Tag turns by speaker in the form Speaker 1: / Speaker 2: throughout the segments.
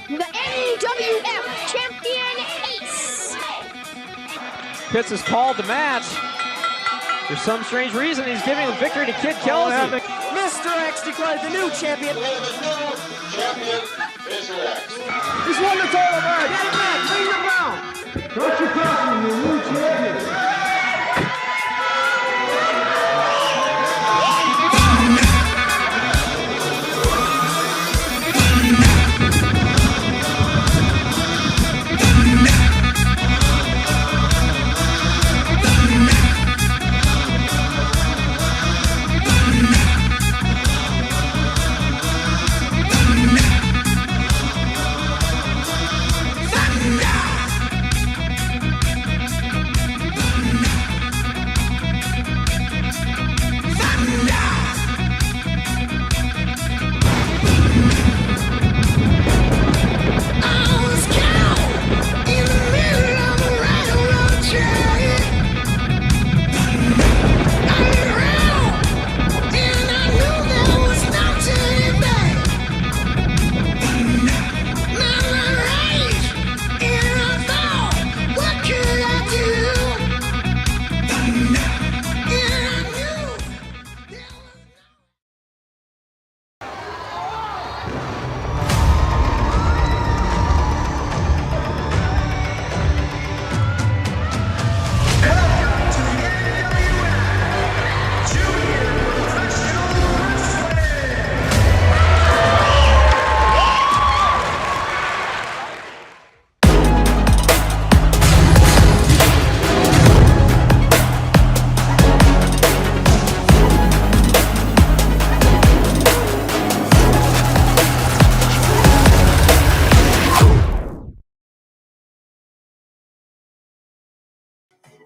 Speaker 1: the NWF Champion Ace.
Speaker 2: Pitts has called the match. For some strange reason, he's giving the victory to Kid Kelsey.
Speaker 3: Mr. X declared the new champion.
Speaker 4: The new champion, Mr. X.
Speaker 3: He's won the title match. Get it back, bring the bell. Don't you pass me, your new champion.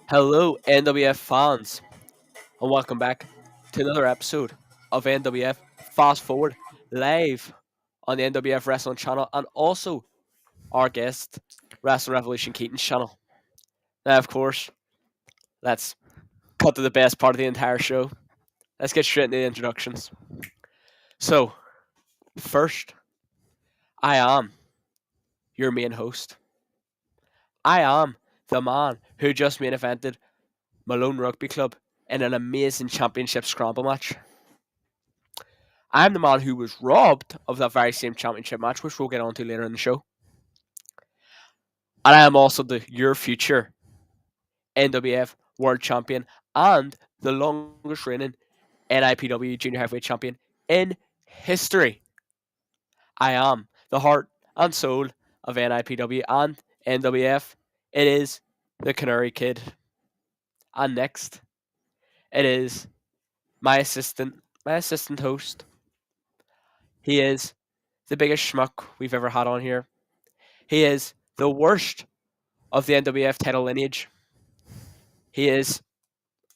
Speaker 5: Hello, NWF fans, and welcome back to another episode of NWF Fast Forward live on the NWF Wrestling channel and also our guest, Wrestling Revolution Keaton's channel. Now, of course, let's cut to the best part of the entire show. Let's get straight into the introductions. So, first, I am your main host. I am the man who just main evented Malone Rugby Club in an amazing championship scramble match. I'm the man who was robbed of that very same championship match, which we'll get on to later in the show. And I am also your future NWF World Champion and the longest reigning NIPW Junior Heavyweight Champion in history. I am the heart and soul of NIPW and NWF. It is the Canary Kid. And next, it is my assistant host. He is the biggest schmuck we've ever had on here. He is the worst of the NWF title lineage. He is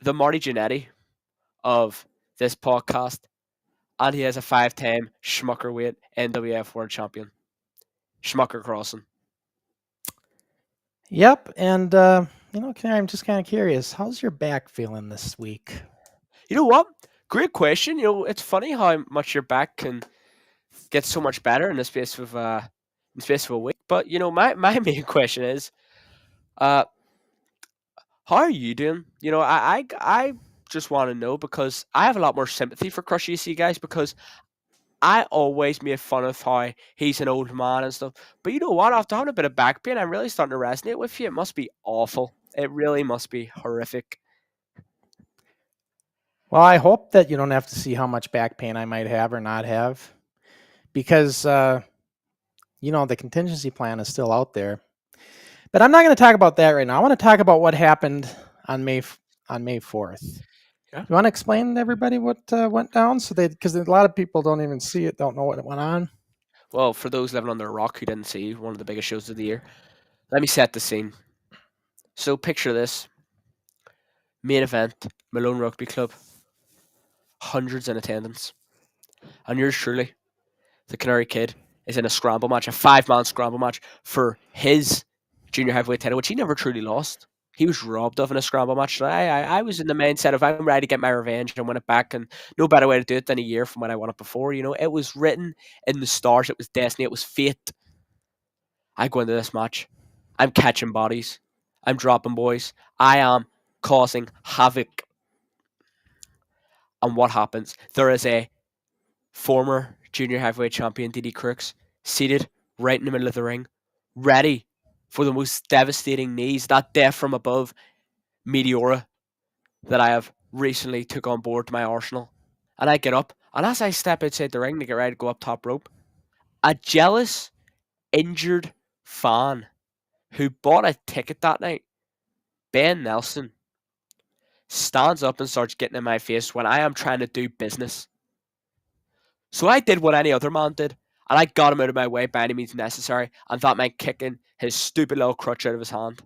Speaker 5: the Marty Jannetty of this podcast. And he is a 5-time schmucker weight NWF World Champion. Schmucker Crossen.
Speaker 6: Yep, and Canary, I'm just kind of curious. How's your back feeling this week?
Speaker 5: You know what? Great question. It's funny how much your back can get so much better in the space of a week. But my main question is, how are you doing? I just want to know because I have a lot more sympathy for Crush EC guys because I always made fun of how he's an old man and stuff. But you know what? After having a bit of back pain, I'm really starting to resonate with you. It must be awful. It really must be horrific.
Speaker 6: Well, I hope that you don't have to see how much back pain I might have or not have. Because, the contingency plan is still out there. But I'm not going to talk about that right now. I want to talk about what happened on May 4th. Yeah. You want to explain to everybody what went down? Because a lot of people don't even see it, don't know what went on.
Speaker 5: Well, for those living under a rock who didn't see one of the biggest shows of the year, let me set the scene. So picture this. Main event, Malone Rugby Club. Hundreds in attendance. And yours truly, the Canary Kid, is in a scramble match, a 5-man scramble match for his junior heavyweight title, which he never truly lost. He was robbed of in a scramble match. So I was in the mindset of I'm ready to get my revenge and win it back, and no better way to do it than a year from when I won it before. It was written in the stars. It was destiny. It was fate. I go into this match. I'm catching bodies. I'm dropping boys. I am causing havoc. And what happens? There is a former junior heavyweight champion, DD Crooks, seated right in the middle of the ring, ready for the most devastating knees, that death from above Meteora that I have recently took on board to my arsenal. And I get up, and as I step outside the ring to get ready to go up top rope, a jealous, injured fan who bought a ticket that night, Ben Nelson, stands up and starts getting in my face when I am trying to do business. So I did what any other man did, and I got him out of my way by any means necessary, and that meant kicking his stupid little crutch out of his hand.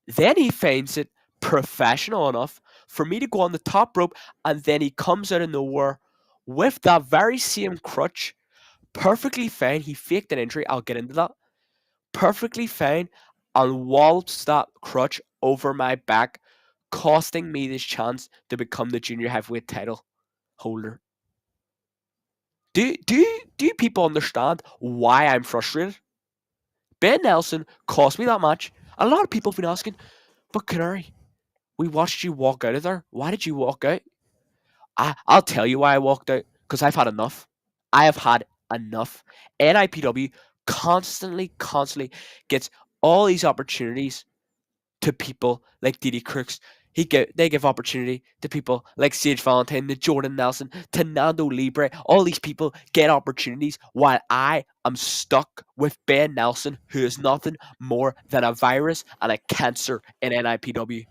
Speaker 5: Then he finds it professional enough for me to go on the top rope, and then he comes out of nowhere with that very same crutch, perfectly fine. He faked an injury, I'll get into that. Perfectly fine, and wallops that crutch over my back, costing me this chance to become the junior heavyweight title holder. Do you people understand why I'm frustrated? Ben Nelson cost me that match. A lot of people have been asking, but Canary, we watched you walk out of there. Why did you walk out? I'll tell you why I walked out. Because I've had enough. I have had enough. NIPW constantly gets all these opportunities to people like DD Crooks. They give opportunity to people like Sage Valentine, to Jordan Nelson, to Nando Libre. All these people get opportunities while I am stuck with Ben Nelson, who is nothing more than a virus and a cancer in NIPW.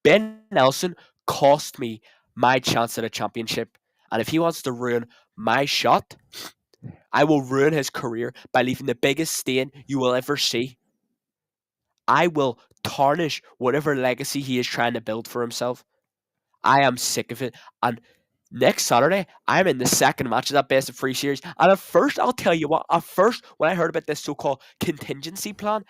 Speaker 5: Ben Nelson cost me my chance at a championship. And if he wants to ruin my shot, I will ruin his career by leaving the biggest stain you will ever see. I will tarnish whatever legacy he is trying to build for himself. I am sick of it. And next Saturday, I'm in the second match of that best of 3 series. And at first, I'll tell you what, when I heard about this so-called contingency plan,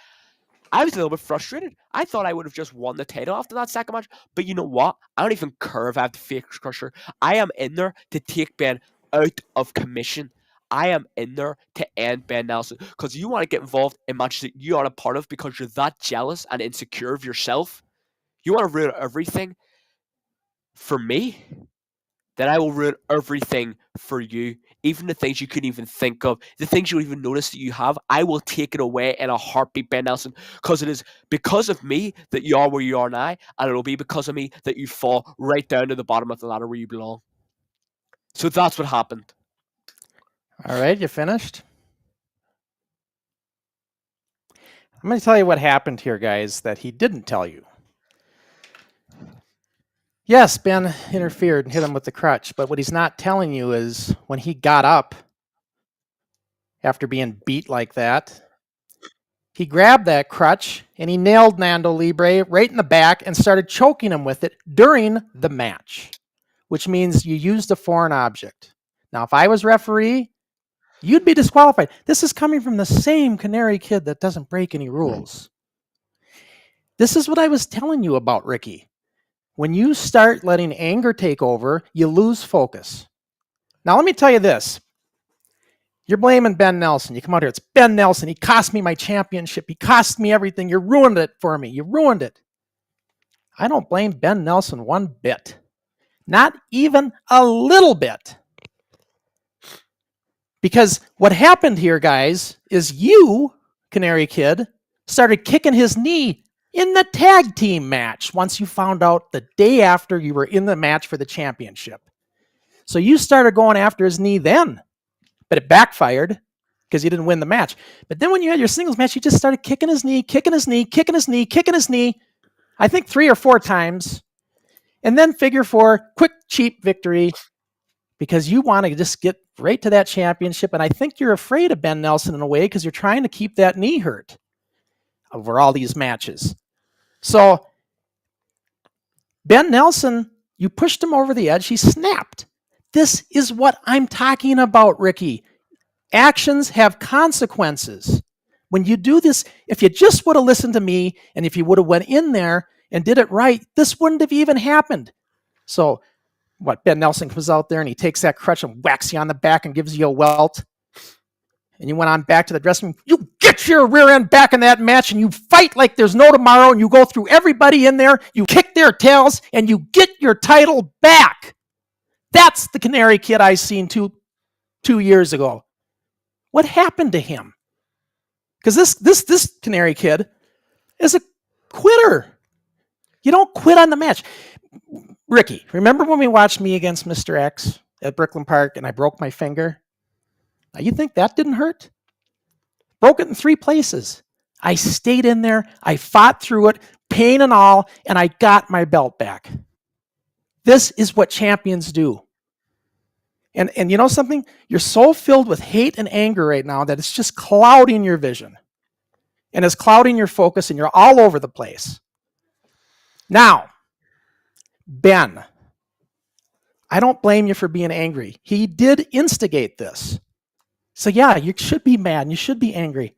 Speaker 5: I was a little bit frustrated. I thought I would have just won the title after that second match. But you know what? I don't even care if I have to face Crusher. I am in there to take Ben out of commission. I am in there to end Ben Nelson, because you want to get involved in matches that you aren't a part of because you're that jealous and insecure of yourself. You want to ruin everything for me, then I will ruin everything for you. Even the things you couldn't even think of, the things you don't even notice that you have, I will take it away in a heartbeat, Ben Nelson, because it is because of me that you are where you are now, and it'll be because of me that you fall right down to the bottom of the ladder where you belong. So that's what happened.
Speaker 6: All right, you finished? I'm going to tell you what happened here, guys, that he didn't tell you. Yes, Ben interfered and hit him with the crutch, but what he's not telling you is when he got up after being beat like that, he grabbed that crutch and he nailed Nando Libre right in the back and started choking him with it during the match, which means you used a foreign object. Now, if I was referee, you'd be disqualified. This is coming from the same Canary Kid that doesn't break any rules. This is what I was telling you about, Ricky. When you start letting anger take over, you lose focus. Now, let me tell you this. You're blaming Ben Nelson. You come out here, it's Ben Nelson. He cost me my championship. He cost me everything. You ruined it for me. You ruined it. I don't blame Ben Nelson one bit. Not even a little bit. Because what happened here, guys, is you, Canary Kid, started kicking his knee in the tag team match once you found out the day after you were in the match for the championship. So you started going after his knee then, but it backfired because you didn't win the match. But then when you had your singles match, you just started kicking his knee, kicking his knee, kicking his knee, kicking his knee, I think 3 or 4 times, and then figure 4, quick, cheap victory, because you want to just get right to that championship. And I think you're afraid of Ben Nelson in a way because you're trying to keep that knee hurt over all these matches. So Ben Nelson, you pushed him over the edge. He snapped. This is what I'm talking about, Ricky. Actions have consequences. When you do this, if you just would have listened to me and if you would have went in there and did it right, this wouldn't have even happened. So what, Ben Nelson comes out there and he takes that crutch and whacks you on the back and gives you a welt. and you went on back to the dressing room, you get your rear end back in that match and you fight like there's no tomorrow and you go through everybody in there, you kick their tails, and you get your title back. That's the Canary Kid I seen two years ago. What happened to him? Because this Canary Kid is a quitter. You don't quit on the match. Ricky, remember when we watched me against Mr. X at Brooklyn Park and I broke my finger? Now, you think that didn't hurt? Broke it in 3 places. I stayed in there. I fought through it, pain and all, and I got my belt back. This is what champions do. And you know something? You're so filled with hate and anger right now that it's just clouding your vision. And it's clouding your focus, and you're all over the place. Now, Ben, I don't blame you for being angry. He did instigate this. So yeah, you should be mad and you should be angry.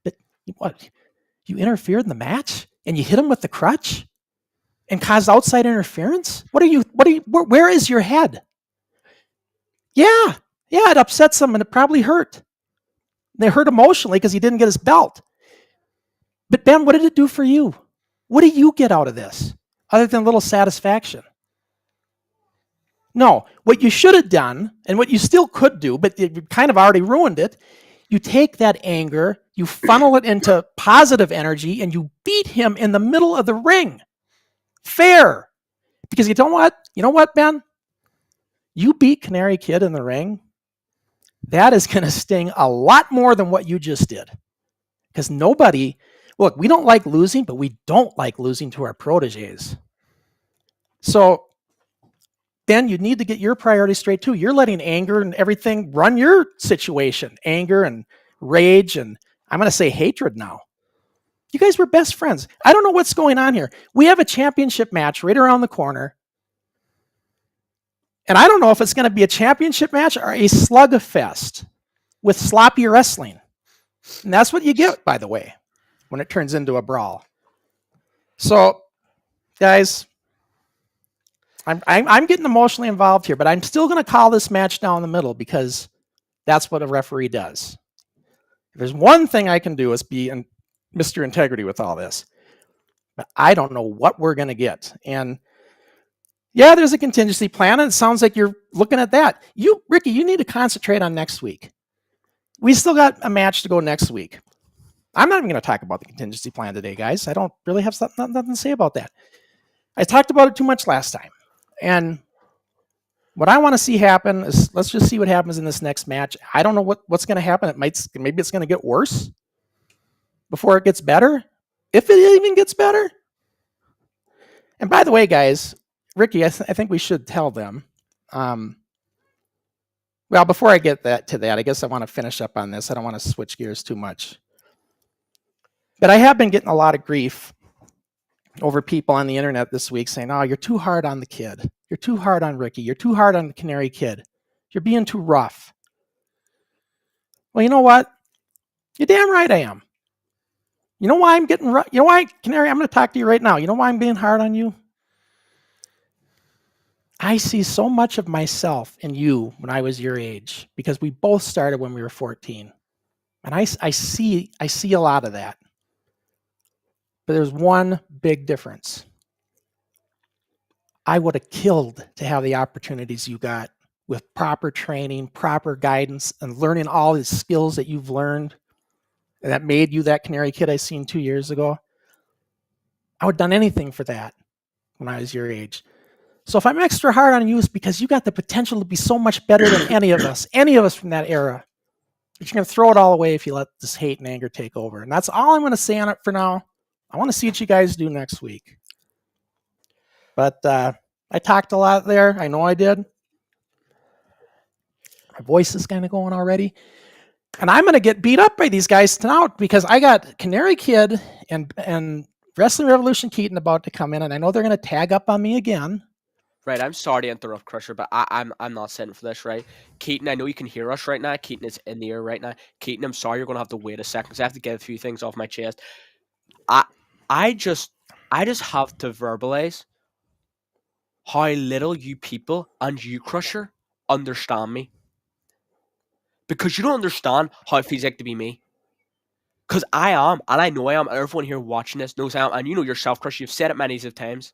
Speaker 6: But what? You interfered in the match and you hit him with the crutch and caused outside interference? Where is your head? Yeah, it upsets him and it probably hurt. They hurt emotionally because he didn't get his belt. But Ben, what did it do for you? What do you get out of this other than a little satisfaction? No, what you should have done, and what you still could do, but you kind of already ruined it, you take that anger, you funnel it into positive energy, and you beat him in the middle of the ring. Fair. Because you know what, Ben? You beat Canary Kid in the ring, that is going to sting a lot more than what you just did. Because look, we don't like losing, but we don't like losing to our proteges. So, Ben, you need to get your priorities straight too. You're letting anger and everything run your situation. Anger and rage and I'm going to say hatred now. You guys were best friends. I don't know what's going on here. We have a championship match right around the corner. And I don't know if it's going to be a championship match or a slugfest with sloppy wrestling. And that's what you get, by the way, when it turns into a brawl. So, guys, I'm getting emotionally involved here, but I'm still going to call this match down the middle because that's what a referee does. If there's one thing I can do is be Mr. Integrity with all this. But I don't know what we're going to get. And yeah, there's a contingency plan, and it sounds like you're looking at that. Ricky, you need to concentrate on next week. We still got a match to go next week. I'm not even going to talk about the contingency plan today, guys. I don't really have nothing to say about that. I talked about it too much last time. And what I want to see happen is, let's just see what happens in this next match. I don't know what's going to happen. Maybe it's going to get worse before it gets better, if it even gets better. And by the way, guys, Ricky, I think we should tell them. Well, before I get to that, I guess I want to finish up on this. I don't want to switch gears too much. But I have been getting a lot of grief over people on the internet this week saying, oh, you're too hard on the kid. You're too hard on Ricky. You're too hard on the Canary Kid. You're being too rough. Well, you know what? You're damn right I am. You know why I'm getting rough? You know why, Canary, I'm going to talk to you right now. You know why I'm being hard on you? I see so much of myself in you when I was your age because we both started when we were 14. And I see a lot of that. But there's one big difference. I would have killed to have the opportunities you got with proper training, proper guidance, and learning all the skills that you've learned and that made you that Canary Kid I seen 2 years ago. I would have done anything for that when I was your age. So if I'm extra hard on you, it's because you got the potential to be so much better than any of us from that era. But you're going to throw it all away if you let this hate and anger take over. And that's all I'm going to say on it for now. I want to see what you guys do next week. But I talked a lot there. I know I did. My voice is kind of going already. And I'm going to get beat up by these guys tonight because I got Canary Kid and Wrestling Revolution Keaton about to come in. And I know they're going to tag up on me again.
Speaker 5: Right, I'm sorry to interrupt, Crusher, but I'm not sitting for this, right? Keaton, I know you can hear us right now. Keaton is in the air right now. Keaton, I'm sorry you're going to have to wait a second because I have to get a few things off my chest. I just have to verbalize how little you people and you, Crusher, understand me. because you don't understand how it feels like to be me. Because I am, and I know I am, and everyone here watching this knows I am, and you know yourself, Chris, you've said it many times.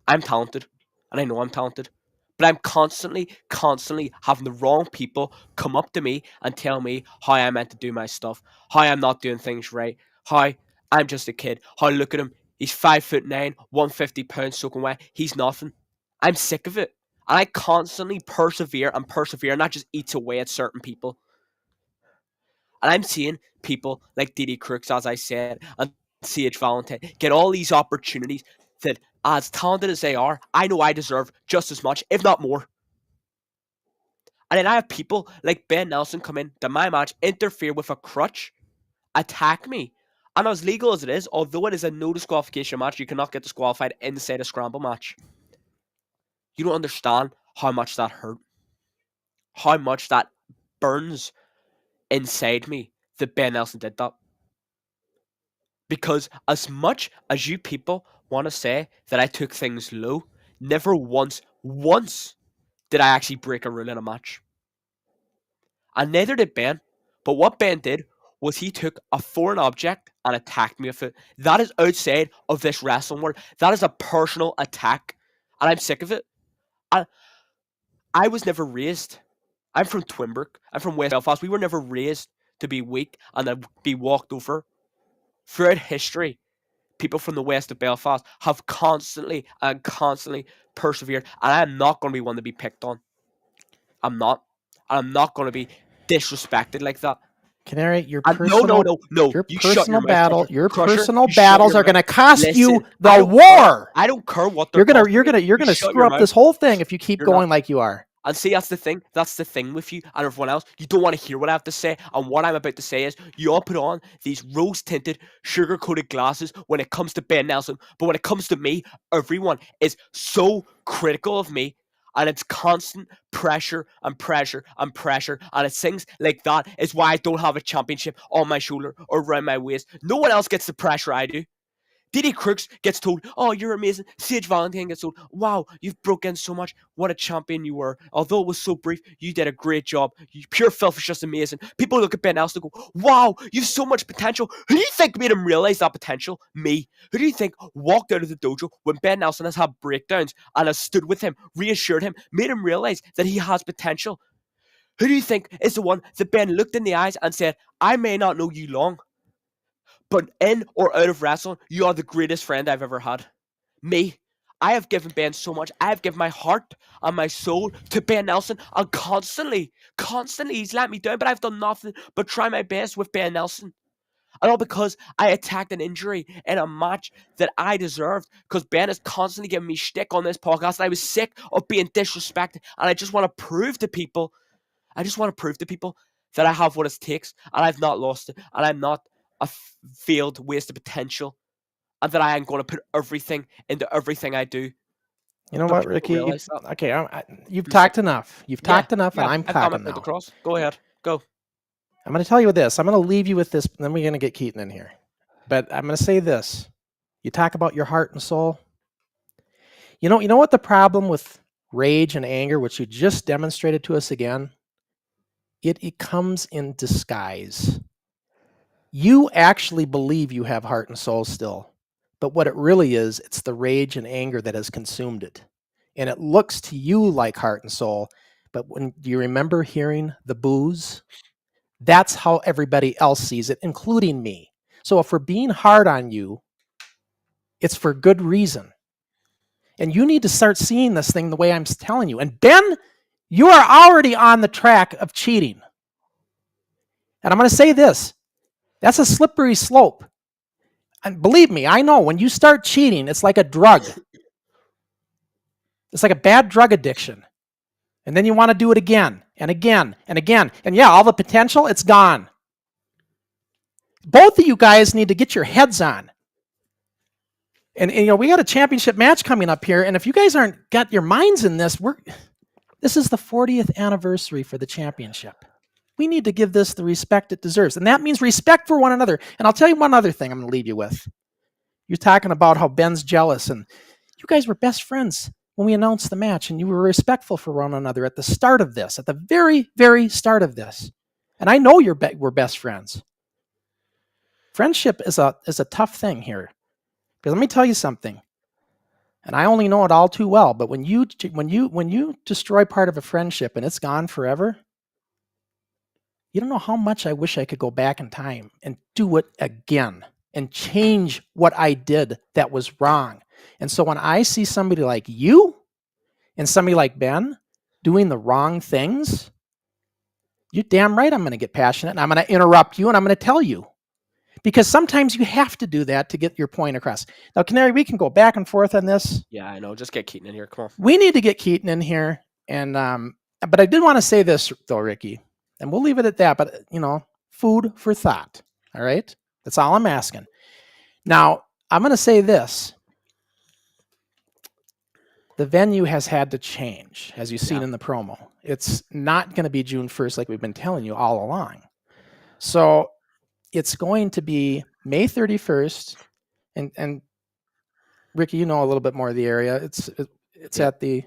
Speaker 5: I'm talented, and I know I'm talented. But I'm constantly having the wrong people come up to me and tell me how I'm meant to do my stuff, how I'm not doing things right, how I'm just a kid, how look at him, he's 5'9", 150 pounds soaking wet, he's nothing. I'm sick of it. And I constantly persevere, and that just eats away at certain people. And I'm seeing people like Didi Crooks, as I said, and CH Valentine get all these opportunities that, as talented as they are, I know I deserve just as much, if not more. And then I have people like Ben Nelson come in to my match, interfere with a crutch, attack me. And as legal as it is, although it is a no disqualification match, you cannot get disqualified inside a scramble match. You don't understand how much that hurt. How much that burns inside me that Ben Nelson did that. Because as much as you people want to say that I took things low, never once did I actually break a rule in a match. And neither did Ben. But what Ben did was he took a foreign object and attacked me with it. That is outside of this wrestling world. That is a personal attack. And I'm sick of it. I was never raised. I'm from Twinbrook. I'm from West Belfast. We were never raised to be weak and then be walked over. Throughout history, people from the west of Belfast have constantly persevered, and I'm not going to be one to be picked on. I'm not. I'm not going to be disrespected like that.
Speaker 6: Canary, your personal,
Speaker 5: no.
Speaker 6: Your
Speaker 5: You
Speaker 6: personal battle, your
Speaker 5: Crusher,
Speaker 6: personal
Speaker 5: you
Speaker 6: battles are going to cost you the war.
Speaker 5: I don't care what
Speaker 6: you're gonna screw up this whole thing if you keep going like you are.
Speaker 5: And see, that's the thing. That's the thing with you and everyone else. You don't want to hear what I have to say. And what I'm about to say is, you all put on these rose-tinted, sugar-coated glasses when it comes to Ben Nelson. But when it comes to me, everyone is so critical of me. And it's constant pressure and pressure and pressure. And it's things like that is why I don't have a championship on my shoulder or around my waist. No one else gets the pressure I do. Didi Crooks gets told, oh, you're amazing. CH Valentine gets told, wow, you've broken so much. What a champion you were. Although it was so brief, you did a great job. Pure filth is just amazing. People look at Ben Nelson and go, wow, you've so much potential. Who do you think made him realize that potential? Me. Who do you think walked out of the dojo when Ben Nelson has had breakdowns and has stood with him, reassured him, made him realize that he has potential? Who do you think is the one that Ben looked in the eyes and said, I may not know you long, but in or out of wrestling, you are the greatest friend I've ever had. Me. I have given Ben so much. I have given my heart and my soul to Ben Nelson. And constantly, he's let me down. But I've done nothing but try my best with Ben Nelson. And all because I attacked an injury in a match that I deserved. Because Ben is constantly giving me shtick on this podcast. And I was sick of being disrespected. And I just want to prove to people. That I have what it takes. And I've not lost it. And I'm not a failed waste of potential, and that I am going to put everything into everything I do.
Speaker 6: You know what, Ricky? You've talked enough. You've talked enough, and I'm talking now.
Speaker 5: Go ahead. Go.
Speaker 6: I'm going to tell you this. I'm going to leave you with this, and then we're going to get Keaton in here. But I'm going to say this. You talk about your heart and soul. You know what the problem with rage and anger, which you just demonstrated to us again? It comes in disguise. You actually believe you have heart and soul still, but what it really is, it's the rage and anger that has consumed it. And it looks to you like heart and soul, but do you remember hearing the boos? That's how everybody else sees it, including me. So if we're being hard on you, it's for good reason. And you need to start seeing this thing the way I'm telling you. And Ben, you are already on the track of cheating. And I'm going to say this. That's a slippery slope. And believe me, I know when you start cheating, it's like a drug. It's like a bad drug addiction. And then you want to do it again and again and again. And yeah, all the potential, it's gone. Both of you guys need to get your heads on. And we got a championship match coming up here. And if you guys aren't got your minds in this, this is the 40th anniversary for the championship. We need to give this the respect it deserves. And that means respect for one another. And I'll tell you one other thing I'm going to leave you with. You're talking about how Ben's jealous. And you guys were best friends when we announced the match. And you were respectful for one another at the start of this, at the very, very start of this. And I know we're best friends. Friendship is a tough thing here. Because let me tell you something. And I only know it all too well, but when you destroy part of a friendship and it's gone forever, you don't know how much I wish I could go back in time and do it again and change what I did that was wrong. And so when I see somebody like you and somebody like Ben doing the wrong things, you're damn right I'm going to get passionate and I'm going to interrupt you and I'm going to tell you. Because sometimes you have to do that to get your point across. Now, Canary, we can go back and forth on this.
Speaker 5: Yeah, I know. Just get Keaton in here. Come on.
Speaker 6: We need to get Keaton in here. And but I did want to say this, though, Ricky, and we'll leave it at that. But, food for thought. All right? That's all I'm asking. Now, I'm going to say this. The venue has had to change, as you've seen in the promo. It's not going to be June 1st like we've been telling you all along. So it's going to be May 31st. And Ricky, you know a little bit more of the area. It's at the, if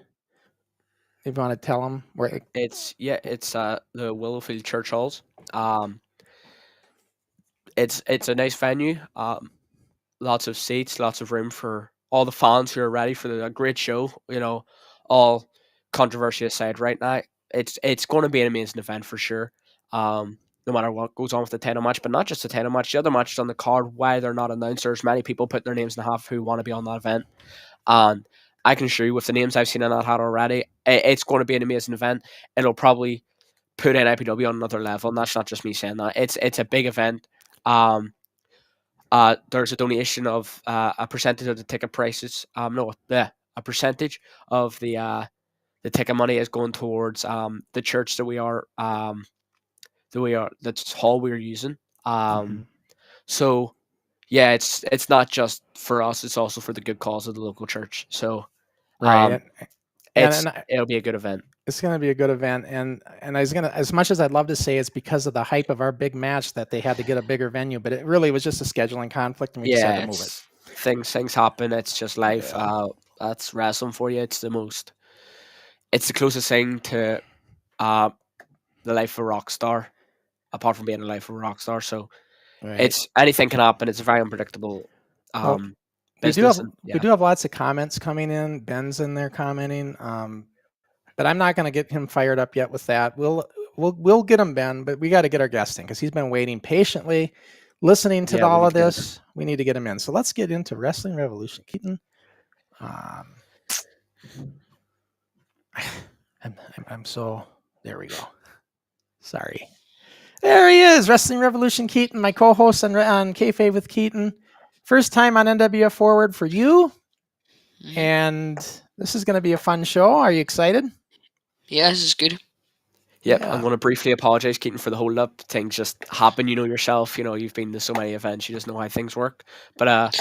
Speaker 6: you want to tell them where
Speaker 5: it's the Willowfield Church Halls. It's a nice venue. Lots of seats, lots of room for all the fans who are ready for a great show. All controversy aside, right now it's going to be an amazing event for sure. No matter what goes on with the title match, but not just the title match, the other matches on the card, why they're not announced. There's many people putting their names in the hat who want to be on that event. And I can assure you, with the names I've seen in that hat already, it's going to be an amazing event. It'll probably put NIPW on another level, and that's not just me saying that. It's a big event. There's a donation of a percentage of the ticket prices. A percentage of the ticket money is going towards the church that's hall we're using. So yeah, it's not just for us, it's also for the good cause of the local church. So
Speaker 6: right.
Speaker 5: It'll be a good event.
Speaker 6: It's going to be a good event, and as much as I'd love to say it's because of the hype of our big match that they had to get a bigger venue, but it really was just a scheduling conflict, and we just had to move it.
Speaker 5: Things happen. It's just life.
Speaker 6: Yeah.
Speaker 5: That's wrestling for you. It's the closest thing to the life of a rock star, apart from being a life of a rock star. So it's anything can happen. It's a very unpredictable
Speaker 6: we do have lots of comments coming in. Ben's in there commenting, but I'm not going to get him fired up yet with that. We'll get him, Ben, but we got to get our guest in because he's been waiting patiently, listening to all of this. We need to get him in. So let's get into Wrestling Revolution Keaton. I'm so there we go. Sorry. There he is, Wrestling Revolution Keaton, my co-host on Kayfabe with Keaton. First time on NWF Forward for you, and this is going to be a fun show. Are you excited?
Speaker 7: Yeah, this is good.
Speaker 5: Yep, yeah. I'm going to briefly apologize, Keaton, for the hold-up. Things just happen, yourself. You've been to so many events, you just know how things work. But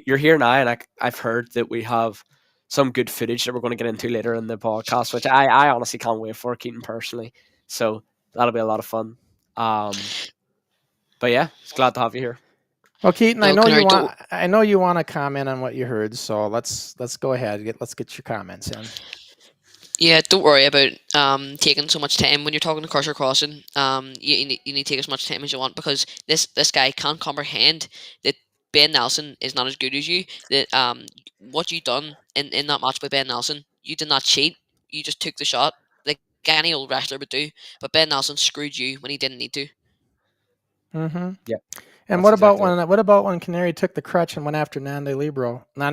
Speaker 5: you're here now, and I've heard that we have some good footage that we're going to get into later in the podcast, which I honestly can't wait for, Keaton, personally. So that'll be a lot of fun. But yeah, it's glad to have you here.
Speaker 6: Well, Keaton, I know you want to comment on what you heard, so let's go ahead. Let's get your comments in.
Speaker 7: Yeah, don't worry about taking so much time when you're talking to Crossen. You need to take as much time as you want, because this guy can't comprehend that Ben Nelson is not as good as you. That what you done in that match with Ben Nelson, you did not cheat. You just took the shot like any old wrestler would do. But Ben Nelson screwed you when he didn't need to.
Speaker 6: Mm-hmm.
Speaker 5: Yep.
Speaker 6: And what about when Canary took the crutch and went after Nande Libre?
Speaker 5: You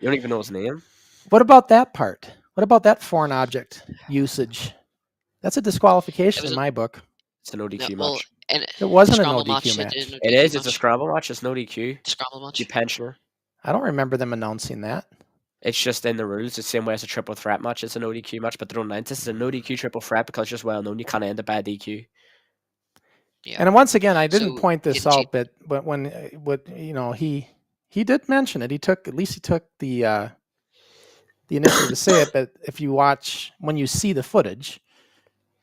Speaker 5: don't even know his name.
Speaker 6: What about that part? What about that foreign object usage? That's a disqualification in my book.
Speaker 5: It's an ODQ match.
Speaker 6: It wasn't an ODQ match.
Speaker 5: It is. It's a scramble match. It's no DQ.
Speaker 7: Scramble match.
Speaker 5: You pensioner.
Speaker 6: I don't remember them announcing that.
Speaker 5: It's just in the rules. It's the same way as a triple threat match. It's an ODQ match, but they don't announce this is a no DQ triple threat because it's just well known you can't end it by a DQ.
Speaker 7: Yeah.
Speaker 6: And once again, I didn't point this out, but when he did mention it. He took the initiative to say it. But if you watch, when you see the footage,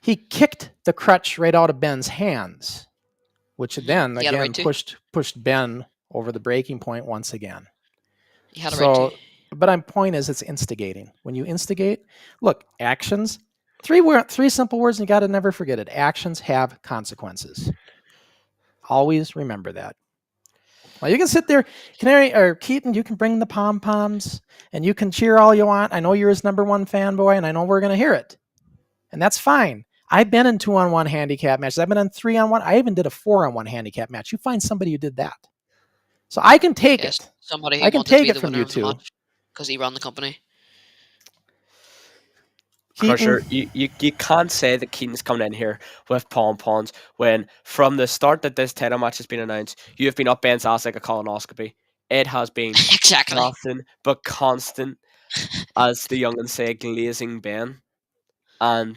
Speaker 6: he kicked the crutch right out of Ben's hands, which then again pushed Ben over the breaking point once again.
Speaker 7: He had a right to.
Speaker 6: But my point is, it's instigating. When you instigate, look, actions Three simple words, and you got to never forget it. Actions have consequences. Always remember that. Well, you can sit there, Canary or Keaton, you can bring the pom-poms and you can cheer all you want. I know you're his #1 fanboy, and I know we're going to hear it. And that's fine. I've been in 2-on-1 handicap matches. I've been in 3-on-1. I even did a 4-on-1 handicap match. You find somebody who did that. So I can take it.
Speaker 7: Somebody who
Speaker 6: I can
Speaker 7: wanted to
Speaker 6: take
Speaker 7: be
Speaker 6: it
Speaker 7: the
Speaker 6: from
Speaker 7: winner
Speaker 6: you
Speaker 7: of the
Speaker 6: two.
Speaker 7: match because he ran the company.
Speaker 5: Crusher, you can't say that Keaton's coming in here with pom-poms when from the start that this title match has been announced, you have been up Ben's ass like a colonoscopy. It has been
Speaker 7: Exactly.
Speaker 5: nothing but constant, as the youngins say, glazing Ben. And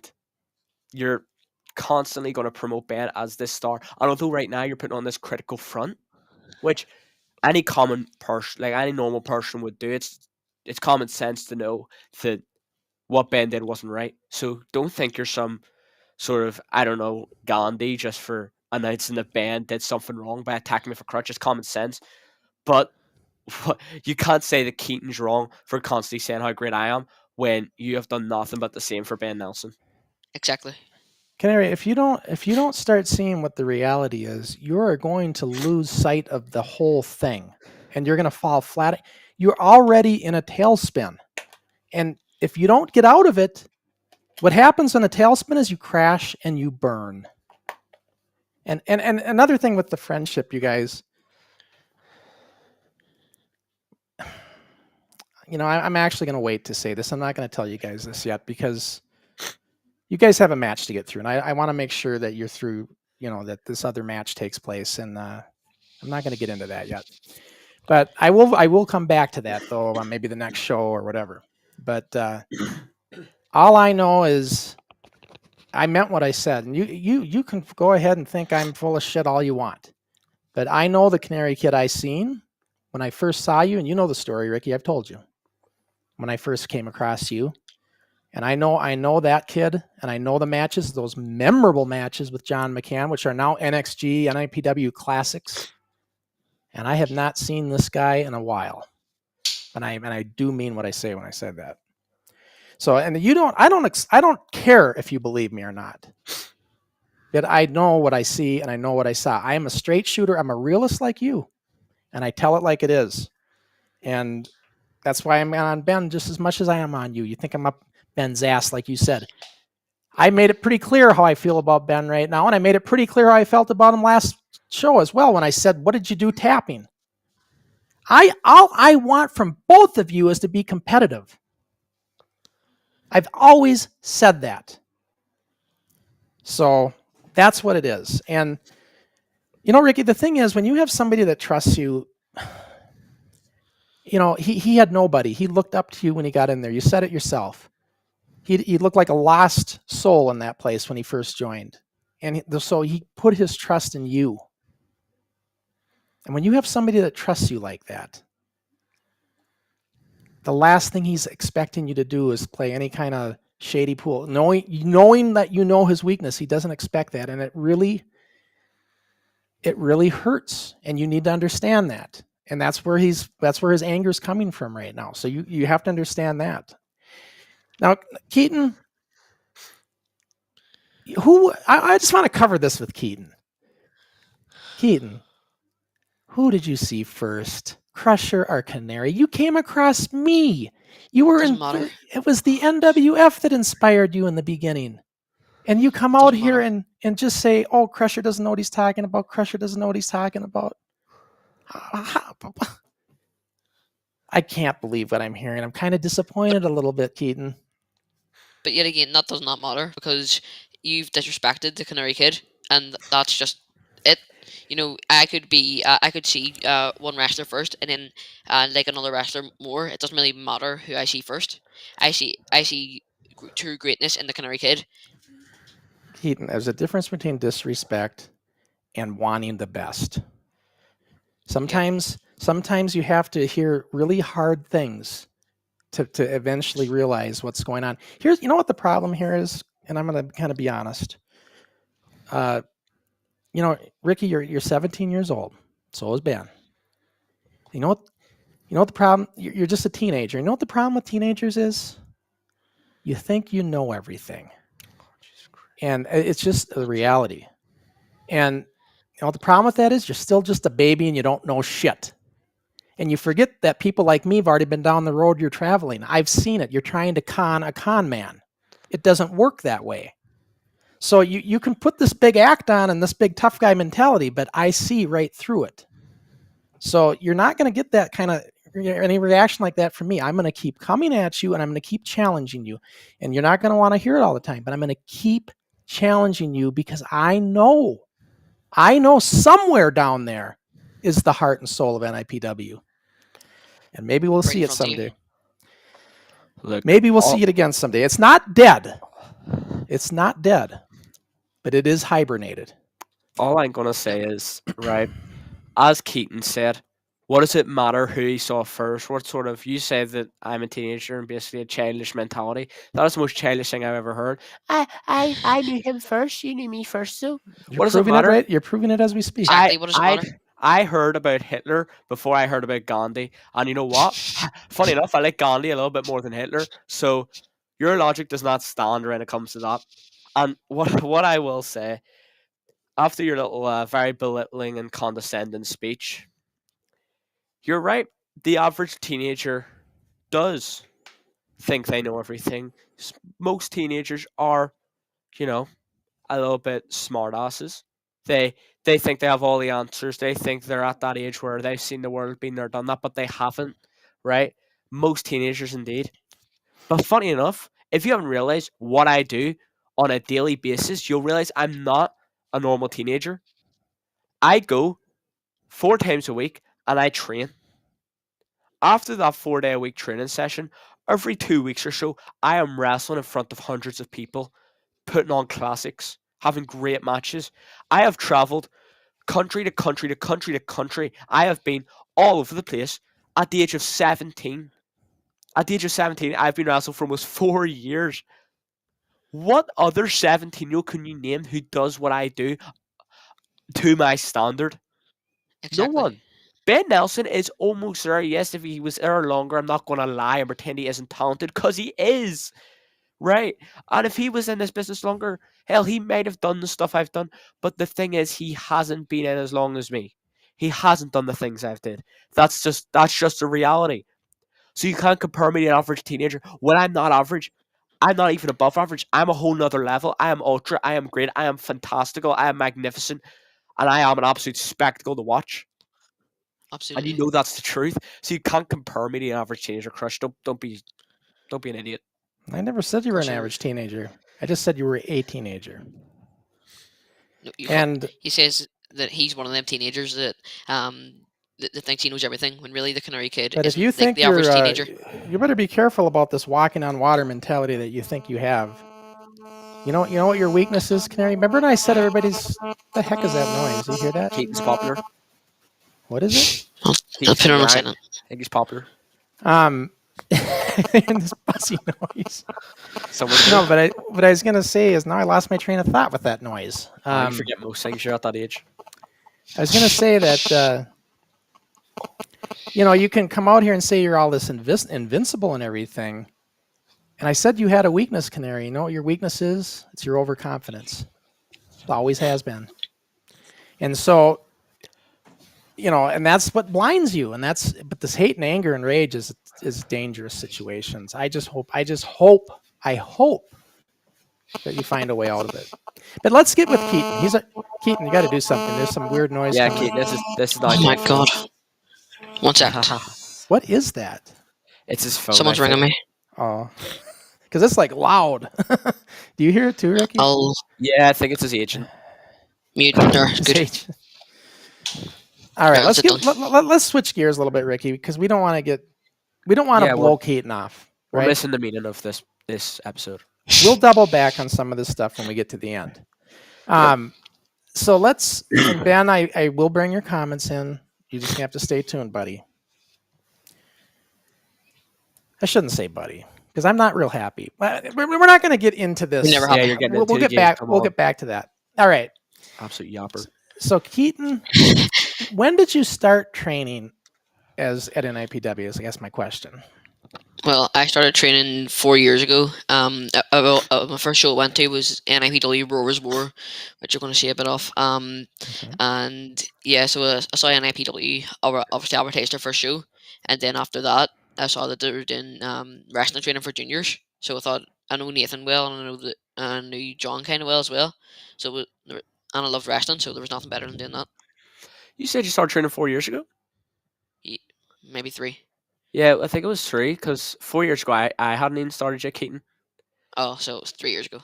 Speaker 5: you're constantly going to promote Ben as this star. And although right now you're putting on this critical front, which any common person, like any normal person would do, it's common sense to know that what Ben did wasn't right. So don't think you're some sort of, I don't know, Gandhi just for announcing that Ben did something wrong by attacking me for crutch. It's common sense. But you can't say that Keaton's wrong for constantly saying how great I am when you have done nothing but the same for Ben Nelson.
Speaker 7: Exactly.
Speaker 6: Canary, if you don't start seeing what the reality is, you're going to lose sight of the whole thing, and you're going to fall flat. You're already in a tailspin, and if you don't get out of it, what happens in a tailspin is you crash and you burn. And another thing with the friendship, you guys, I'm actually going to wait to say this. I'm not going to tell you guys this yet because you guys have a match to get through, and I want to make sure that you're through, that this other match takes place, and I'm not going to get into that yet. But I will come back to that, though, on maybe the next show or whatever. But all I know is I meant what I said, and you can go ahead and think I'm full of shit all you want. But I know the Canary Kid I seen when I first saw you, and you know the story, Ricky. I've told you when I first came across you. And I know that kid, and I know the matches, those memorable matches with John McCann, which are now NXG, NIPW classics. And I have not seen this guy in a while. And I do mean what I say when I said that. So, and I don't care if you believe me or not. But I know what I see and I know what I saw. I am a straight shooter. I'm a realist like you. And I tell it like it is. And that's why I'm on Ben just as much as I am on you. You think I'm up Ben's ass, like you said. I made it pretty clear how I feel about Ben right now, and I made it pretty clear how I felt about him last show as well when I said, what did you do tapping? All I want from both of you is to be competitive. I've always said that. So that's what it is. And, Ricky, the thing is, when you have somebody that trusts you, he had nobody. He looked up to you when he got in there. You said it yourself. He looked like a lost soul in that place when he first joined. And so he put his trust in you. And when you have somebody that trusts you like that, the last thing he's expecting you to do is play any kind of shady pool. Knowing that you know his weakness, he doesn't expect that. And it really hurts. And you need to understand that. And that's where his anger is coming from right now. So you have to understand that. Now, Keaton, I just want to cover this with Keaton. Keaton, who did you see first? Crusher or Canary? You came across me. You were
Speaker 7: Doesn't matter.
Speaker 6: It was the NWF that inspired you in the beginning. And you come out here and just say, oh, Crusher doesn't know what he's talking about. Crusher doesn't know what he's talking about. I can't believe what I'm hearing. I'm kind of disappointed a little bit, Keaton.
Speaker 7: But yet again, that does not matter because you've disrespected the Canary Kid, and that's just it. I could see one wrestler first, and then like another wrestler more. It doesn't really matter who I see first. I see true greatness in the Canary Kid.
Speaker 6: Keaton, there's a difference between disrespect and wanting the best. Sometimes you have to hear really hard things to eventually realize what's going on. Here's, what the problem here is, and I'm going to kind of be honest. Ricky, you're 17 years old. So is Ben. You know what the problem? You're just a teenager. You know what the problem with teenagers is? You think you know everything. And it's just a reality. And the problem with that is you're still just a baby and you don't know shit. And you forget that people like me have already been down the road you're traveling. I've seen it. You're trying to con a con man. It doesn't work that way. So you can put this big act on and this big tough guy mentality, but I see right through it. So you're not going to get that kind of any reaction like that from me. I'm going to keep coming at you and I'm going to keep challenging you. And you're not going to want to hear it all the time, but I'm going to keep challenging you because I know somewhere down there is the heart and soul of NIPW. And maybe we'll see it someday. Maybe we'll see it again someday. It's not dead. It's not dead, but it is hibernated.
Speaker 5: All I'm going to say is, right, as Keaton said, what does it matter who he saw first? What sort of, you say that I'm a teenager and basically a childish mentality. That is the most childish thing I've ever heard. I knew him first. You knew me first, so what does it matter?
Speaker 6: Right? You're proving it as we speak.
Speaker 7: Exactly. What does it matter?
Speaker 5: I heard about Hitler before I heard about Gandhi. And you know what? Funny enough, I like Gandhi a little bit more than Hitler. So your logic does not stand when it comes to that. And what I will say, after your little very belittling and condescending speech, you're right. The average teenager does think they know everything. Most teenagers are, a little bit smartasses. They think they have all the answers. They think they're at that age where they've seen the world, been there, done that, but they haven't, right? Most teenagers indeed. But funny enough, if you haven't realized what I do on a daily basis, you'll realize I'm not a normal teenager. I go 4 times a week and I train. After that 4-day-a-week training session, every 2 weeks or so, I am wrestling in front of hundreds of people, putting on classics, having great matches. I have traveled country to country to country to country. I have been all over the place at the age of 17. At the age of 17, I've been wrestling for almost 4 years. What other 17-year-old can you name who does what I do to my standard?
Speaker 7: Exactly.
Speaker 5: No one. Ben Nelson is almost there. Yes, if he was there longer, I'm not going to lie and pretend he isn't talented, because he is. Right? And if he was in this business longer, hell, he might have done the stuff I've done. But the thing is, he hasn't been in as long as me. He hasn't done the things I've did. That's just a reality. So you can't compare me to an average teenager. When I'm not average, I'm not even above average. I'm a whole nother level. I am ultra. I am great. I am fantastical. I am magnificent. And I am an absolute spectacle to watch.
Speaker 7: Absolutely.
Speaker 5: And you know that's the truth. So you can't compare me to an average teenager, Crush. Don't be an idiot.
Speaker 6: I never said you were an average teenager. I just said you were a teenager.
Speaker 7: No,
Speaker 6: And
Speaker 7: he says that he's one of them teenagers that that thinks he knows everything, when really the Canary Kid
Speaker 6: but
Speaker 7: is
Speaker 6: if you think
Speaker 7: the average teenager.
Speaker 6: you better be careful about this walking on water mentality that you think you have. You know what your weakness is, Canary? Remember when I said everybody's... The heck is that noise? You hear that?
Speaker 5: Keaton's popular.
Speaker 6: What is it?
Speaker 7: I'll put it on silent.
Speaker 5: I think he's popular.
Speaker 6: And this buzzing noise.
Speaker 5: Someone
Speaker 6: No, but what I was gonna say is now I lost my train of thought with that noise.
Speaker 5: you forget most things. You're at that age.
Speaker 6: I was gonna say that you can come out here and say you're all this invincible and everything. And I said you had a weakness, Canary. You know what your weakness is? It's your overconfidence. It always has been. And so, and that's what blinds you. But this hate and anger and rage is dangerous situations. I hope that you find a way out of it. But let's get with Keaton. Keaton, you got to do something. There's some weird noise.
Speaker 5: Yeah,
Speaker 6: coming.
Speaker 5: Keaton, this is not.
Speaker 7: Oh my god! 1 second.
Speaker 6: What is that?
Speaker 5: It's his phone.
Speaker 7: Someone's ringing me.
Speaker 6: Oh, because it's like loud. Do you hear it too, Ricky?
Speaker 5: Yeah, I think it's his agent.
Speaker 7: Mute. There.
Speaker 6: His
Speaker 7: Good.
Speaker 6: agent. All right,
Speaker 7: Yeah,
Speaker 6: let's switch gears a little bit, Ricky, because we don't want to blow Keaton off.
Speaker 5: We're
Speaker 6: Right?
Speaker 5: missing the meaning of this episode.
Speaker 6: We'll double back on some of this stuff when we get to the end. So and Ben, I will bring your comments in. You just have to stay tuned, buddy. I shouldn't say buddy, because I'm not real happy. But we're not going to get into this.
Speaker 7: We never have.
Speaker 5: Yeah, you're getting
Speaker 6: We'll get back. We'll get back to that. All right.
Speaker 5: Absolute yopper.
Speaker 6: So Keaton, when did you start training at NIPW? Is I guess my question.
Speaker 7: Well, I started training 4 years ago. My first show I went to was NIPW Roar's War, which you're going to see a bit of.
Speaker 6: Okay.
Speaker 7: And yeah, so I saw NIPW obviously advertised their first show, and then after that, I saw that they were doing wrestling training for juniors. So I thought I know Nathan well, and I knew John kind of well as well. And I loved wrestling, so there was nothing better than doing that.
Speaker 5: You said you started training 4 years ago?
Speaker 7: Maybe 3.
Speaker 5: Yeah, I think it was 3 because 4 years ago I hadn't even started yet, Keaton.
Speaker 7: Oh, so it was 3 years ago.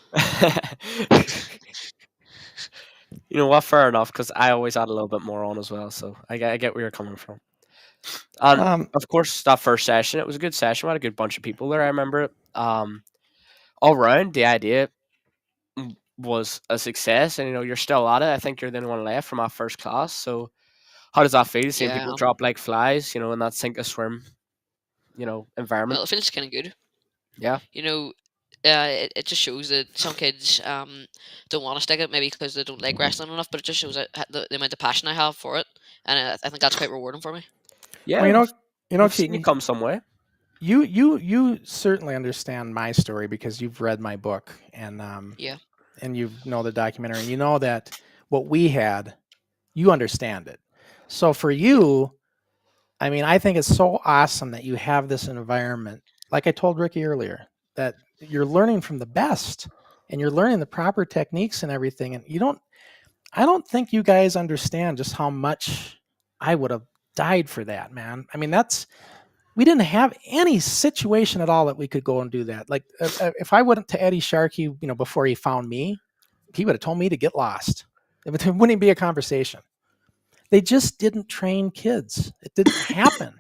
Speaker 5: You know what? Fair enough, because I always add a little bit more on as well. So I get where you're coming from. And of course, that first session, it was a good session. We had a good bunch of people there. I remember it. All round, the idea was a success, and you're still at it. I think you're the only one left from our first class. So how does that feel? Seeing
Speaker 7: Yeah.
Speaker 5: people drop like flies, in that sink or swim, environment.
Speaker 7: Well, it feels kind of good.
Speaker 5: Yeah.
Speaker 7: It just shows that some kids don't want to stick it, maybe because they don't like wrestling enough. But it just shows the amount of passion I have for it, and I think that's quite rewarding for me.
Speaker 5: Yeah.
Speaker 6: Well,
Speaker 5: we've seen
Speaker 6: Keaton,
Speaker 5: you come some way.
Speaker 6: you certainly understand my story because you've read my book and
Speaker 7: Yeah.
Speaker 6: and you know the documentary, and you know that what we had, you understand it. So for you, I mean, I think it's so awesome that you have this environment. Like I told Ricky earlier, that you're learning from the best and you're learning the proper techniques and everything. And I don't think you guys understand just how much I would have died for that, man. I mean, we didn't have any situation at all that we could go and do that. Like if I went to Eddie Sharkey, before he found me, he would have told me to get lost. It wouldn't even be a conversation. They just didn't train kids. It didn't happen.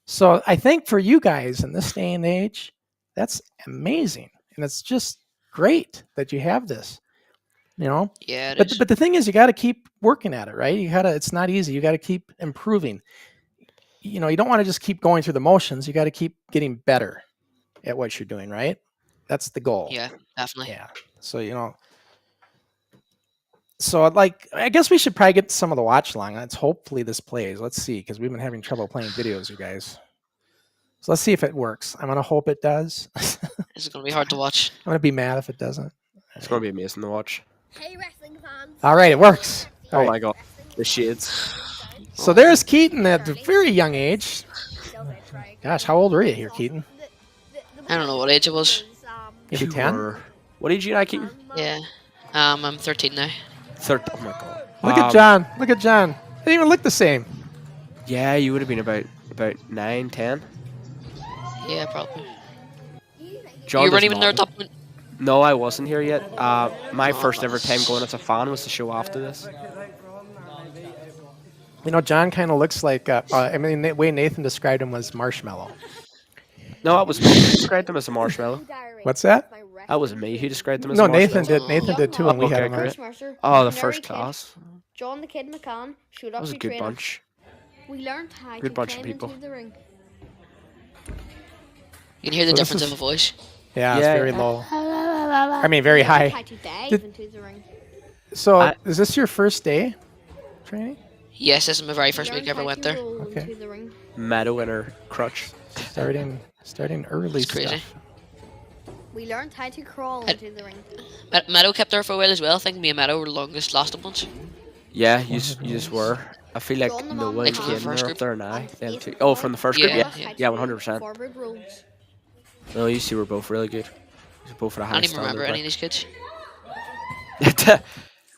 Speaker 6: So I think for you guys in this day and age, that's amazing. And it's just great that you have this,
Speaker 7: Yeah. It is.
Speaker 6: But the thing is, you got to keep working at it, right? It's not easy. You got to keep improving. You don't want to just keep going through the motions. You got to keep getting better at what you're doing, right? That's the goal.
Speaker 7: Yeah, definitely.
Speaker 6: Yeah. So I guess we should probably get some of the watch along. Let's hopefully this plays. Let's see, because we've been having trouble playing videos, you guys. So let's see if it works. I'm gonna hope it does.
Speaker 7: This is gonna be hard to watch.
Speaker 6: I'm gonna be mad if it doesn't.
Speaker 5: It's going to be amazing to watch.
Speaker 1: Hey, wrestling fans.
Speaker 6: All right, it works. All
Speaker 5: Oh
Speaker 6: right.
Speaker 5: my god, the shades.
Speaker 6: So there's Keaton at a very young age. Gosh, how old were you here, Keaton?
Speaker 7: I don't know what age it was.
Speaker 6: Maybe
Speaker 5: You
Speaker 6: 10?
Speaker 5: were- What age you at, Keaton?
Speaker 7: Yeah. I'm 13 now.
Speaker 5: 30. Oh my god.
Speaker 6: Look at John. Look at John. They didn't even look the same.
Speaker 5: Yeah, you would have been about 9, 10.
Speaker 7: Yeah, probably.
Speaker 5: John
Speaker 7: You
Speaker 5: does
Speaker 7: weren't even there
Speaker 5: not.
Speaker 7: at that point.
Speaker 5: No, I wasn't here yet. My first ever time going as a fan was the show after this.
Speaker 6: John kind of looks like, the way Nathan described him was marshmallow.
Speaker 5: No, that was me who described him as a marshmallow.
Speaker 6: What's that?
Speaker 5: That was me who described him as
Speaker 6: No,
Speaker 5: a marshmallow.
Speaker 6: Nathan did. Nathan did too, and we had
Speaker 5: Okay,
Speaker 6: him.
Speaker 5: great.
Speaker 6: Right.
Speaker 5: Oh, the first class.
Speaker 1: John the Kid McCann showed
Speaker 5: That
Speaker 1: up
Speaker 5: was a
Speaker 1: to
Speaker 5: good
Speaker 1: train
Speaker 5: bunch.
Speaker 1: us. We learned how
Speaker 5: Good
Speaker 1: to
Speaker 5: bunch of
Speaker 1: climb
Speaker 5: people.
Speaker 1: into the ring.
Speaker 7: You can hear the
Speaker 6: So this
Speaker 7: difference
Speaker 6: is-
Speaker 7: in the voice.
Speaker 6: Yeah, it's
Speaker 5: Yeah,
Speaker 6: very
Speaker 5: yeah.
Speaker 6: low. I mean, very
Speaker 1: We learned
Speaker 6: high.
Speaker 1: how to dive
Speaker 6: Did-
Speaker 1: into the ring.
Speaker 6: So, is this your first day training?
Speaker 7: Yes, this is my very first
Speaker 1: Learned
Speaker 7: week I ever
Speaker 1: how
Speaker 7: went
Speaker 1: to
Speaker 7: there.
Speaker 1: roll
Speaker 6: Okay.
Speaker 1: into the ring.
Speaker 5: Meadow in her crutch.
Speaker 6: Starting early
Speaker 7: It's crazy.
Speaker 6: stuff.
Speaker 1: We learned how to crawl
Speaker 7: I-
Speaker 1: into the ring.
Speaker 7: Meadow kept there for a while as well. I think me and Meadow were the longest lasting ones.
Speaker 5: Yeah, you just were. I feel like
Speaker 1: John the
Speaker 5: Noah
Speaker 1: Mom
Speaker 5: and
Speaker 7: from the
Speaker 5: Kaden
Speaker 7: first
Speaker 5: are up
Speaker 7: group.
Speaker 5: there now.
Speaker 1: And
Speaker 5: Them
Speaker 1: Ethan
Speaker 5: two. Oh,
Speaker 1: Boyd
Speaker 5: from the first
Speaker 7: Yeah,
Speaker 5: group? Yeah,
Speaker 1: taught us how to
Speaker 5: yeah,
Speaker 1: do
Speaker 5: 100%.
Speaker 1: Forward rolls.
Speaker 5: No, you two were both really good. You were both at a
Speaker 7: I
Speaker 5: high
Speaker 7: don't even remember any of
Speaker 5: standard.
Speaker 7: these kids.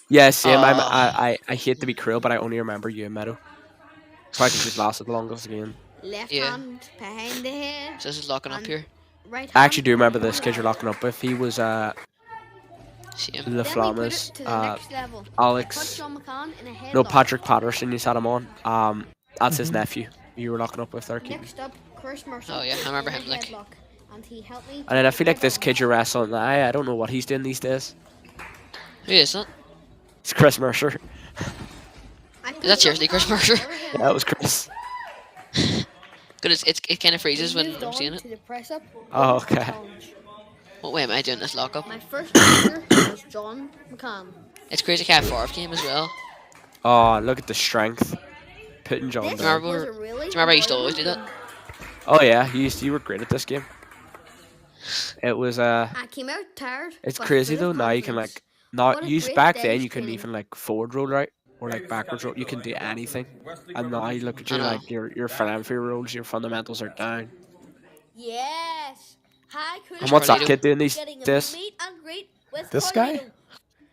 Speaker 5: Yeah, same.
Speaker 7: Ah.
Speaker 5: I hate to be cruel, but I only remember you and Meadow. Probably because you've lasted the longest again.
Speaker 1: Left
Speaker 7: Yeah.
Speaker 1: hand behind the head.
Speaker 7: So this is locking up here.
Speaker 1: Right
Speaker 5: I actually
Speaker 1: hand
Speaker 5: do remember this
Speaker 1: on
Speaker 5: kid
Speaker 1: the
Speaker 5: you're locking up with. He was
Speaker 7: Same.
Speaker 5: the
Speaker 1: Then we put
Speaker 5: Flammers.
Speaker 1: it to the next level. Put
Speaker 5: Alex.
Speaker 1: John McCann in a headlock.
Speaker 5: No, Patrick Patterson. You had him on. That's his
Speaker 6: Mhm.
Speaker 5: nephew. You were locking up with there, Keaton.
Speaker 1: Next up, Chris Mercer.
Speaker 7: Oh, yeah, I remember
Speaker 1: in a
Speaker 7: him, like-
Speaker 1: headlock, and he helped me.
Speaker 5: And then I feel like
Speaker 1: to
Speaker 5: this
Speaker 1: get
Speaker 5: kid you're wrestling now, I don't know what he's doing these days.
Speaker 7: Who is that?
Speaker 5: It's Chris Mercer.
Speaker 1: I
Speaker 7: Is that seriously Chris Mercer?
Speaker 5: Yeah, that was Chris.
Speaker 7: Good, it kind of freezes when
Speaker 1: Moved
Speaker 7: I'm
Speaker 1: on
Speaker 7: seeing it.
Speaker 1: to the press up.
Speaker 5: Oh, okay.
Speaker 1: challenge.
Speaker 7: What way am I doing this lockup?
Speaker 1: My first trainer was John McCann.
Speaker 7: It's crazy how far I've came as well.
Speaker 5: Oh, look at the strength. Putting John
Speaker 1: This
Speaker 5: down.
Speaker 7: Remember-
Speaker 1: was a really
Speaker 7: remember I used to always do
Speaker 1: enjoyable
Speaker 5: Oh yeah, you were great at this game. It was
Speaker 1: I came out tired.
Speaker 5: it's
Speaker 1: but
Speaker 5: crazy
Speaker 1: full
Speaker 5: though.
Speaker 1: of
Speaker 5: Now you can like
Speaker 1: confidence.
Speaker 5: not
Speaker 1: What a
Speaker 5: use
Speaker 1: great
Speaker 5: back then
Speaker 1: day's
Speaker 5: you couldn't
Speaker 1: training.
Speaker 5: even like forward roll right or like backwards roll. You can do anything. And now you look at
Speaker 7: I
Speaker 5: you
Speaker 7: know.
Speaker 5: like your fanfare rolls, your fundamentals are down.
Speaker 1: Yes. Hi,
Speaker 5: And what's that
Speaker 7: Carlito.
Speaker 5: kid doing these
Speaker 1: Getting a
Speaker 5: days?
Speaker 1: meet and greet with
Speaker 6: This guy?
Speaker 1: Carlito.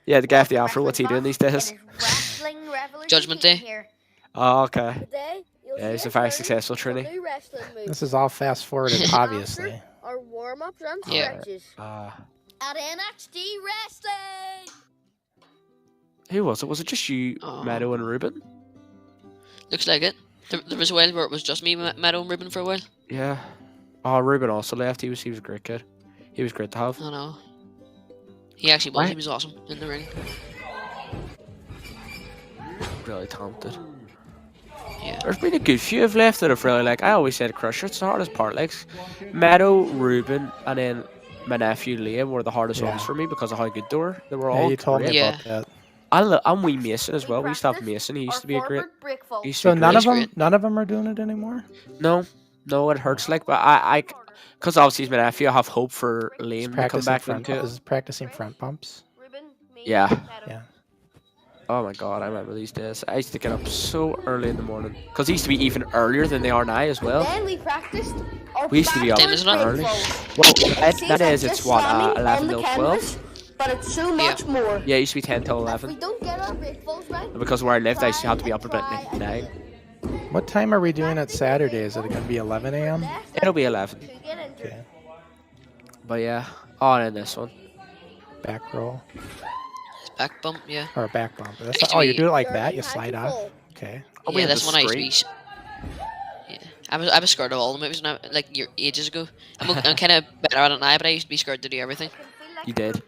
Speaker 5: Yeah, the guy with the
Speaker 1: Welcome,
Speaker 5: afro. What's he
Speaker 1: wrestling
Speaker 5: doing these
Speaker 1: buff.
Speaker 5: days?
Speaker 1: It is Wrestling Revolution
Speaker 7: Judgment
Speaker 1: Keaton
Speaker 7: Day.
Speaker 1: here.
Speaker 5: Oh, okay.
Speaker 1: Today, you'll
Speaker 5: Yeah, he's
Speaker 1: see
Speaker 5: a
Speaker 1: us
Speaker 5: very
Speaker 1: learning
Speaker 5: successful
Speaker 1: some
Speaker 5: trainee.
Speaker 1: new wrestling moves.
Speaker 6: This is all fast forwarded, obviously.
Speaker 1: Our warm-ups and
Speaker 7: Yeah.
Speaker 1: stretches
Speaker 5: Uh,
Speaker 1: at NXT Wrestling.
Speaker 5: who was it? Was it just you,
Speaker 7: Oh.
Speaker 5: Meadow, and Ruben?
Speaker 7: Looks like it. There was a while where it was just me, Meadow, and Ruben for a while.
Speaker 5: Yeah. Oh, Ruben also left. He was a great kid. He was great to have.
Speaker 7: I know. He actually was.
Speaker 5: Why-
Speaker 7: He was awesome in the ring.
Speaker 5: Really talented.
Speaker 7: Yeah.
Speaker 5: There's been a good few have left that have really like. I always said Crusher. It's the hardest part. Like Meadow, Ruben, and then my nephew Liam were the hardest
Speaker 6: Yeah.
Speaker 5: ones for me because of how good they were. They were
Speaker 6: Yeah,
Speaker 5: all
Speaker 6: you told me
Speaker 5: great.
Speaker 7: Yeah.
Speaker 6: about that.
Speaker 5: And wee Mason as well. We used to have Mason. He used to be a great. He used to
Speaker 6: So
Speaker 5: be
Speaker 6: none
Speaker 5: great.
Speaker 6: of them,
Speaker 7: great.
Speaker 6: none of them are doing it anymore.
Speaker 5: No, it hurts. Like, but because obviously he's my nephew. I have hope for Liam to come
Speaker 6: Practicing
Speaker 5: back
Speaker 6: front,
Speaker 5: into it.
Speaker 6: is practicing front bumps.
Speaker 5: Yeah.
Speaker 6: Yeah.
Speaker 5: Oh my god, I remember these days. I used to get up so early in the morning because they used to be even earlier than they are now as well.
Speaker 1: Then we practiced. Our
Speaker 5: We used to be up
Speaker 1: backwards
Speaker 5: early.
Speaker 1: break
Speaker 5: Well,
Speaker 1: falls.
Speaker 5: that is,
Speaker 1: Seems
Speaker 5: it's
Speaker 1: like
Speaker 5: what,
Speaker 1: just slamming
Speaker 5: 11
Speaker 1: on the
Speaker 5: till
Speaker 1: canvas,
Speaker 5: 12?
Speaker 1: But it's so much more.
Speaker 5: Yeah, it used to be 10 till
Speaker 1: If we
Speaker 5: 11.
Speaker 1: don't get our break falls right,
Speaker 5: And because where I lived, I used to have to be up
Speaker 1: try
Speaker 5: about
Speaker 1: and
Speaker 5: 9.
Speaker 6: What time are we doing it Saturday? Is it going to be 11 a.m.?
Speaker 1: less than
Speaker 5: It'll be 11.
Speaker 1: to get injured.
Speaker 6: Okay.
Speaker 5: But yeah. Oh, and then this one.
Speaker 6: Back roll
Speaker 7: Back bump, yeah.
Speaker 6: or a back bump. That's,
Speaker 7: Used to
Speaker 6: oh, you
Speaker 7: be-
Speaker 6: do it like
Speaker 1: Dirty
Speaker 6: that. You
Speaker 1: high
Speaker 6: slide
Speaker 1: to
Speaker 6: off.
Speaker 1: fall.
Speaker 6: Okay.
Speaker 5: Oh, we
Speaker 7: Yeah,
Speaker 5: had
Speaker 7: that's
Speaker 5: the
Speaker 7: when I used to be.
Speaker 5: screen.
Speaker 7: Yeah, I was scared of all the movies when like ages ago. I'm kind of better at it now, but I used to be scared to do everything.
Speaker 5: You did.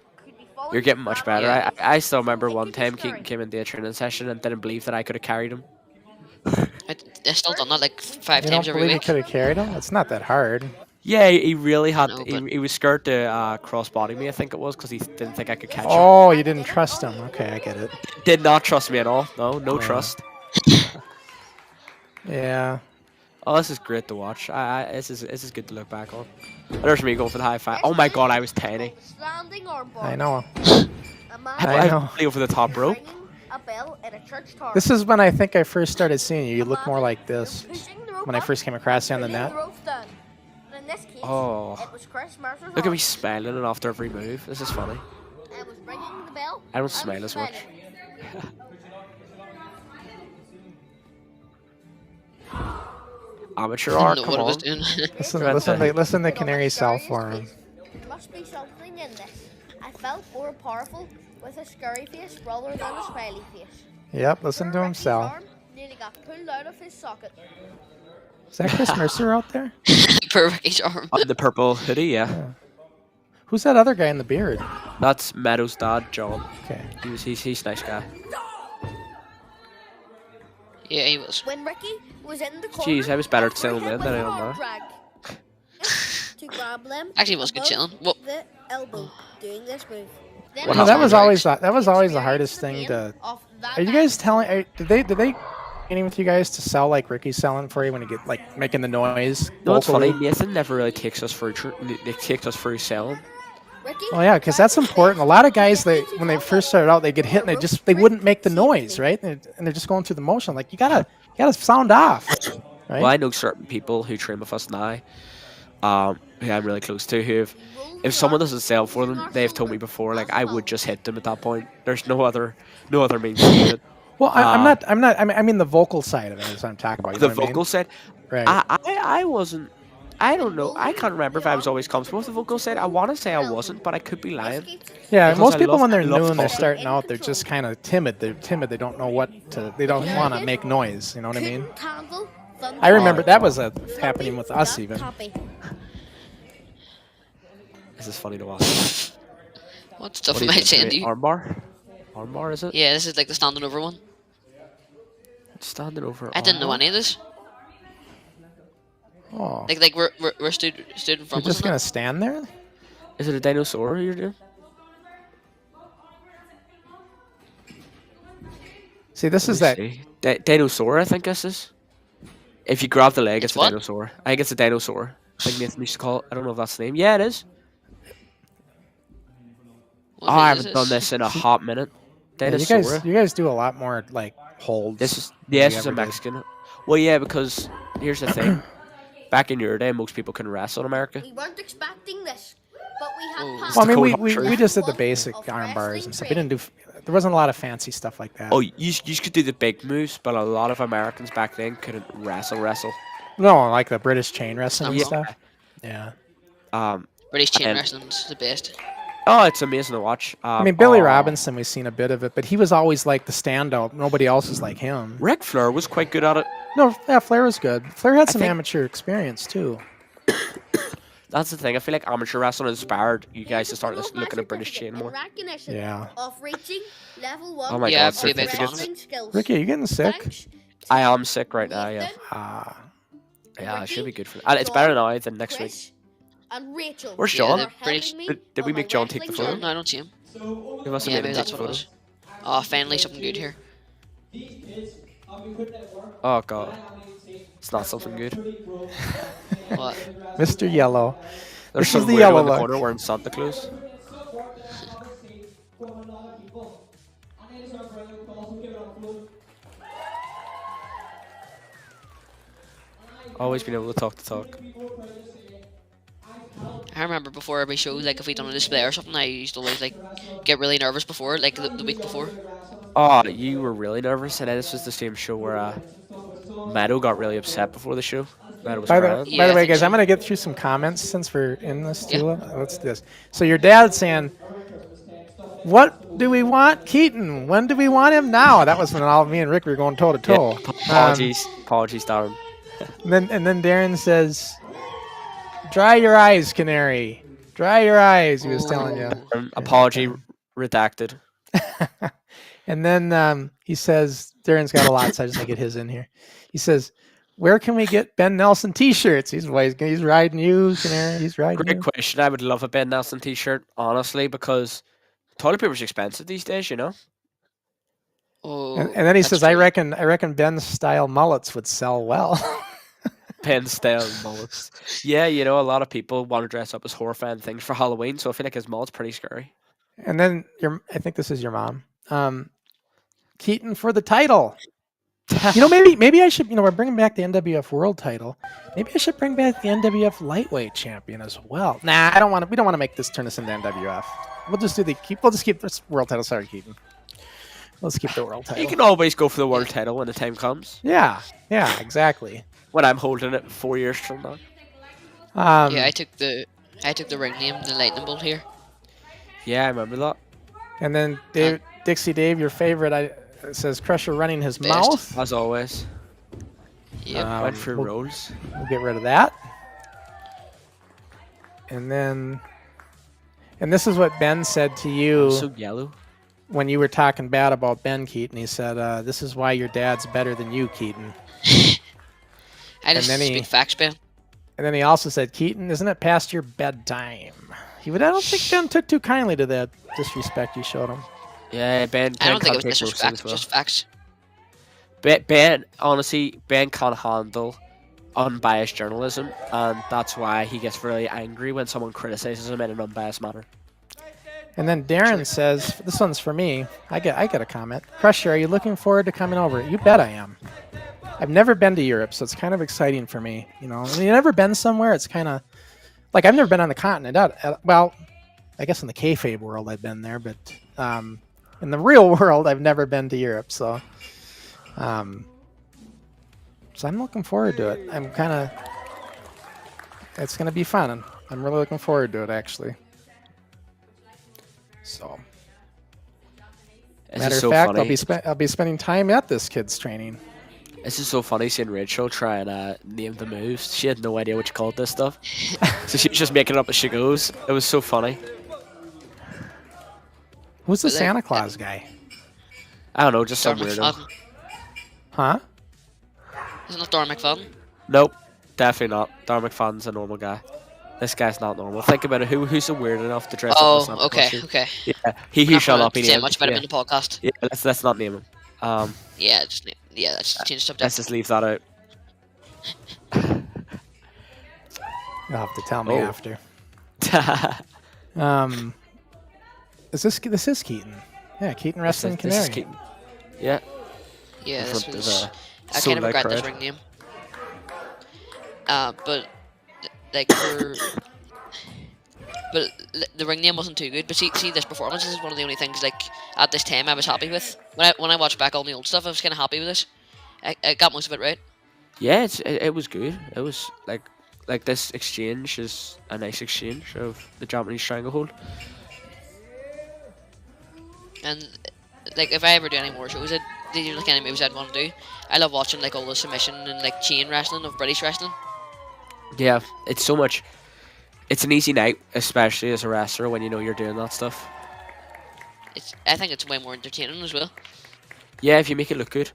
Speaker 5: You're getting much better.
Speaker 7: Yeah.
Speaker 5: I still remember one time Keaton came into a training session and didn't believe that I could have carried him.
Speaker 7: I still done that like 5
Speaker 6: You
Speaker 7: times
Speaker 6: don't
Speaker 7: every
Speaker 6: believe you
Speaker 7: week.
Speaker 6: could have carried him? It's not that hard.
Speaker 5: Yeah, he really had.
Speaker 7: No, but-
Speaker 5: He was scared to cross-body me, I think it was, because he didn't think I could catch him.
Speaker 6: Oh, you didn't trust him. Okay, I get it.
Speaker 5: Did not trust me at all. No
Speaker 6: Yeah.
Speaker 5: trust.
Speaker 6: Yeah.
Speaker 5: Oh, this is great to watch. This is good to look back on. There's me going for the high five. Oh my god, I was tiny.
Speaker 1: Standing armbar.
Speaker 6: I know.
Speaker 1: A man
Speaker 6: I know.
Speaker 5: I over the top rope.
Speaker 1: ringing a bell in a church tower.
Speaker 6: This is when I think I first started seeing you. You look more like
Speaker 1: You're
Speaker 6: this
Speaker 1: pushing the rope
Speaker 6: when I
Speaker 1: up
Speaker 6: first came across you on the
Speaker 1: and pulling
Speaker 6: net.
Speaker 1: the ropes down. But in this case,
Speaker 5: Oh.
Speaker 1: it was Chris Mercer's
Speaker 5: Look at me
Speaker 1: arm.
Speaker 5: smiling after every move. This is funny.
Speaker 1: I was ringing the bell.
Speaker 5: I don't
Speaker 1: was
Speaker 5: smile as much.
Speaker 1: smiling.
Speaker 5: Amateur
Speaker 7: I
Speaker 5: art,
Speaker 7: didn't know
Speaker 5: come
Speaker 7: what I was
Speaker 5: on.
Speaker 7: doing.
Speaker 6: Listen,
Speaker 5: Right
Speaker 6: listen,
Speaker 5: there.
Speaker 6: listen to
Speaker 1: But on
Speaker 6: Canary
Speaker 1: the
Speaker 6: Cell
Speaker 1: scariest
Speaker 6: for him.
Speaker 1: face, There must be something in this. I felt more powerful with a scary face rather than a smiley face.
Speaker 6: Yep, listen to him
Speaker 1: Ricky's
Speaker 6: sell.
Speaker 1: arm nearly got pulled out of his socket.
Speaker 6: Is that Chris Mercer out there?
Speaker 7: Per Ricky's arm.
Speaker 5: The purple hoodie, yeah.
Speaker 6: Who's that other guy in the beard?
Speaker 5: That's Meadow's dad, John.
Speaker 6: Okay.
Speaker 5: He's a nice guy.
Speaker 7: Yeah, he was.
Speaker 1: When Ricky was in the corner,
Speaker 5: Jeez, I was better at
Speaker 1: Alfred
Speaker 5: selling
Speaker 1: hit
Speaker 5: then
Speaker 1: with
Speaker 5: than I
Speaker 1: an
Speaker 5: am
Speaker 1: arm
Speaker 5: now.
Speaker 1: drag to grab them
Speaker 7: Actually, it was good
Speaker 1: above
Speaker 7: chilling. What?
Speaker 1: the elbow doing this move. Then
Speaker 5: What
Speaker 6: No,
Speaker 5: happened?
Speaker 6: that was
Speaker 7: Right.
Speaker 6: always that was always the
Speaker 1: experienced
Speaker 6: hardest thing
Speaker 1: pain
Speaker 6: to.
Speaker 1: of that
Speaker 6: Are you
Speaker 1: man.
Speaker 6: guys telling? Did they any with you guys to sell like Ricky's selling for you when you get like making the noise?
Speaker 5: No, it's funny.
Speaker 6: vocally?
Speaker 5: Nathan never really takes us through. They takes us through selling.
Speaker 1: Ricky,
Speaker 6: Oh yeah, because that's important. A lot of guys, when they first started out, they get hit and they wouldn't make the noise, right? And they're just going through the motion. Like you gotta sound off, right?
Speaker 5: Well, I know certain people who train with us now, who I'm really close to, who if someone doesn't sell for them, they've told me before, like I would just hit them at that point. There's no other means to do it.
Speaker 6: Well, I'm not. I mean the vocal side of it is what I'm talking about. You
Speaker 5: The
Speaker 6: know what I mean?
Speaker 5: vocal set,
Speaker 6: right?
Speaker 5: I wasn't. I don't know. I can't remember if I was always comfortable with the vocal set. I want to say I wasn't, but I could be lying.
Speaker 6: Yeah,
Speaker 5: because
Speaker 6: most
Speaker 5: I
Speaker 6: people
Speaker 5: love-
Speaker 6: when they're
Speaker 5: I love
Speaker 6: new and they're
Speaker 5: talking.
Speaker 6: starting out, they're just kind of timid. They're timid. They don't know what to. They don't want to make noise. You know what I mean?
Speaker 1: couldn't handle thunder.
Speaker 6: I remember that was
Speaker 1: Floppy
Speaker 6: happening with us
Speaker 1: got
Speaker 6: even.
Speaker 1: toppy.
Speaker 5: This is funny to watch.
Speaker 7: What stuff
Speaker 5: What
Speaker 7: am
Speaker 5: are
Speaker 7: I
Speaker 5: you
Speaker 7: saying
Speaker 5: doing?
Speaker 7: to you?
Speaker 5: Armbar? Armbar, is it?
Speaker 7: Yeah, this is like the standing over one.
Speaker 5: Standing over.
Speaker 7: I didn't know
Speaker 5: armbar?
Speaker 7: any of this.
Speaker 6: Oh,
Speaker 7: Like we're stood in
Speaker 6: you're
Speaker 7: front of
Speaker 6: just
Speaker 7: us.
Speaker 6: gonna stand there?
Speaker 5: Is it a dinosaur you're doing?
Speaker 6: See, this is
Speaker 5: Let
Speaker 6: that.
Speaker 5: me see. Dinosaur, I think this is. If you grab the leg,
Speaker 7: It's
Speaker 5: it's a
Speaker 7: what?
Speaker 5: dinosaur. I think it's a dinosaur. I think Nathan used to call it. I don't know if that's the name. Yeah, it is.
Speaker 7: What
Speaker 5: Oh, I
Speaker 7: is
Speaker 5: haven't done this in a hot minute.
Speaker 6: Yeah,
Speaker 5: Dinosaur.
Speaker 6: you guys do a lot more like holds.
Speaker 5: This is
Speaker 6: than
Speaker 5: this
Speaker 6: we
Speaker 5: is a
Speaker 6: ever did.
Speaker 5: Mexican. Well, yeah, because here's the thing. Back in your day, most people couldn't wrestle in America.
Speaker 1: We weren't expecting this, but we had
Speaker 7: Oh.
Speaker 1: passed
Speaker 6: Well, I mean,
Speaker 5: the
Speaker 6: we,
Speaker 5: cold
Speaker 6: we,
Speaker 5: truth.
Speaker 6: we just did the
Speaker 1: One
Speaker 6: basic
Speaker 1: of
Speaker 6: arm bars
Speaker 1: wrestling
Speaker 6: and stuff. We didn't do. There wasn't a lot of fancy stuff like that.
Speaker 5: Oh, you could do the big moves, but a lot of Americans back then couldn't wrestle.
Speaker 6: No, like the British chain wrestling and
Speaker 7: Yeah.
Speaker 6: stuff. Yeah.
Speaker 7: British chain
Speaker 5: And-
Speaker 7: wrestling's the best.
Speaker 5: Oh, it's amazing to watch.
Speaker 6: I mean, Billy
Speaker 5: oh,
Speaker 6: Robinson, we've seen a bit of it, but he was always like the standout. Nobody else is like him.
Speaker 5: Ric Flair was quite good at it.
Speaker 6: No, yeah, Flair was good. Flair had
Speaker 5: I
Speaker 6: some
Speaker 5: think-
Speaker 6: amateur experience too.
Speaker 5: That's the thing. I feel like amateur wrestling inspired you guys to start looking at British chain more.
Speaker 1: Recognition
Speaker 6: Yeah.
Speaker 1: of reaching level 1
Speaker 5: Oh my
Speaker 7: Yeah,
Speaker 5: god,
Speaker 7: I'd be a big fan of
Speaker 1: wrestling skills.
Speaker 6: Ricky, are you getting sick?
Speaker 1: Thanks
Speaker 5: I
Speaker 1: to
Speaker 5: am sick right now. Yeah,
Speaker 1: Nathan,
Speaker 6: Ah,
Speaker 5: yeah, it should be
Speaker 1: Ricky,
Speaker 5: good for. It's better now than next week.
Speaker 1: Chris, and Rachel.
Speaker 5: Where's
Speaker 7: Yeah,
Speaker 5: John?
Speaker 7: the British-
Speaker 1: helping me
Speaker 5: Did we
Speaker 1: on
Speaker 5: make
Speaker 1: my
Speaker 5: John take the
Speaker 1: wrestling
Speaker 5: photo?
Speaker 1: journey.
Speaker 7: No, I don't see him.
Speaker 5: He must have
Speaker 7: Yeah,
Speaker 5: made
Speaker 7: maybe
Speaker 5: a
Speaker 7: that's
Speaker 5: photo.
Speaker 7: what it was. Oh, finally something good here.
Speaker 5: Oh god, it's not something good.
Speaker 7: What?
Speaker 6: Mr. Yellow.
Speaker 5: There's
Speaker 6: This
Speaker 5: some
Speaker 6: is the
Speaker 5: weirdo
Speaker 6: yellow
Speaker 5: in the
Speaker 6: look.
Speaker 5: corner wearing Santa Claus. Always been able to talk the talk.
Speaker 7: I remember before every show, like if we done a display or something, I used to always like get really nervous before, like the week before.
Speaker 5: Oh, you were really nervous, and then this was the same show where Meadow got really upset before the show. Meadow was
Speaker 6: By
Speaker 5: crying.
Speaker 6: the,
Speaker 7: Yeah,
Speaker 6: by
Speaker 7: I
Speaker 6: the way,
Speaker 7: think
Speaker 6: guys,
Speaker 7: so.
Speaker 6: I'm gonna get through some comments since we're in this too. Let's do this. So your dad's saying, "What do we want, Keaton? When do we want him now?" That was when all me and Rick were going toe to toe.
Speaker 5: Apologies, Darren.
Speaker 6: And then Darren says, "Dry your eyes, Canary. Dry your eyes." He was telling you.
Speaker 5: Apology redacted.
Speaker 6: And then he says, Darren's got a lot, so I just want to get his in here. He says, "Where can we get Ben Nelson T-shirts?" He's riding you, Canary. He's riding
Speaker 5: Great
Speaker 6: you.
Speaker 5: question. I would love a Ben Nelson T-shirt, honestly, because toilet paper's expensive these days. You know.
Speaker 7: Oh,
Speaker 6: And then he
Speaker 7: that's
Speaker 6: says, "I
Speaker 7: true.
Speaker 6: reckon Ben's style mullets would sell well."
Speaker 5: Ben style mullets. Yeah, you know, a lot of people want to dress up as horrifying things for Halloween, so I feel like his mullet's pretty scary.
Speaker 6: And then I think this is your mom. Keaton for the title. You know, maybe I should. You know, we're bringing back the NWF World title. Maybe I should bring back the NWF Lightweight Champion as well. Nah, I don't want to. We don't want to make this turn this into NWF. We'll just We'll just keep this World title. Sorry, Keaton. Let's keep the World title.
Speaker 5: You can always go for the world title when the time comes.
Speaker 6: Yeah, exactly.
Speaker 5: When I'm holding it 4 years from now.
Speaker 7: Yeah, I took the ring name, the lightning bolt here.
Speaker 5: Yeah, I remember that.
Speaker 6: And then Dixie Dave, your favorite, it says Crusher running his
Speaker 7: Best.
Speaker 6: mouth.
Speaker 5: As always.
Speaker 7: Yep.
Speaker 5: Went through
Speaker 6: we'll-
Speaker 5: rolls.
Speaker 6: We'll get rid of that. And this is what Ben said to you
Speaker 5: So yellow.
Speaker 6: when you were talking bad about Ben, Keaton. He said, "This is why your dad's better than you, Keaton."
Speaker 7: I just
Speaker 6: then he-
Speaker 7: speak facts, Ben.
Speaker 6: And then he also said, "Keaton, isn't it past your bedtime?" I don't think Ben took too kindly to that disrespect you showed him.
Speaker 5: Yeah, Ben.
Speaker 7: I don't think it
Speaker 5: can't
Speaker 7: was
Speaker 5: take roasting
Speaker 7: disrespect,
Speaker 5: as well.
Speaker 7: just facts.
Speaker 5: Honestly, Ben can't handle unbiased journalism, and that's why he gets really angry when someone criticizes him in an unbiased manner.
Speaker 6: And then Darren says, "This one's for me. I get a comment. Crusher, are you looking forward to coming over?" You bet I am. I've never been to Europe, so it's kind of exciting for me. You know, when you've never been somewhere, it's kind of like I've never been on the continent. Well, I guess in the kayfabe world I've been there, but in the real world I've never been to Europe. So I'm looking forward to it. It's going to be fun. I'm really looking forward to it, actually. So,
Speaker 5: This
Speaker 6: matter
Speaker 5: is
Speaker 6: of
Speaker 5: so
Speaker 6: fact,
Speaker 5: funny.
Speaker 6: I'll be spending time at this kid's training.
Speaker 5: This is so funny seeing Rachel try and name the moves. She had no idea what you called this stuff. So she was just making it up as she goes. It was so funny.
Speaker 6: Who's the
Speaker 7: But, like,
Speaker 6: Santa Claus guy?
Speaker 5: I don't know, just some
Speaker 7: Darren
Speaker 5: weirdo.
Speaker 7: McFadden.
Speaker 6: Huh?
Speaker 7: Isn't that Darren McFadden?
Speaker 5: Nope, definitely not. Darren McFadden's a normal guy. This guy's not normal. Think about it. Who's so weird enough to dress up as
Speaker 7: Oh,
Speaker 5: Santa
Speaker 7: okay,
Speaker 5: Claus?
Speaker 7: okay.
Speaker 5: Yeah, he
Speaker 7: Not
Speaker 5: shall
Speaker 7: gonna
Speaker 5: not be
Speaker 7: say
Speaker 5: named.
Speaker 7: much about him
Speaker 5: Yeah,
Speaker 7: in the podcast.
Speaker 5: yeah, let's not name him.
Speaker 7: Yeah, let's change the subject.
Speaker 5: Let's just leave that out.
Speaker 6: You'll have to tell me
Speaker 5: Oh.
Speaker 6: after. Is this is Keaton? Yeah, Keaton Wrestling
Speaker 5: This is
Speaker 6: Canary.
Speaker 5: Keaton. Yeah.
Speaker 7: Yeah,
Speaker 5: In
Speaker 7: this
Speaker 5: front of
Speaker 7: was.
Speaker 5: a
Speaker 7: I kind
Speaker 5: sold
Speaker 7: of
Speaker 5: out
Speaker 7: regret this
Speaker 5: crowd.
Speaker 7: ring name. But like the ring name wasn't too good. But see this performance. This is one of the only things like at this time I was happy with. When I watched back all the old stuff, I was kind of happy with this. I got most of it right.
Speaker 5: Yeah, it was good. It was like this exchange is a nice exchange of the Japanese stranglehold.
Speaker 7: And like if I ever do any more shows, these are the kind of moves I'd want to do. I love watching like all the submission and like chain wrestling of British wrestling.
Speaker 5: Yeah, it's so much. It's an easy night, especially as a wrestler when you know you're doing that stuff.
Speaker 7: I think it's way more entertaining as well.
Speaker 5: Yeah, if you make it look good.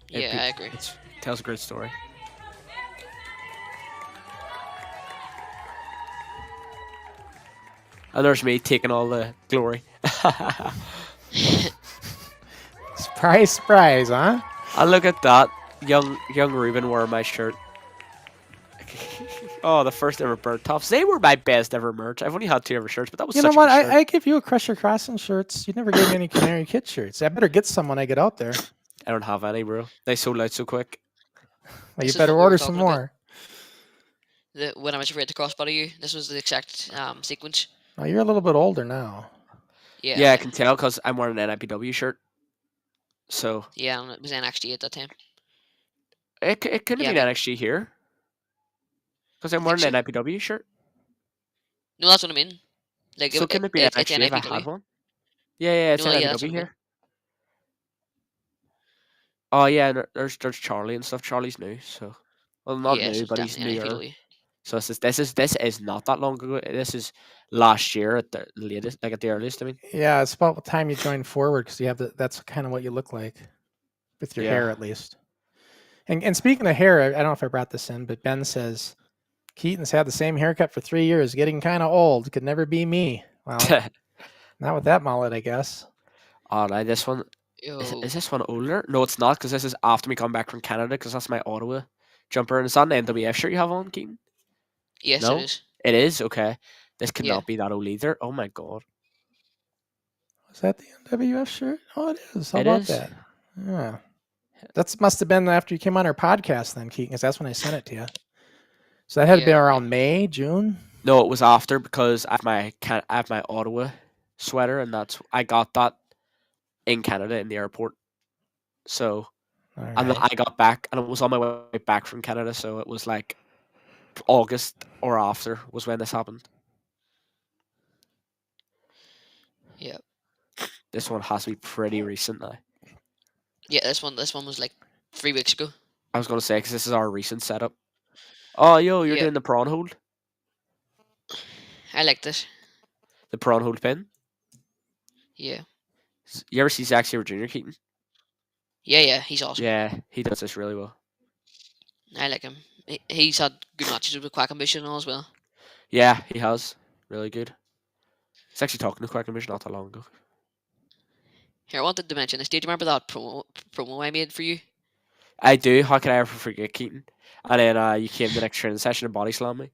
Speaker 7: Yeah, I agree.
Speaker 5: It tells a great story. And there's me taking all the glory.
Speaker 6: Surprise, surprise, huh?
Speaker 5: And look at that. Young Ruben wore my shirt. Oh, the first ever bird tops. They were my best ever merch. I've only had 2 ever shirts, but that was
Speaker 6: You
Speaker 5: such
Speaker 6: know what?
Speaker 5: a good shirt.
Speaker 6: I give you a Crusher Crossing shirts. You never gave me any Canary Kid shirts. I better get some when I get out there.
Speaker 5: I don't have any, bro. They sold out so quick.
Speaker 6: Well,
Speaker 7: This
Speaker 6: you
Speaker 7: is
Speaker 6: better
Speaker 7: what we were
Speaker 6: order some
Speaker 7: talking about.
Speaker 6: more.
Speaker 7: When I was afraid to crossbody you, this was the exact sequence.
Speaker 6: Oh, you're a little bit older now.
Speaker 5: Yeah, I can tell because I'm wearing an NIPW shirt. So
Speaker 7: Yeah, and it was NXT at that time.
Speaker 5: it couldn't
Speaker 7: Yeah,
Speaker 5: be
Speaker 7: I
Speaker 5: NXT here. Because I'm
Speaker 7: I think
Speaker 5: wearing an NIPW shirt.
Speaker 7: No, that's what I mean. Like
Speaker 5: So couldn't it be
Speaker 7: it's
Speaker 5: NXT if I had
Speaker 7: NIPW.
Speaker 5: one? Yeah, it's
Speaker 7: No, yeah, that's
Speaker 5: NIPW
Speaker 7: what I mean.
Speaker 5: here. Oh yeah, and there's Charlie and stuff. Charlie's new, so well not
Speaker 7: Yeah, so
Speaker 5: new,
Speaker 7: it's
Speaker 5: but he's
Speaker 7: definitely
Speaker 5: newer.
Speaker 7: NIPW.
Speaker 5: So this is not that long ago. This is last year at the latest, like at the earliest. I mean,
Speaker 6: Yeah, it's about the time you joined Forward because you have that's kind of what you look like with your
Speaker 5: Yeah.
Speaker 6: hair, at least. And speaking of hair, I don't know if I brought this in, but Ben says Keaton's had the same haircut for 3 years, getting kind of old. Could never be me. Well, not with that mullet, I guess.
Speaker 5: oh no, this one is this one older? No, it's not because this is after me coming back from Canada because that's my Ottawa jumper and it's not an NWF shirt you have on, Keaton.
Speaker 7: Yes,
Speaker 5: No?
Speaker 7: it is.
Speaker 5: It is okay. This
Speaker 7: Yeah.
Speaker 5: cannot be that old either. Oh my god,
Speaker 6: Was that the NWF shirt? Oh, it is. How
Speaker 5: It
Speaker 6: about
Speaker 5: is.
Speaker 6: that? Yeah. That must have been after you came on our podcast then, Keaton, because that's when I sent it to you. So that had to be
Speaker 7: Yeah.
Speaker 6: around May, June?
Speaker 5: no, it was after because I have my Ottawa sweater and I got that in Canada in the airport. So
Speaker 6: All
Speaker 5: and then
Speaker 6: right.
Speaker 5: I got back and it was on my way back from Canada, so it was like August or after was when this happened.
Speaker 7: Yeah.
Speaker 5: This one has to be pretty recent now.
Speaker 7: Yeah, this one was like 3 weeks ago.
Speaker 5: I was gonna say because this is our recent setup. Oh, yo, you're
Speaker 7: Yeah.
Speaker 5: doing the prawn hold,
Speaker 7: I like this.
Speaker 5: the prawn hold pin.
Speaker 7: Yeah.
Speaker 5: You ever see Zack Sabre Jr. Keaton?
Speaker 7: Yeah, he's awesome.
Speaker 5: Yeah, he does this really well.
Speaker 7: I like him. He's had good matches with Quackenbush and all as well.
Speaker 5: Yeah, he has really good. He's actually talking to Quackenbush not that long ago.
Speaker 7: Here, I wanted to mention this. Did you remember that promo I made for you?
Speaker 5: I do. How could I ever forget Keaton? And then you came the next training session and body slammed me.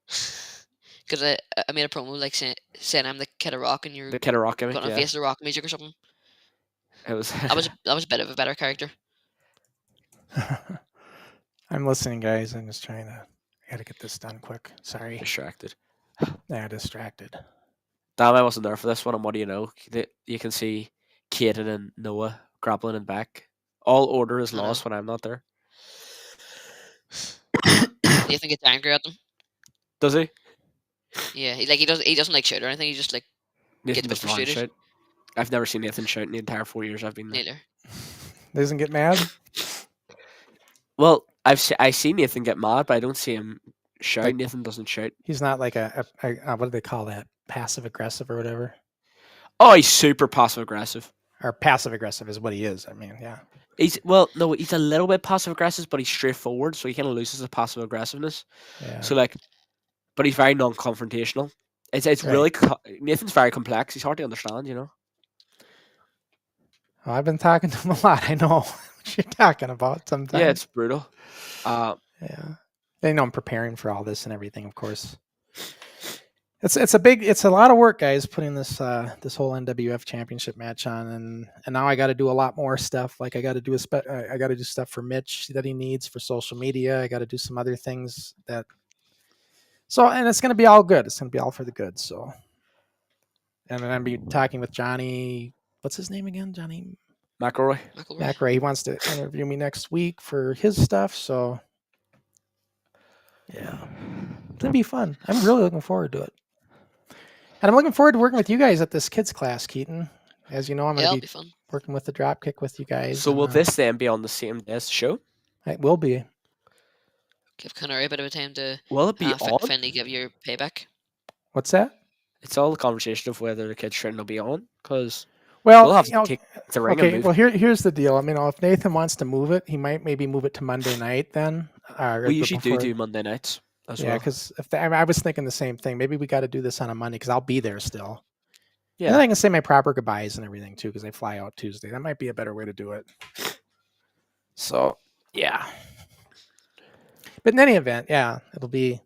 Speaker 7: Because I made a promo like saying I'm the Kid of Rock and you're
Speaker 5: The Kid of Rock gimmick.
Speaker 7: gonna
Speaker 5: Yeah,
Speaker 7: face the rock music or something.
Speaker 5: it was.
Speaker 7: That was a bit of a better character.
Speaker 6: I'm listening, guys. I'm just trying to. I gotta get this done quick. Sorry.
Speaker 5: distracted.
Speaker 6: Yeah, distracted.
Speaker 5: Damn, I wasn't there for this one. And what do you know? You can see Kaden and Noah grappling and back. All order is
Speaker 7: I know.
Speaker 5: lost when I'm not there.
Speaker 7: Nathan gets angry at them.
Speaker 5: Does he?
Speaker 7: Yeah, he doesn't like shout or anything. He just like
Speaker 5: Nathan
Speaker 7: Gets a bit
Speaker 5: doesn't want to
Speaker 7: frustrated.
Speaker 5: shout. I've never seen Nathan shout in the entire 4 years I've been there.
Speaker 7: neither.
Speaker 6: Doesn't get mad.
Speaker 5: Well, I see Nathan get mad, but I don't see him shout.
Speaker 6: Like-
Speaker 5: Nathan doesn't shout.
Speaker 6: He's not like a what do they call that? Passive aggressive or whatever.
Speaker 5: Oh, he's super passive aggressive.
Speaker 6: Or passive aggressive is what he is. I mean, yeah.
Speaker 5: He's a little bit passive aggressive, but he's straightforward, so he kind of loses the passive aggressiveness.
Speaker 6: Yeah.
Speaker 5: So but he's very non-confrontational. It's
Speaker 6: Right.
Speaker 5: really Nathan's very complex. He's hard to understand, you know.
Speaker 6: Oh, I've been talking to him a lot. I know what you're talking about sometimes.
Speaker 5: Yeah, it's brutal.
Speaker 6: Yeah. I know I'm preparing for all this and everything, of course. It's a lot of work, guys, putting this this whole NWF championship match on, and now I got to do a lot more stuff. Like I got to do I got to do stuff for Mitch that he needs for social media. I got to do some other things and it's going to be all good. It's going to be all for the good. So, and then I'll be talking with Johnny. What's his name again? Johnny
Speaker 5: McElroy.
Speaker 6: McRae. He wants to interview me next week for his stuff. So, yeah, it's gonna be fun. I'm really looking forward to it. And I'm looking forward to working with you guys at this kids class, Keaton. As you know, I'm going to be
Speaker 7: fun.
Speaker 6: working with the dropkick with you guys.
Speaker 5: So will this then be on the same day as the show?
Speaker 6: It will be.
Speaker 7: Give Canary a bit of a time to
Speaker 5: Will it be on?
Speaker 7: finally give your payback.
Speaker 6: What's that?
Speaker 5: It's all the conversation of whether the kids training will be on, because
Speaker 6: well,
Speaker 5: we'll have to take the ring and move.
Speaker 6: Well, here's the deal. I mean, if Nathan wants to move it, he might maybe move it to Monday night then.
Speaker 5: We usually do Monday nights.
Speaker 6: Yeah, because I was thinking the same thing. Maybe we got to do this on a Monday because I'll be there still.
Speaker 5: Yeah.
Speaker 6: And then I can say my proper goodbyes and everything too because I fly out Tuesday. That might be a better way to do it. So, yeah. But in any event, yeah, it'll be.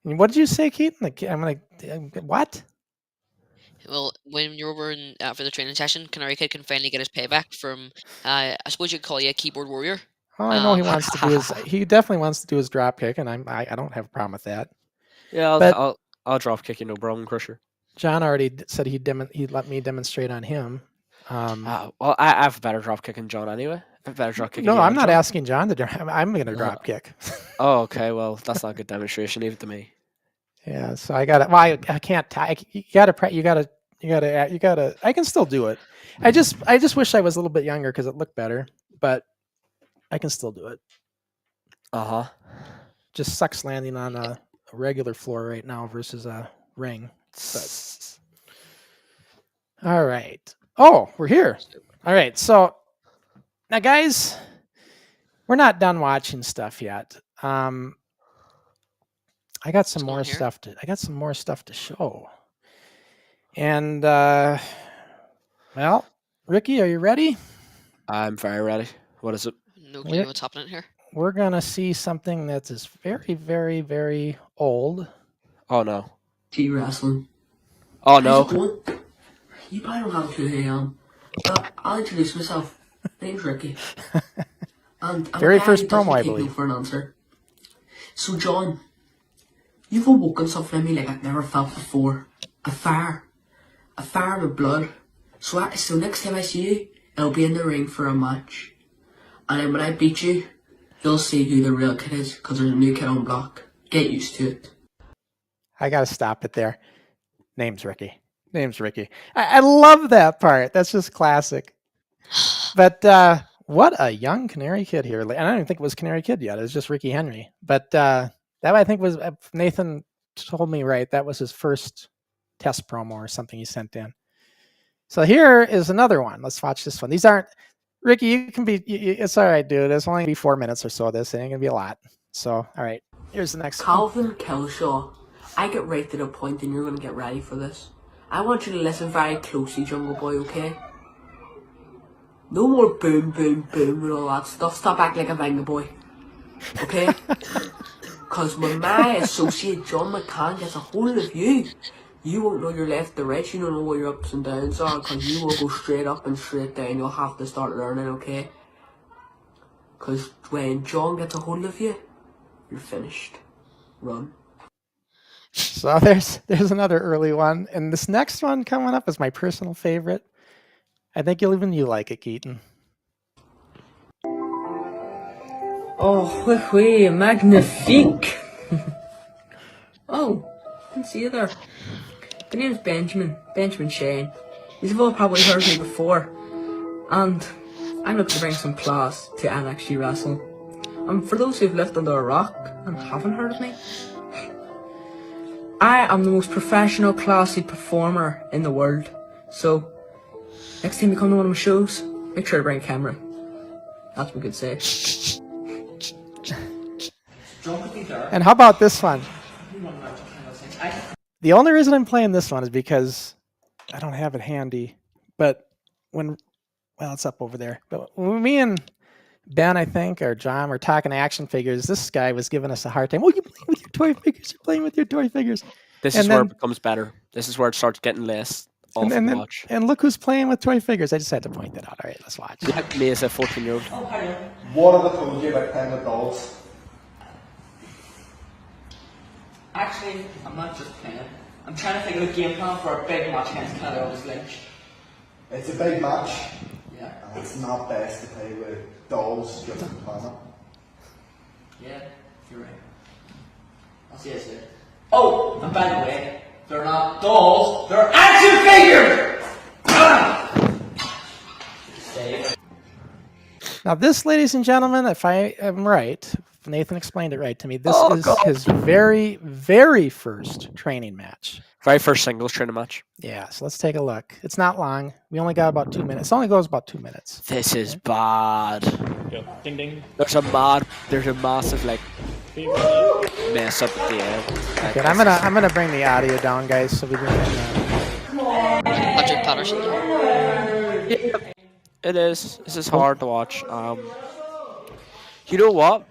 Speaker 6: What did you say, Keaton? What?
Speaker 7: Well, when you're over for the training session, Canary Kid can finally get his payback from, I suppose you'd call you a keyboard warrior.
Speaker 6: Oh, I know he wants to do his. He definitely wants to do his drop kick, and I don't have a problem with that.
Speaker 5: Yeah, I'll drop kick you, no problem, Crusher.
Speaker 6: John already said he'd let me demonstrate on him.
Speaker 5: Well, I have a better drop kick than John anyway. I have a better drop kick.
Speaker 6: No, I'm not asking John to. I'm going to drop kick.
Speaker 5: Oh, okay. Well, that's not a good demonstration. Leave it to me.
Speaker 6: Yeah, so I got it. Well, I can't. You got to. I can still do it. I just wish I was a little bit younger because it looked better, but. I can still do it. Just sucks landing on a regular floor right now versus a ring. But. All right. Oh, we're here. All right. So now, guys, we're not done watching stuff yet. I got some more stuff to show. And well, Ricky, are you ready?
Speaker 5: I'm very ready. What is it?
Speaker 7: No clue what's happening here.
Speaker 6: We're going to see something that is very, very, very old.
Speaker 5: Oh, no.
Speaker 8: Wrestling.
Speaker 5: Oh, no.
Speaker 8: You probably don't have a clue who I am. I'll introduce myself. My name's Ricky. And I'm
Speaker 6: very first promo, I believe.
Speaker 8: For an answer. So, John, you've awoken something in me like I've never felt before. A fire. A fire with blood. So next time I see you, it'll be in the ring for a match. And then when I beat you, you'll see who the real kid is, because there's a new kid on block. Get used to it.
Speaker 6: I got to stop it there. Name's Ricky. I love that part. That's just classic. But what a young Canary Kid here. And I don't even think it was Canary Kid yet. It was just Ricky Henry. But that I think was, Nathan told me right, that was his first test promo or something he sent in. So here is another one. Let's watch this one. These aren't, Ricky, you can be, it's all right, dude. It's only going to be 4 minutes or so of this. It ain't going to be a lot. So, all right. Here's the next
Speaker 8: Calvin
Speaker 6: one.
Speaker 8: Kelshaw. I get right to the point and you're going to get ready for this. I want you to listen very closely, Jungle Boy, okay? No more boom, boom, boom and all that stuff. Stop acting like a Venga boy. Okay? Because when my associate John McCann gets a hold of you, you won't know your left or right. You don't know what your ups and downs are, because you will go straight up and straight down. You'll have to start learning, okay? Because when John gets a hold of you, you're finished. Run.
Speaker 6: So there's another early one. And this next one coming up is my personal favorite. I think you like it, Keaton.
Speaker 8: Oh, oui, magnifique. Oh, I didn't see you there. My name's Benjamin Shane. You've all probably heard me before. And I'm looking to bring some class to NXT Wrestling. And for those who've lived under a rock and haven't heard of me, I am the most professional, classy performer in the world. So, next time you come to one of my shows, make sure to bring a camera. That's what we could say.
Speaker 6: And how about this one? The only reason I'm playing this one is because I don't have it handy, but well, it's up over there. But when me and Ben, I think, or John were talking action figures, this guy was giving us a hard time. Oh, you're playing with your toy figures. You're playing with your toy figures.
Speaker 5: This
Speaker 6: And
Speaker 5: is where
Speaker 6: then-
Speaker 5: it becomes better. This is where it starts getting less awful to watch.
Speaker 6: And look who's playing with toy figures. I just had to point that out. All right, let's watch.
Speaker 5: Yeah, me as a 14-year-old.
Speaker 3: What have I told you about playing with dolls?
Speaker 9: Actually, I'm not just playing. I'm trying to think of a game plan for a big match against Kelly on his Lynch.
Speaker 3: It's a big match,
Speaker 9: Yeah.
Speaker 3: and it's not best to play with dolls just for fun.
Speaker 9: Yeah, you're right. I'll see you soon. Oh, and by the way, they're not dolls, they're action figures! Save.
Speaker 6: Now, this, ladies and gentlemen, if I am right, if Nathan explained it right to me, this is his very, very first training match.
Speaker 5: Very first singles training match.
Speaker 6: Yeah, so let's take a look. It's not long. We only got about 2 minutes. It only goes about 2 minutes.
Speaker 5: This is bad.
Speaker 2: Ding ding.
Speaker 5: There's a massive like mess up at the end.
Speaker 6: Okay, I'm gonna bring the audio down, guys, so we can.
Speaker 7: Patrick Patterson.
Speaker 5: It is. This is hard to watch. You know what?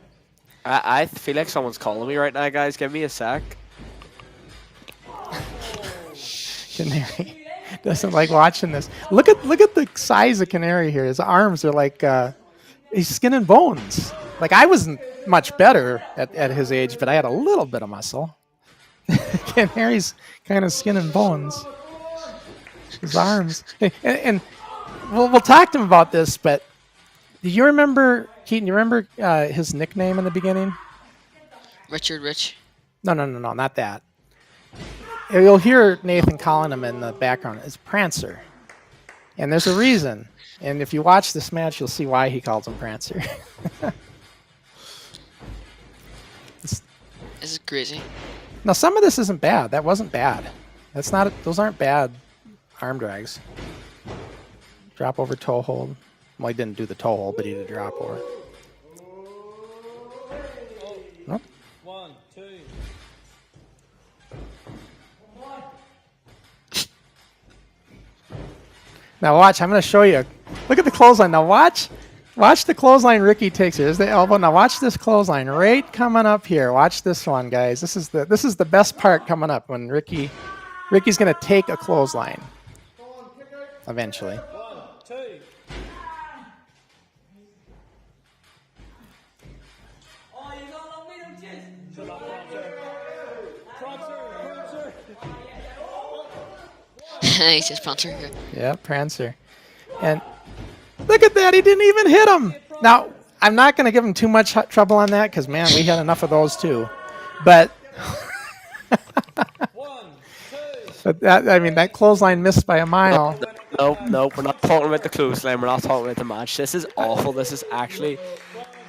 Speaker 5: I feel like someone's calling me right now, guys. Give me a sec.
Speaker 6: Canary doesn't like watching this. Look at the size of Canary here. His arms are like he's skin and bones. Like I wasn't much better at his age, but I had a little bit of muscle. Canary's kind of skin and bones. His arms. And we'll talk to him about this, but do you remember, Keaton, you remember his nickname in the beginning?
Speaker 7: Richard Rich.
Speaker 6: No, not that. You'll hear Nathan calling him in the background. It's Prancer. And there's a reason. And if you watch this match, you'll see why he calls him Prancer.
Speaker 7: This is crazy.
Speaker 6: Now, some of this isn't bad. That wasn't bad. Those aren't bad arm drags. Drop over toe hold. Well, he didn't do the toe hold, but he did a drop over. Nope.
Speaker 2: 1, 2.
Speaker 6: Now watch, I'm going to show you. Look at the clothesline. Now watch the clothesline Ricky takes here. There's the elbow. Now watch this clothesline right coming up here. Watch this one, guys. This is the best part coming up when Ricky's going to take a clothesline evenally.
Speaker 2: 1, 2. Oh, you don't love me, don't you? Shut up, Prancer.
Speaker 7: He says Prancer. Yeah.
Speaker 6: Yeah, Prancer. And look at that. He didn't even hit him. Now, I'm not going to give him too much trouble on that because, man, we had enough of those too. But,
Speaker 2: 1, 2.
Speaker 6: but that clothesline missed by a mile.
Speaker 5: No, we're not talking about the clothesline. We're not talking about the match. This is awful. This is actually.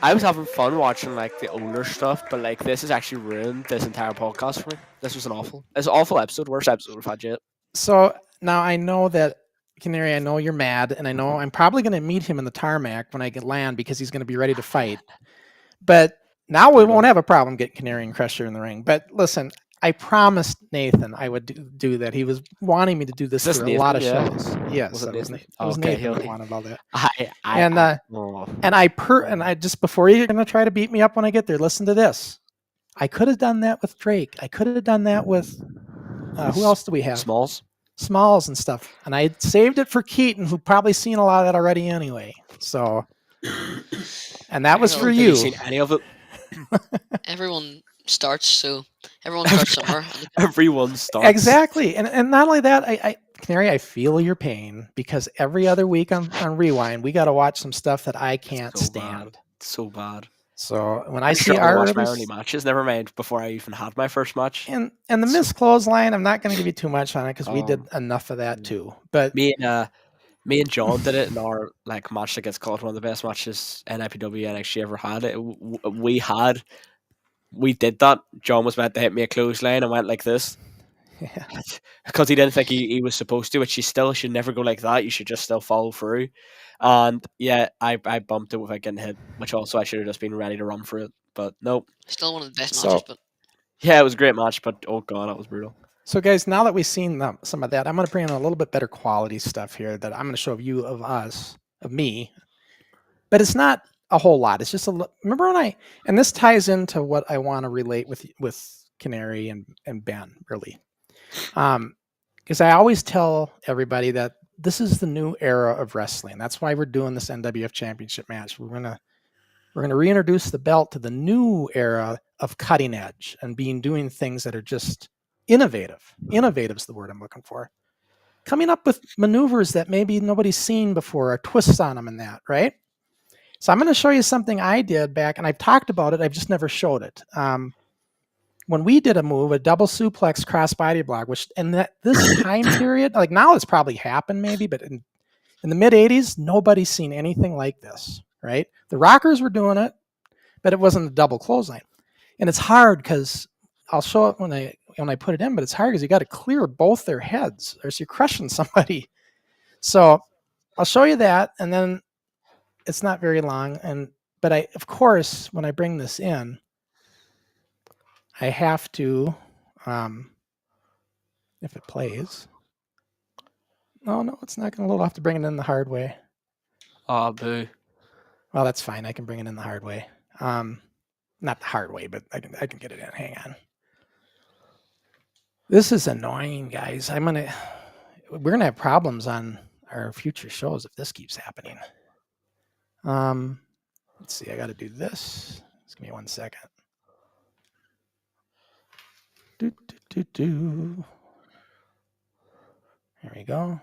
Speaker 5: I was having fun watching like the older stuff, but like this has actually ruined this entire podcast for me. This was an awful episode. Worst episode we've had yet.
Speaker 6: So now I know that, Canary, I know you're mad, and I know I'm probably going to meet him in the tarmac when I get land because he's going to be ready to fight. But now we won't have a problem getting Canary and Crusher in the ring. But listen, I promised Nathan I would do that. He was wanting me to do this for a lot of shows. Yes,
Speaker 5: Was it
Speaker 6: it was
Speaker 5: Nathan?
Speaker 6: It was
Speaker 5: Okay,
Speaker 6: Nathan that
Speaker 5: he'll-
Speaker 6: wanted all that.
Speaker 5: Oh.
Speaker 6: And I just before you're going to try to beat me up when I get there, listen to this. I could have done that with Drake. I could have done that with who else do we have? Smalls and stuff. And I saved it for Keaton, who probably seen a lot of that already anyway. So, and that was for you.
Speaker 5: Seen any of it?
Speaker 7: Everyone starts, so everyone starts somewhere.
Speaker 5: Everyone starts.
Speaker 6: Exactly. And not only that, Canary, I feel your pain because every other week on Rewind, we got to watch some stuff that I can't stand.
Speaker 5: So bad.
Speaker 6: So when I
Speaker 5: I
Speaker 6: see
Speaker 5: watch my
Speaker 6: our
Speaker 5: early matches, never mind before I even had my first match.
Speaker 6: and the missed clothesline, I'm not going to give you too much on it because we did enough of that too. But
Speaker 5: Me and John did it in our like match that gets called one of the best matches NIPW NXT ever had. We did that. John was meant to hit me a clothesline and went like this.
Speaker 6: Yeah.
Speaker 5: Because he didn't think he was supposed to, which you still should never go like that. You should just still follow through. And yeah, I bumped it without getting hit, which also I should have just been ready to run for it. But nope.
Speaker 7: Still one of the best
Speaker 6: So-
Speaker 7: matches, but
Speaker 5: Yeah, it was a great match, but oh god, that was brutal.
Speaker 6: So guys, now that we've seen some of that, I'm going to bring in a little bit better quality stuff here that I'm going to show you of us, of me. But it's not a whole lot. It's just remember when and this ties into what I want to relate with Canary and Ben, really. Because I always tell everybody that this is the new era of wrestling. That's why we're doing this NWF Championship match. We're gonna reintroduce the belt to the new era of cutting edge and doing things that are just innovative. Innovative is the word I'm looking for. Coming up with maneuvers that maybe nobody's seen before, or twists on them and that, right? So I'm going to show you something I did back, and I've talked about it. I've just never showed it. When we did a move, a double suplex crossbody block, which in this time period, like now it's probably happened maybe, but in the mid 80s, nobody's seen anything like this, right? The Rockers were doing it, but it wasn't a double clothesline. And it's hard because I'll show it when I put it in, but it's hard because you got to clear both their heads or else you're crushing somebody. So I'll show you that, and then it's not very long. But of course, when I bring this in, I have to, if it plays. Oh, no, it's not going to load. I'll have to bring it in the hard way.
Speaker 5: Oh, boo.
Speaker 6: Well, that's fine. I can bring it in the hard way. Not the hard way, but I can get it in. Hang on. This is annoying, guys. We're gonna have problems on our future shows if this keeps happening. Let's see. I got to do this. Just give me 1 second. There we go.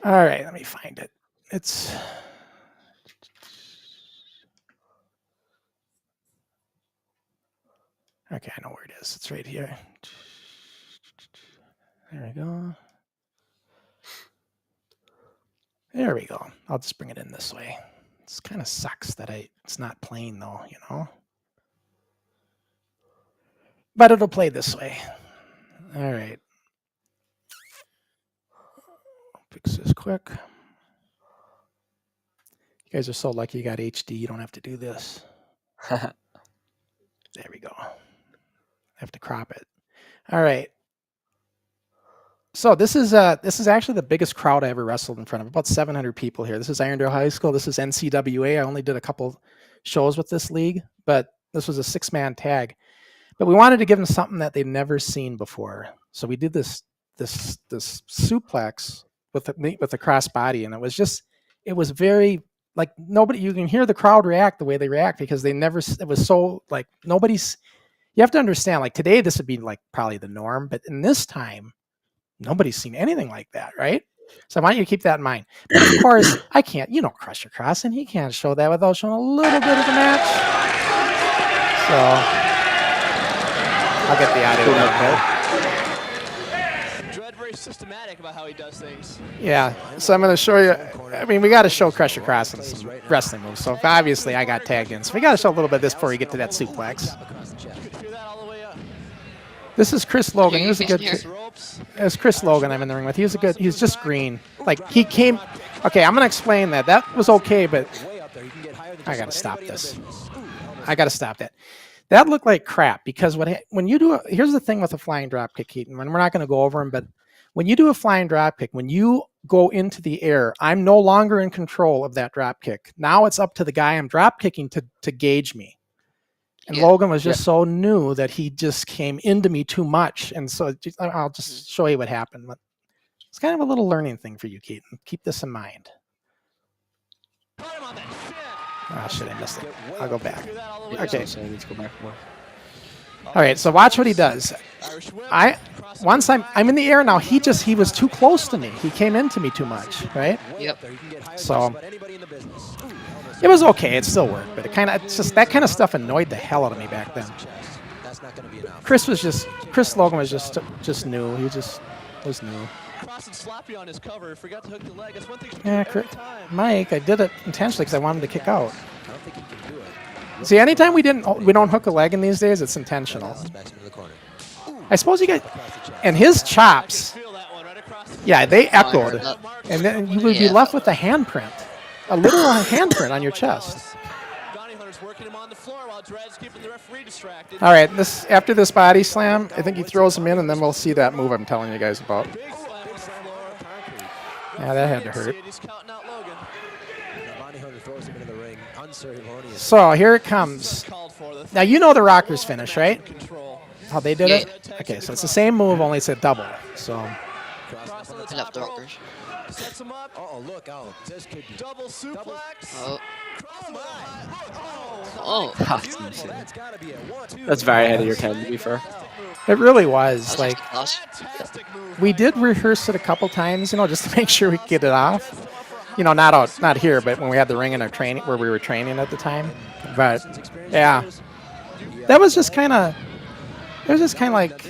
Speaker 6: All right, let me find it. It's okay. I know where it is. It's right here. There we go. There we go. I'll just bring it in this way. It kind of sucks that it's not playing though, you know. But it'll play this way. All right. Fix this quick. You guys are so lucky you got HD. You don't have to do this. There we go. I have to crop it. All right. So this is actually the biggest crowd I ever wrestled in front of. About 700 people here. This is Irondale High School. This is NCWA. I only did a couple shows with this league, but this was a 6-man tag. But we wanted to give them something that they'd never seen before. So we did this suplex with the crossbody, and it was very like nobody. You can hear the crowd react the way they react because it was so like nobody's. You have to understand, like today this would be like probably the norm, but in this time, nobody's seen anything like that, right? So I want you to keep that in mind. But of course, I can't. You know, Crusher Cross, and he can't show that without showing a little bit of the match. So. I'll get the audio now.
Speaker 9: Dread very systematic about how he does things.
Speaker 6: Yeah, so I'm going to show you. I mean, we got to show Crusher Cross and some wrestling moves. So obviously, I got tagged in. So we got to show a little bit of this before we get to that suplex. This is Chris Logan. He was a good. It's Chris Logan I'm in the ring with. He was just green. Like he came. Okay, I'm going to explain that. That was okay, but I got to stop this. I got to stop that. That looked like crap because when you do here's the thing with a flying drop kick, Keaton, and we're not going to go over them, but when you do a flying drop kick, when you go into the air, I'm no longer in control of that drop kick. Now it's up to the guy I'm drop kicking to gauge me. And Logan was just so new that he just came into me too much. And so I'll just show you what happened. But it's kind of a little learning thing for you, Keaton. Keep this in mind. Oh, shit, I missed it. I'll go back. Okay. All right, so watch what he does. Once I'm in the air now, he was too close to me. He came into me too much, right?
Speaker 7: Yep.
Speaker 6: So it was okay. It still worked, but it's just that kind of stuff annoyed the hell out of me back then. Chris Logan was just new. He just was new.
Speaker 9: Sloppy on his cover, forgot to hook the leg. That's one thing
Speaker 6: Mike, I did it intentionally because I wanted him to kick out. See, anytime we don't hook a leg in these days, it's intentional. I suppose you get, and his chops, yeah, they echoed, and then you would be left with a handprint, a literal handprint on your chest. All right, after this body slam, I think he throws him in, and then we'll see that move I'm telling you guys about. Yeah, that had to hurt. So here it comes. Now you know the Rockers finish, right? How they did it? Okay, so it's the same move, only it's a double. So
Speaker 7: I love the Rockers.
Speaker 9: Oh, look out. This could be double suplex.
Speaker 7: Oh.
Speaker 5: That's insane. That's very ahead of your time, to be fair.
Speaker 6: it really was. Like,
Speaker 7: Class.
Speaker 6: we did rehearse it a couple times, you know, just to make sure we could get it off. You know, not here, but when we had the ring in our training, where we were training at the time. But yeah, that was just kind of. It was just kind of like.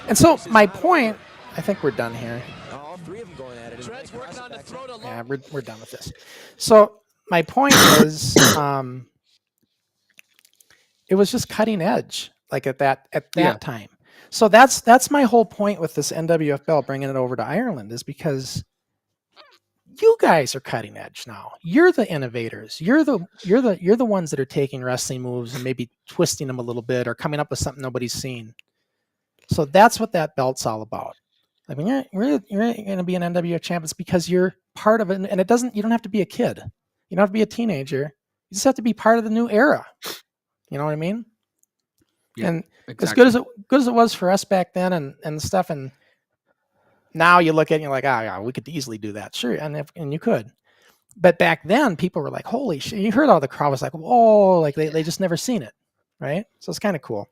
Speaker 6: And so my point, I think we're done here. Yeah, we're done with this. So my point is, it was just cutting edge, like at that time. So that's my whole point with this NWF belt, bringing it over to Ireland, is because you guys are cutting edge now. You're the innovators. You're the ones that are taking wrestling moves and maybe twisting them a little bit or coming up with something nobody's seen. So that's what that belt's all about. I mean, you're going to be an NWF champ. It's because you're part of it, and it doesn't. You don't have to be a kid. You don't have to be a teenager. You just have to be part of the new era. You know what I mean? Yeah, and exactly. As good as it was for us back then, and stuff, and now you look at it and you're like, yeah, we could easily do that, sure, and you could. But back then, people were like, holy shit! You heard all the crowd was like, whoa, like they just never seen it, right? So it's kind of cool.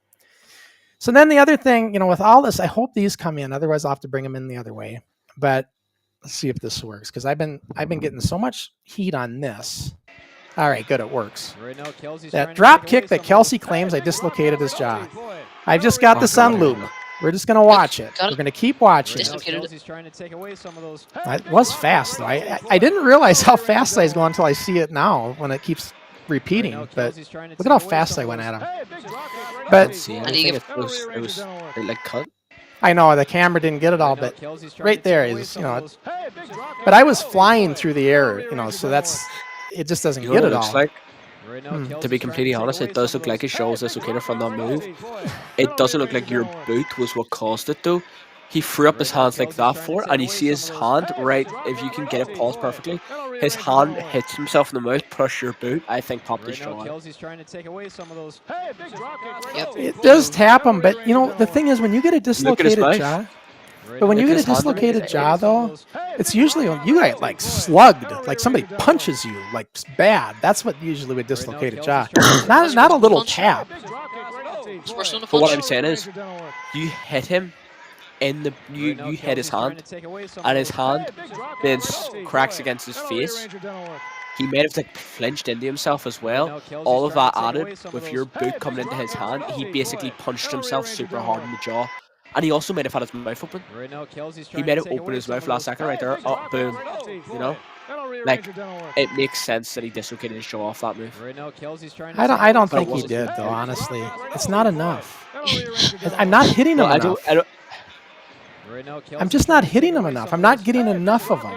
Speaker 6: So then the other thing, you know, with all this, I hope these come in. Otherwise, I'll have to bring them in the other way. But let's see if this works, because I've been getting so much heat on this. All right, good, it works. That drop kick that Kelsey claims I dislocated his jaw. I've just got this on loop. We're just going to watch it. We're going to keep watching it. It was fast, though. I didn't realize how fast I was going until I see it now when it keeps repeating. But look at how fast I went at him. But
Speaker 5: it was like cut.
Speaker 6: I know the camera didn't get it all, but right there is, you know. But I was flying through the air, you know, so it just doesn't get it all.
Speaker 5: Like, to be completely honest, it does look like his show was dislocated from that move. It doesn't look like your boot was what caused it, though. He threw up his hands like that for it, and you see his hand, right, if you can get it paused perfectly, his hand hits himself in the mouth, plus your boot, I think popped his jaw out.
Speaker 6: It does tap him, but, you know, the thing is, when you get a dislocated jaw, though, it's usually you get like slugged, like somebody punches you like bad. That's what usually with dislocated jaw. Not a little tap.
Speaker 5: But what I'm saying is, you hit him in the you hit his hand, and his hand then cracks against his face. He may have like flinched into himself as well. All of that added with your boot coming into his hand, he basically punched himself super hard in the jaw. And he also might have had his mouth open. He made it open his mouth last second right there. Oh, boom. You know? Like, it makes sense that he dislocated his jaw off that move.
Speaker 6: I don't think he did, though, honestly. It's not enough. I'm not hitting him enough. I'm just not hitting him enough. I'm not getting enough of him.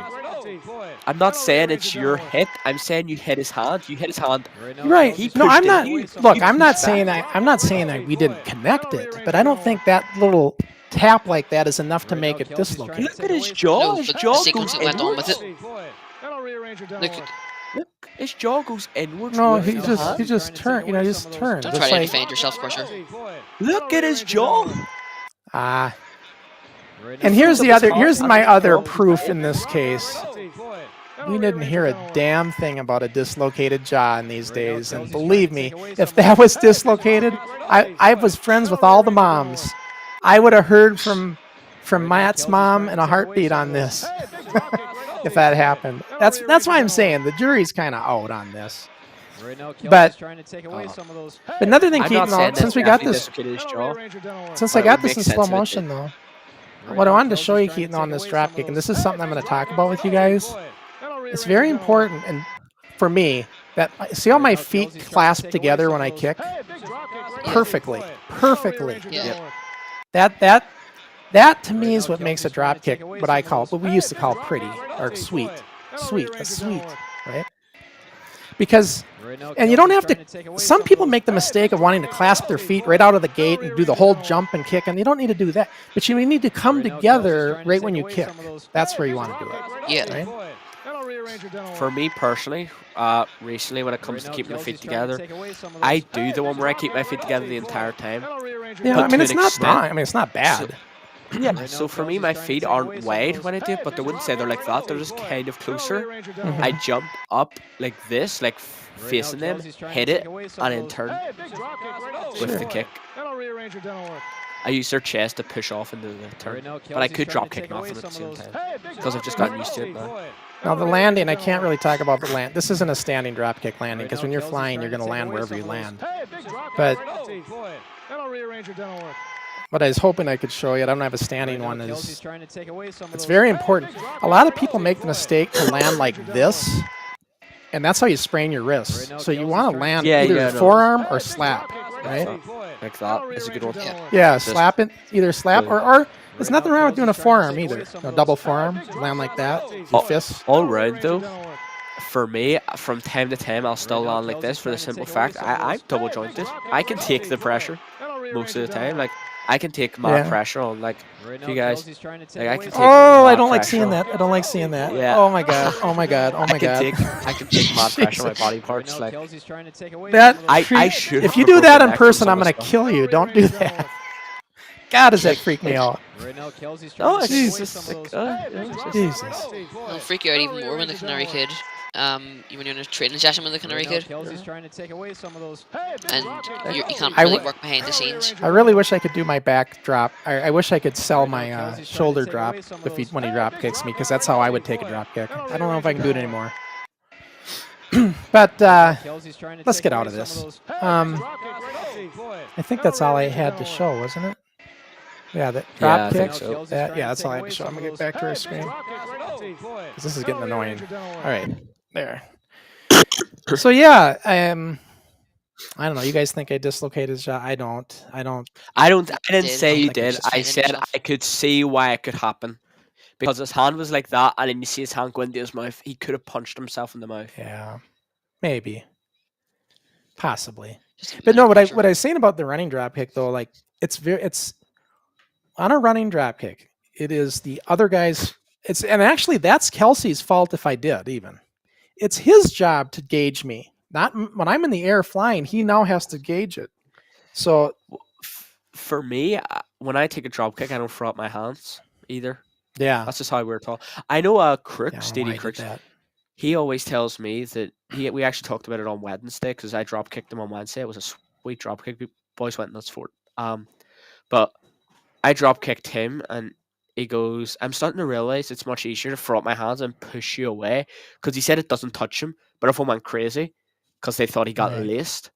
Speaker 5: I'm not saying it's your hit. I'm saying you hit his hand. You hit his hand.
Speaker 6: Right. No, I'm not. Look, I'm not saying that we didn't connect it, but I don't think that little tap like that is enough to make it dislocate.
Speaker 5: Look at his jaw. His jaw goes
Speaker 7: inwards.
Speaker 5: Look, his jaw goes inwards.
Speaker 6: No, he just turned. You know, he just turned.
Speaker 7: Don't try to defend yourself, Crusher.
Speaker 5: Look at his jaw.
Speaker 6: And here's my other proof in this case. We didn't hear a damn thing about a dislocated jaw in these days. And believe me, if that was dislocated, I was friends with all the moms. I would have heard from Matt's mom in a heartbeat on this if that happened. That's why I'm saying the jury's kind of out on this. But another thing, Keaton, since we got this, since I got this in slow motion, though, what I wanted to show you, Keaton, on this drop kick, and this is something I'm going to talk about with you guys. It's very important, and for me, that see how my feet clasp together when I kick? Perfectly.
Speaker 7: Yeah.
Speaker 6: That to me is what makes a drop kick what we used to call pretty or sweet. That's sweet, right? Because And you don't have to. Some people make the mistake of wanting to clasp their feet right out of the gate and do the whole jump and kick, and you don't need to do that. But you need to come together right when you kick. That's where you want to do it.
Speaker 7: Yeah.
Speaker 6: Right?
Speaker 5: For me personally, recently when it comes to keeping my feet together, I do the one where I keep my feet together the entire time.
Speaker 6: Yeah,
Speaker 5: But
Speaker 6: I mean
Speaker 5: to
Speaker 6: it's
Speaker 5: an
Speaker 6: not
Speaker 5: extent-
Speaker 6: wrong. I mean it's not bad.
Speaker 5: Yeah, so for me, my feet aren't wide when I do it, but I wouldn't say they're like that. They're just kind of closer. I jump up like this, like facing them, hit it, and then turn with the kick. I use their chest to push off into the turn, but I could drop kick off them at the same time because I've just gotten used to it now.
Speaker 6: Now the landing, I can't really talk about the land. This isn't a standing drop kick landing because when you're flying, you're going to land wherever you land. But I was hoping I could show you. I don't have a standing one. It's very important. A lot of people make the mistake to land like this, and that's how you sprain your wrist. So you want to land either forearm or slap, right?
Speaker 5: Like that is a good one.
Speaker 6: Yeah, slap it. Either slap or there's nothing wrong with doing a forearm either. A double forearm, land like that. Your fist.
Speaker 5: All round though, for me, from time to time, I'll still land like this for the simple fact I'm double jointed. I can take the pressure most of the time. Like I can take mad pressure on like you guys. Like I can take.
Speaker 6: Oh, I don't like
Speaker 5: pressure
Speaker 6: seeing
Speaker 5: on-
Speaker 6: that. I don't like seeing that.
Speaker 5: Yeah.
Speaker 6: Oh my god. Oh my god. Oh my
Speaker 5: I
Speaker 6: god.
Speaker 5: can take mad pressure on my body parts. Like
Speaker 6: That
Speaker 5: I should.
Speaker 6: if you do that in person, I'm gonna kill you. Don't do that. God, does that freak me out?
Speaker 5: Oh,
Speaker 6: Jesus.
Speaker 5: Jesus. Like,
Speaker 6: Jesus.
Speaker 7: It'll freak you out even more when the Canary Kid, when you're in a training session with the Canary Kid, and you can't really work behind the scenes.
Speaker 6: I really wish I could do my back drop. I wish I could sell my shoulder drop when he drop kicks me, because that's how I would take a drop kick. I don't know if I can do it anymore. But let's get out of this. I think that's all I had to show, wasn't it? Yeah, that drop
Speaker 5: I
Speaker 6: kick.
Speaker 5: think so.
Speaker 6: That's all I had to show. I'm gonna get back to our screen. 'Cause this is getting annoying. All right, there. So yeah, I don't know. You guys think I dislocated his jaw? I don't.
Speaker 5: I didn't
Speaker 7: did.
Speaker 5: say
Speaker 7: I
Speaker 5: you
Speaker 7: think it
Speaker 5: did.
Speaker 7: was just
Speaker 5: I
Speaker 7: finding
Speaker 5: said
Speaker 7: himself.
Speaker 5: I could see why it could happen. Because his hand was like that, and then you see his hand go into his mouth. He could have punched himself in the mouth.
Speaker 6: Yeah, maybe, possibly.
Speaker 7: Just a
Speaker 6: But no,
Speaker 7: minute
Speaker 6: what I was saying about the running drop kick though, like it's on a running drop kick. It is the other guy's. And actually that's Kelsey's fault if I did even. It's his job to gauge me. Not when I'm in the air flying. He now has to gauge it. So
Speaker 5: For me, when I take a drop kick, I don't throw up my hands either.
Speaker 6: yeah,
Speaker 5: That's just how we're taught. I know Crooks, Stevie Crooks. He always tells me that we actually talked about it on Wednesday because I drop kicked him on Wednesday. It was a sweet drop kick. Boys went nuts for it. But I drop kicked him and he goes, I'm starting to realize it's much easier to throw up my hands and push you away because he said it doesn't touch him, but everyone went crazy because they thought he got laced.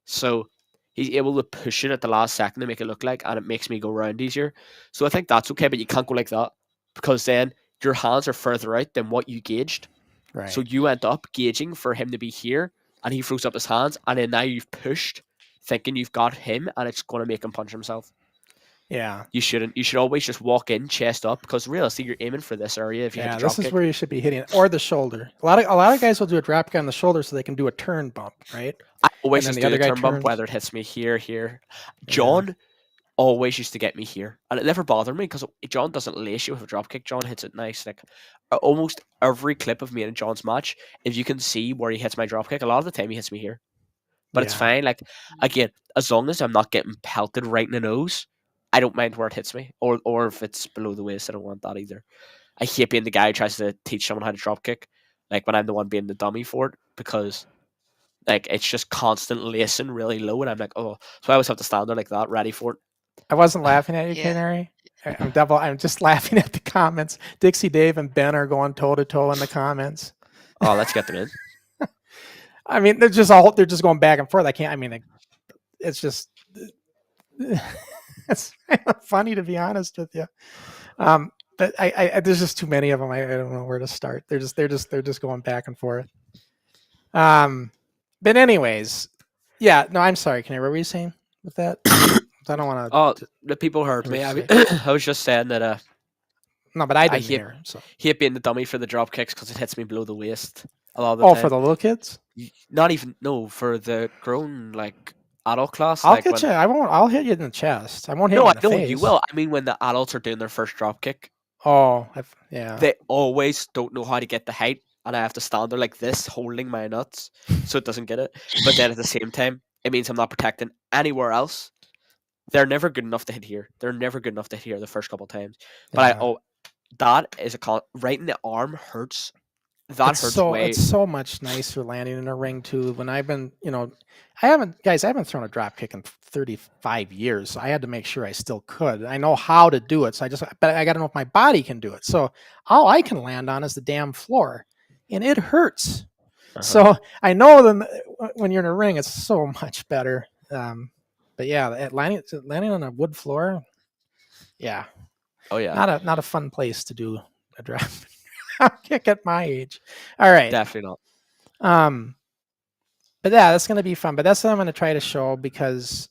Speaker 5: So he's able to push it at the last second to make it look like, and it makes me go round easier. So I think that's okay, but you can't go like that because then your hands are further out than what you gauged.
Speaker 6: right.
Speaker 5: So you end up gauging for him to be here, and he throws up his hands, and then now you've pushed, thinking you've got him, and it's going to make him punch himself.
Speaker 6: Yeah.
Speaker 5: You shouldn't. You should always just walk in, chest up, because realistically, you're aiming for this area. If you hit
Speaker 6: Yeah,
Speaker 5: the drop
Speaker 6: this is
Speaker 5: kick.
Speaker 6: where you should be hitting it, or the shoulder. A lot of guys will do a drop kick on the shoulder so they can do a turn bump, right?
Speaker 5: I always
Speaker 6: and then
Speaker 5: just
Speaker 6: the
Speaker 5: do
Speaker 6: other
Speaker 5: the
Speaker 6: guy
Speaker 5: turn bump,
Speaker 6: turns.
Speaker 5: whether it hits me here. John always used to get me here, and it never bothered me because John doesn't lace you with a drop kick. John hits it nice. Like almost every clip of me and John's match, if you can see where he hits my drop kick, a lot of the time he hits me here. But it's
Speaker 6: Yeah.
Speaker 5: fine. Like again, as long as I'm not getting pelted right in the nose, I don't mind where it hits me, or if it's below the waist. I don't want that either. I hate being the guy who tries to teach someone how to drop kick, like when I'm the one being the dummy for it, because like it's just constant lacing really low, and I'm like, oh, so I always have to stand there like that, ready for it.
Speaker 6: I wasn't laughing at you,
Speaker 7: Yeah.
Speaker 6: Canary. I'm just laughing at the comments. Dixie, Dave, and Ben are going toe to toe in the comments.
Speaker 5: Oh, let's get them in.
Speaker 6: I mean, they're just going back and forth. It's just it's kind of funny, to be honest with you. But I there's just too many of them. I don't know where to start. They're just going back and forth. But anyways, yeah. No, I'm sorry, Canary. What were you saying with that? I don't want to.
Speaker 5: Oh, the people heard me. I was just saying that
Speaker 6: No, but I didn't
Speaker 5: hate-
Speaker 6: hear. So.
Speaker 5: hate being the dummy for the drop kicks because it hits me below the waist a lot of the time.
Speaker 6: For the little kids.
Speaker 5: Not even no for the grown like adult class.
Speaker 6: I'll
Speaker 5: Like
Speaker 6: get
Speaker 5: when
Speaker 6: you. I won't. I'll hit you in the chest. I won't hit
Speaker 5: no,
Speaker 6: you
Speaker 5: I
Speaker 6: in the
Speaker 5: know
Speaker 6: face.
Speaker 5: you will. I mean, when the adults are doing their first drop kick,
Speaker 6: Oh, yeah.
Speaker 5: they always don't know how to get the height, and I have to stand there like this, holding my nuts, so it doesn't get it. But then at the same time, it means I'm not protecting anywhere else. They're never good enough to hit here. They're never good enough to hit here the first couple of times. But
Speaker 6: Yeah.
Speaker 5: that is right in the arm hurts. That
Speaker 6: it's
Speaker 5: hurts
Speaker 6: so
Speaker 5: way.
Speaker 6: it's so much nicer landing in a ring too. When I've been, I haven't thrown a drop kick in 35 years. So I had to make sure I still could. I know how to do it. So but I got to know if my body can do it. So all I can land on is the damn floor, and it hurts. So I know when you're in a ring, it's so much better. But yeah, landing on a wood floor, yeah.
Speaker 5: Oh yeah,
Speaker 6: Not a fun place to do a drop kick at my age. All right.
Speaker 5: definitely not.
Speaker 6: But yeah, that's gonna be fun. But that's what I'm gonna try to show because,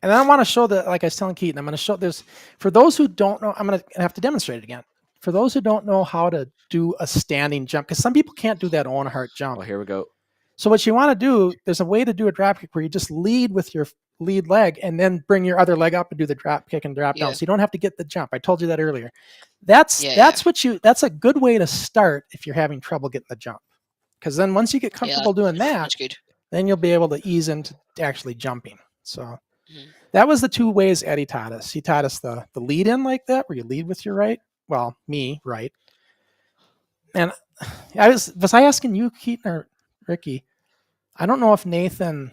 Speaker 6: and then I want to show that, like I was telling Keaton, I'm gonna show this for those who don't know. I'm gonna have to demonstrate it again. For those who don't know how to do a standing jump, because some people can't do that Owen Hart jump.
Speaker 5: Oh, here we go.
Speaker 6: So what you want to do, there's a way to do a drop kick where you just lead with your lead leg and then bring your other leg up and do the drop kick and drop down. So you don't have to get the jump. I told you that earlier. That's a good way to start if you're having trouble getting the jump. Because then once you get comfortable doing that, then you'll be able to ease into actually jumping. So that was the two ways Eddie taught us. He taught us the lead in like that, where you lead with your right. Well, me, right. And was I asking you, Keaton or Ricky? I don't know if Nathan,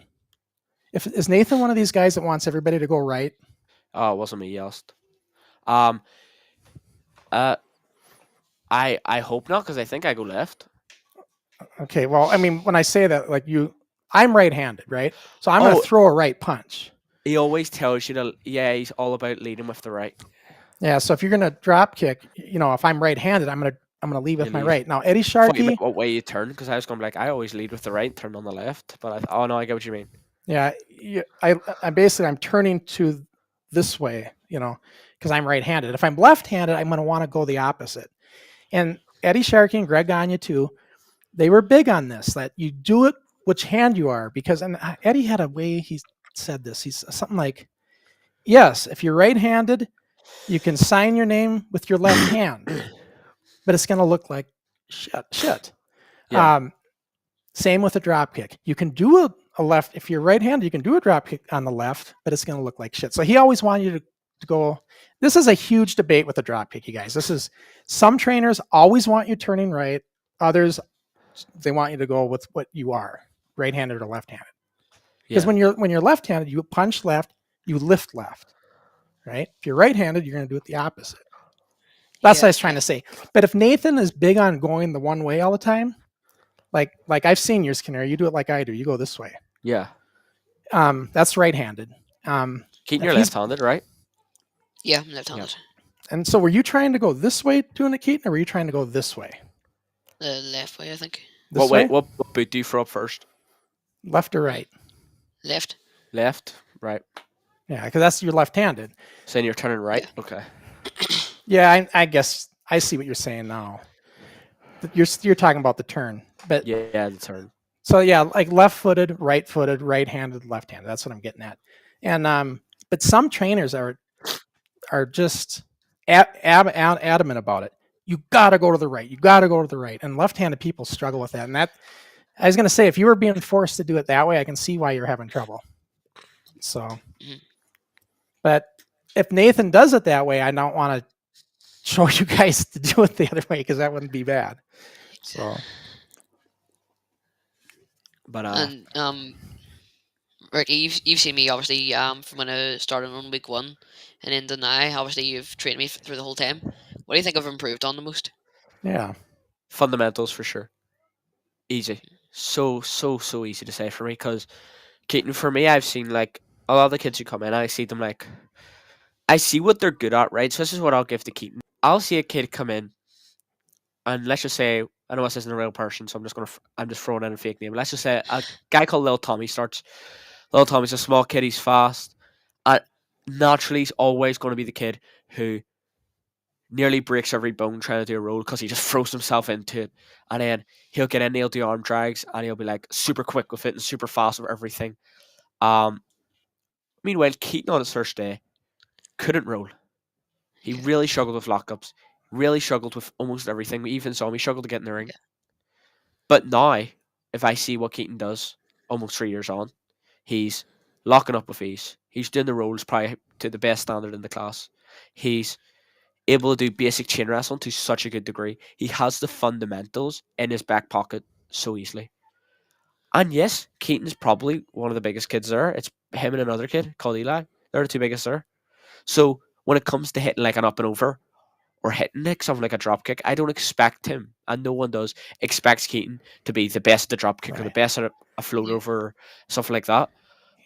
Speaker 6: is Nathan one of these guys that wants everybody to go right?
Speaker 5: Oh, it wasn't me, yes. I hope not, because I think I go left.
Speaker 6: Okay, well, I mean, when I say that, like I'm right-handed, right? So I'm going to throw a right punch.
Speaker 5: He always tells you he's all about leading with the right.
Speaker 6: Yeah, so if you're going to drop kick, if I'm right-handed, I'm going to lead with my right. Now, Eddie Sharkey.
Speaker 5: What way you turn? Because I was going to be like, I always lead with the right, turn on the left. But I get what you mean.
Speaker 6: Yeah, I'm turning to this way, because I'm right-handed. If I'm left-handed, I'm going to want to go the opposite. And Eddie Sharkey and Greg Gagne too, they were big on this, that you do it which hand you are. Because, and Eddie had a way he said this. He's something like, yes, if you're right-handed, you can sign your name with your left hand, but it's going to look like shit. Yeah. Same with a drop kick. You can do a left, if you're right-handed, you can do a drop kick on the left, but it's going to look like shit. So he always wanted you to go. This is a huge debate with the drop kick, you guys. Some trainers always want you turning right. Others, they want you to go with what you are, right-handed or left-handed. Because when you're left-handed, you punch left, you lift left, right? If you're right-handed, you're going to do it the opposite. That's what I was trying to say. But if Nathan is big on going the one way all the time, like I've seen yours, Canary, you do it like I do. You go this way.
Speaker 5: Yeah.
Speaker 6: That's right-handed.
Speaker 5: Keaton, you're left-handed, right?
Speaker 7: Yeah, I'm left-handed.
Speaker 6: Yeah. And so were you trying to go this way doing it, Keaton, or were you trying to go this way?
Speaker 7: The left way, I think.
Speaker 5: What way? What boot do you throw up first?
Speaker 6: Left or right?
Speaker 7: Left.
Speaker 5: Left, right.
Speaker 6: Yeah, because that's you're left-handed.
Speaker 5: So then you're turning right? Yeah. Okay.
Speaker 6: Yeah, I guess I see what you're saying now. You're talking about the turn. But
Speaker 5: yeah, the turn.
Speaker 6: So yeah, like left-footed, right-handed, left-handed. That's what I'm getting at. And but some trainers are just adamant about it. You got to go to the right. You got to go to the right. And left-handed people struggle with that. And that, I was going to say, if you were being forced to do it that way, I can see why you're having trouble. So, but if Nathan does it that way, I don't want to show you guys to do it the other way because that wouldn't be bad. So,
Speaker 5: but
Speaker 7: Ricky, you've seen me obviously from when I started on week 1 and into now. Obviously, you've trained me through the whole time. What do you think I've improved on the most?
Speaker 6: Yeah,
Speaker 5: fundamentals for sure. Easy, so easy to say for me because Keaton, for me, I've seen like a lot of the kids who come in, I see them like I see what they're good at, right? So this is what I'll give to Keaton. I'll see a kid come in, and let's just say, I know this isn't a real person, so I'm just throwing in a fake name. Let's just say a guy called Lil Tommy starts. Lil Tommy's a small kid, he's fast, and naturally he's always going to be the kid who nearly breaks every bone trying to do a roll because he just throws himself into it. And then he'll get in, he'll do arm drags, and he'll be like super quick with it and super fast with everything. Meanwhile, Keaton on his first day couldn't roll. He really struggled with lockups, really struggled with almost everything. We even saw him, he struggled to get in the ring. But now, if I see what Keaton does almost 3 years on, he's locking up with ease. He's doing the rolls probably to the best standard in the class. He's able to do basic chain wrestling to such a good degree. He has the fundamentals in his back pocket so easily. And yes, Keaton's probably one of the biggest kids there. It's him and another kid called Eli. They're the two biggest there. So when it comes to hitting like an up and over or hitting like something like a drop kick, I don't expect him, and no one does, expects Keaton to be the best at the drop kick or the best at a float over or something like that.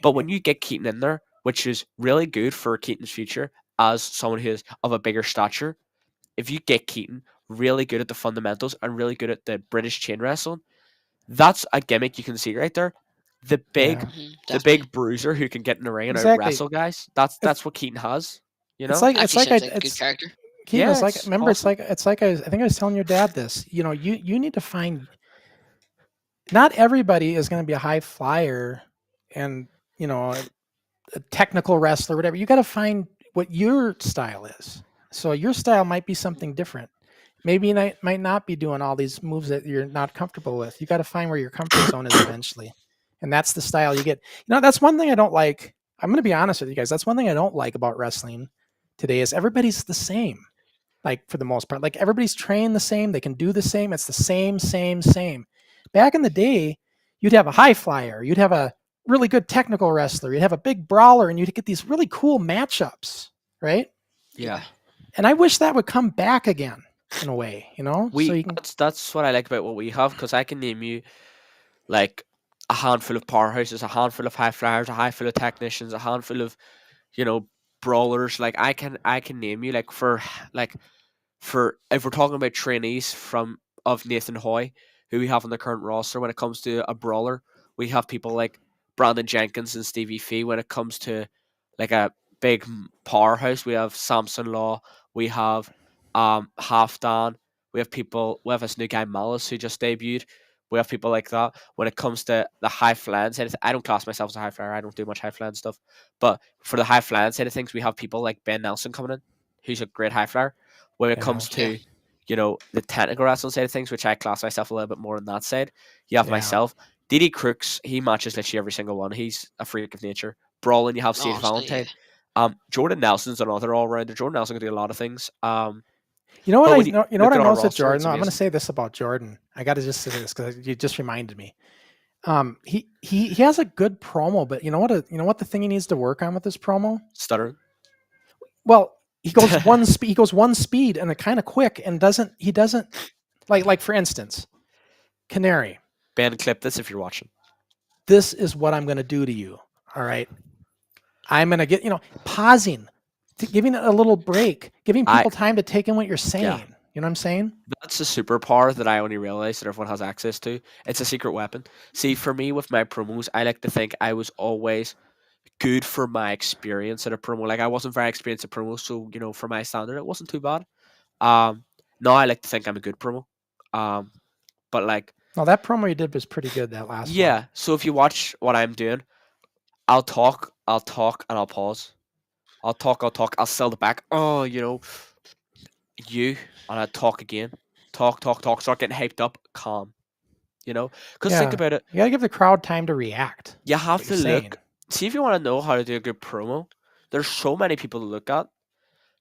Speaker 5: But when you get Keaton in there, which is really good for Keaton's future as someone who is of a bigger stature, if you get Keaton really good at the fundamentals and really good at the British chain wrestling, that's a gimmick you can see right there. The big, the big bruiser who can get in the ring and out
Speaker 6: Exactly.
Speaker 5: wrestle guys. That's what Keaton has. You know,
Speaker 6: It's like
Speaker 7: Actually sounds like a good
Speaker 6: it's
Speaker 7: character.
Speaker 6: Keaton,
Speaker 5: Yeah,
Speaker 6: it's like
Speaker 5: it's
Speaker 6: remember
Speaker 5: awesome.
Speaker 6: it's like I think I was telling your dad this. You know, you need to find. Not everybody is going to be a high flyer, and you know, a technical wrestler, whatever. You got to find what your style is. So your style might be something different. Maybe you might not be doing all these moves that you're not comfortable with. You got to find where your comfort zone is eventually, and that's the style you get. You know, that's one thing I don't like. I'm going to be honest with you guys. That's one thing I don't like about wrestling today is everybody's the same. Like for the most part, like everybody's trained the same. They can do the same. It's the same. Back in the day, you'd have a high flyer. You'd have a really good technical wrestler. You'd have a big brawler, and you'd get these really cool matchups, right?
Speaker 5: Yeah.
Speaker 6: And I wish that would come back again in a way, you know?
Speaker 5: We
Speaker 6: So you can,
Speaker 5: that's what I like about what we have, because I can name you like a handful of powerhouses, a handful of high flyers, a handful of technicians, a handful of, you know, brawlers. Like I can name you like for if we're talking about trainees from of Nathan Hoy, who we have on the current roster. When it comes to a brawler, we have people like Brandon Jenkins and Stevie Fee. When it comes to like a big powerhouse, we have Samson Law, we have Half Dan, we have people, we have this new guy Malice who just debuted. We have people like that. When it comes to the high flying side, I don't class myself as a high flyer. I don't do much high flying stuff. But for the high flying side of things, we have people like Ben Nelson coming in, who's a great high flyer. When it comes to, you know, the technical wrestling side of things, which I class myself a little bit more on that side, you have myself. DD Crooks, he matches literally every single one. He's a freak of nature. Brawling, you have Steve Valentine. Jordan Nelson's another all rounder. Jordan Nelson can do a lot of things.
Speaker 6: you know what
Speaker 5: but
Speaker 6: I
Speaker 5: when you
Speaker 6: know? You know
Speaker 5: look
Speaker 6: what I
Speaker 5: at our
Speaker 6: noticed at
Speaker 5: roster,
Speaker 6: Jordan?
Speaker 5: it's
Speaker 6: Though? I'm going to
Speaker 5: amazing.
Speaker 6: say this about Jordan. I got to just say this because you just reminded me. He has a good promo, but you know what the thing he needs to work on with this promo?
Speaker 5: Stuttering.
Speaker 6: Well, he goes one speed. He goes one speed and kind of quick, and doesn't like for instance, Canary.
Speaker 5: Ben, clip this if you're watching.
Speaker 6: This is what I'm going to do to you. All right, I'm going to get pausing, giving it a little break, giving people time to take in what you're saying.
Speaker 5: Yeah.
Speaker 6: You know what I'm saying?
Speaker 5: That's a superpower that I only realized that everyone has access to. It's a secret weapon. See, for me with my promos, I like to think I was always good for my experience at a promo. Like I wasn't very experienced at promos, so you know, for my standard, it wasn't too bad. Now I like to think I'm a good promo. But like,
Speaker 6: No, that promo you did was pretty good. That last
Speaker 5: yeah.
Speaker 6: one.
Speaker 5: So if you watch what I'm doing, I'll talk, and I'll pause. I'll talk, I'll sell the back. Oh, you know, and I talk again. Talk, start getting hyped up, calm. You know? Because think about it.
Speaker 6: You got to give the crowd time to react.
Speaker 5: You have to
Speaker 6: you're
Speaker 5: look.
Speaker 6: saying.
Speaker 5: See, if you want to know how to do a good promo, there's so many people to look at.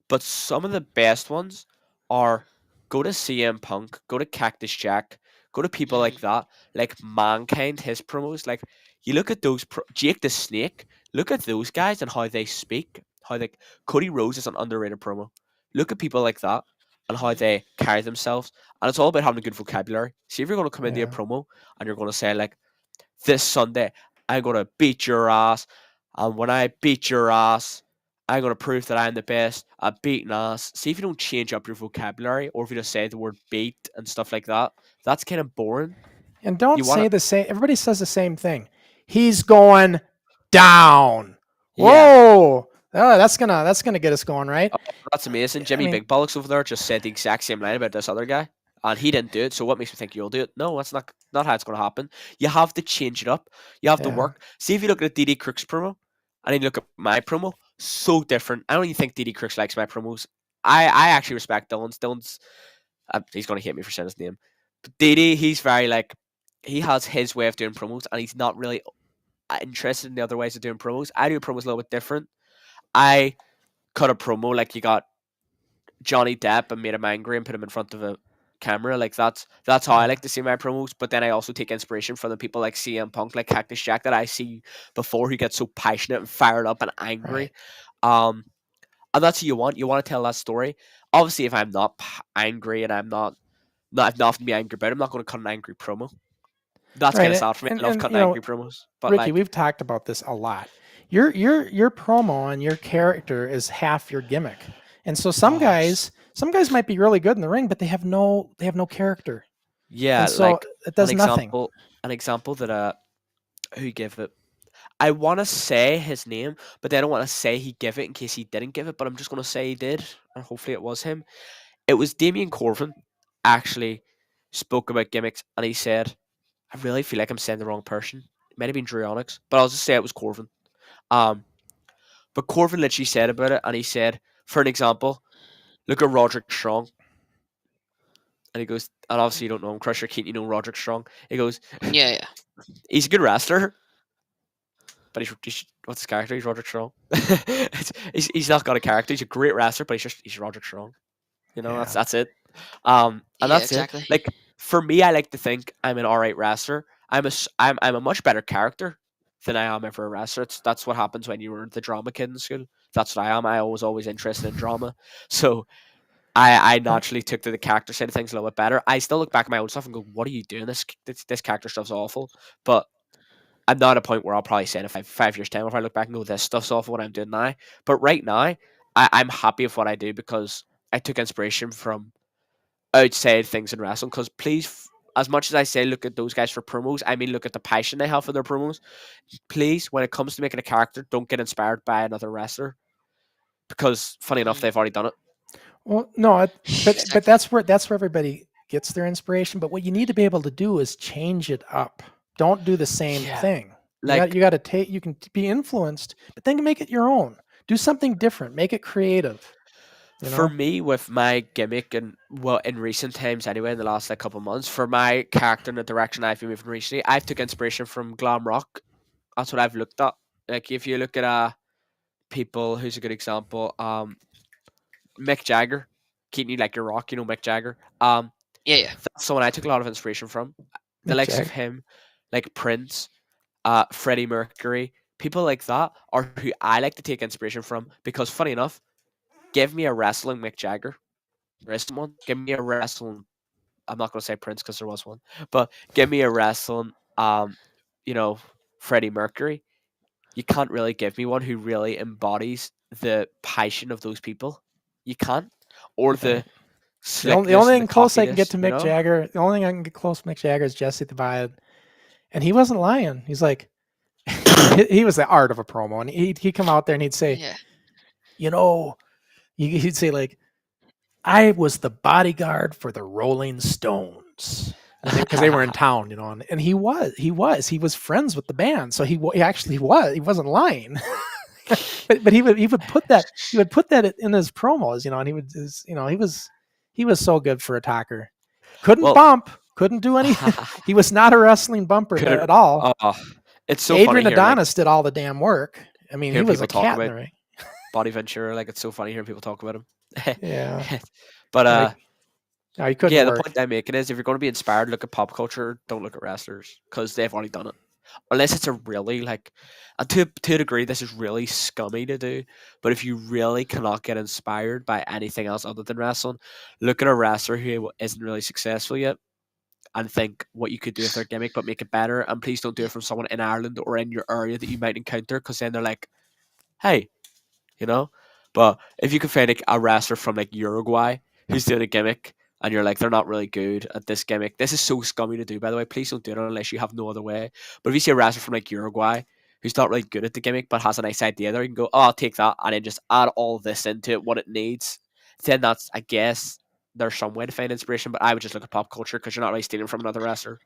Speaker 5: But some of the best ones are go to CM Punk, go to Cactus Jack, go to people like that, like Mankind, his promos. Like, you look at those, Jake the Snake, look at those guys and how they speak. How they, Cody Rhodes is an underrated promo. Look at people like that and how they carry themselves. And it's all about having a good vocabulary. See, if you're going to come into a promo and you're going to say, like, this Sunday, I'm going to beat your ass. And when I beat your ass, I'm going to prove that I'm the best at beating ass. See, if you don't change up your vocabulary, or if you just say the word beat and stuff like that, that's kind of boring.
Speaker 6: And don't say the same. Everybody says the same thing. He's going down. Whoa. Oh, that's gonna get us going, right?
Speaker 5: Oh, that's amazing.
Speaker 6: I
Speaker 5: Jimmy
Speaker 6: mean,
Speaker 5: Big Bollocks over there just said the exact same line about this other guy, and he didn't do it. So what makes me think you'll do it? No, that's not how it's going to happen. You have to change it up. You have to
Speaker 6: yeah.
Speaker 5: work. See if you look at DD Crooks promo, and then you look at my promo. So different. I don't even think DD Crooks likes my promos. I actually respect Dylan's. He's going to hate me for saying his name. But DD, he's very like he has his way of doing promos, and he's not really interested in the other ways of doing promos. I do promos a little bit different. I cut a promo like you got Johnny Depp and made him angry and put him in front of a camera. Like that's how I like to see my promos. But then I also take inspiration from the people like CM Punk, like Cactus Jack that I see before who gets so passionate and fired up and angry.
Speaker 6: Right.
Speaker 5: And that's what you want. You want to tell that story. Obviously, if I'm not angry and I'm not have nothing to be angry about, I'm not going to cut an angry promo. That's kind of
Speaker 6: Right.
Speaker 5: sad for me. I love
Speaker 6: And
Speaker 5: cutting angry promos. But
Speaker 6: Ricky,
Speaker 5: like,
Speaker 6: we've talked about this a lot. Your promo and your character is half your gimmick. And so some guys might be really good in the ring, but they have no character.
Speaker 5: yeah,
Speaker 6: And so
Speaker 5: like
Speaker 6: it does nothing.
Speaker 5: an example that who gave it. I want to say his name, but then I don't want to say he gave it in case he didn't give it. But I'm just going to say he did, and hopefully it was him. It was Damien Corvin actually spoke about gimmicks, and he said, "I really feel like I'm saying the wrong person. It might have been Drew Onyx, but I'll just say it was Corvin." Um, but Corvin literally said about it, and he said, for an example, look at Roderick Strong, and he goes, and obviously you don't know him, Crusher Keaton, you know Roderick Strong. He goes,
Speaker 7: Yeah.
Speaker 5: he's a good wrestler, but he's what's his character? He's Roderick Strong. He's not got a character. He's a great wrestler, but he's Roderick Strong. You know,
Speaker 6: Yeah.
Speaker 5: that's it. And
Speaker 7: Yeah,
Speaker 5: that's
Speaker 7: exactly.
Speaker 5: it. Like for me, I like to think I'm an alright wrestler. I'm a much better character than I am ever a wrestler. That's what happens when you were the drama kid in school. That's what I am. I was always interested in drama. So I naturally took to the character side of things a little bit better. I still look back at my own stuff and go, "What are you doing? This character stuff's awful." But I'm not at a point where I'll probably say in 5 years' time if I look back and go, "This stuff's awful what I'm doing now." But right now, I'm happy with what I do because I took inspiration from outside things in wrestling. Because please, as much as I say, look at those guys for promos, I mean, look at the passion they have for their promos. Please, when it comes to making a character, don't get inspired by another wrestler because, funny enough, they've already done it.
Speaker 6: Well, no, but
Speaker 7: Exactly.
Speaker 6: that's where everybody gets their inspiration. But what you need to be able to do is change it up. Don't do the same
Speaker 5: Yeah,
Speaker 6: thing.
Speaker 5: like
Speaker 6: You got to take. You can be influenced, but then make it your own. Do something different. Make it creative. You
Speaker 5: for
Speaker 6: know.
Speaker 5: me, with my gimmick and well, in recent times anyway, in the last like couple of months, for my character and the direction I've been moving recently, I've took inspiration from glam rock. That's what I've looked at. Like if you look at people, who's a good example? Mick Jagger, Keaton, you like your rock, you know Mick Jagger.
Speaker 7: Yeah.
Speaker 5: That's someone I took a lot of inspiration from. The
Speaker 6: Mick
Speaker 5: likes of
Speaker 6: Jagger.
Speaker 5: him, like Prince, Freddie Mercury, people like that are who I like to take inspiration from because, funny enough, give me a wrestling Mick Jagger, there isn't one. Give me a wrestling. I'm not going to say Prince because there was one, but give me a wrestling. You know, Freddie Mercury. You can't really give me one who really embodies the passion of those people. You can't, or the
Speaker 6: The
Speaker 5: slickness
Speaker 6: only
Speaker 5: and
Speaker 6: thing
Speaker 5: the
Speaker 6: close I can get
Speaker 5: cockiness.
Speaker 6: to
Speaker 5: You
Speaker 6: Mick
Speaker 5: know,
Speaker 6: Jagger, the only thing I can get close to Mick Jagger is Jesse the Body, and he wasn't lying. He's like, he was the art of a promo, and he'd come out there and he'd say,
Speaker 7: Yeah.
Speaker 6: you know, he'd say like, I was the bodyguard for the Rolling Stones because they were in town, you know, and he was friends with the band, so he actually was. He wasn't lying. but he would put that in his promos, you know, and he was so good for a talker. Couldn't
Speaker 5: well,
Speaker 6: bump, couldn't do anything. He was not a wrestling bumper
Speaker 5: couldn't.
Speaker 6: at all.
Speaker 5: It's so
Speaker 6: Adrian
Speaker 5: funny hearing
Speaker 6: Adonis did all the damn work. I mean, he
Speaker 5: hearing
Speaker 6: was
Speaker 5: people
Speaker 6: a
Speaker 5: talk
Speaker 6: cat in
Speaker 5: about
Speaker 6: the ring.
Speaker 5: Body Ventura. Like it's so funny hearing people talk about him.
Speaker 6: Yeah.
Speaker 5: But
Speaker 6: No, he couldn't
Speaker 5: yeah, the
Speaker 6: work.
Speaker 5: point I'm making is if you're going to be inspired, look at pop culture. Don't look at wrestlers because they've already done it. Unless it's a really like, and to a degree, this is really scummy to do. But if you really cannot get inspired by anything else other than wrestling, look at a wrestler who isn't really successful yet, and think what you could do with their gimmick, but make it better. And please don't do it from someone in Ireland or in your area that you might encounter, because then they're like, "Hey, you know." But if you can find like a wrestler from like Uruguay who's doing a gimmick and you're like, they're not really good at this gimmick. This is so scummy to do, by the way. Please don't do it unless you have no other way. But if you see a wrestler from like Uruguay who's not really good at the gimmick but has a nice idea there, you can go, oh, I'll take that and then just add all this into it, what it needs. Then that's, I guess, there's some way to find inspiration, but I would just look at pop culture because you're not really stealing from another wrestler.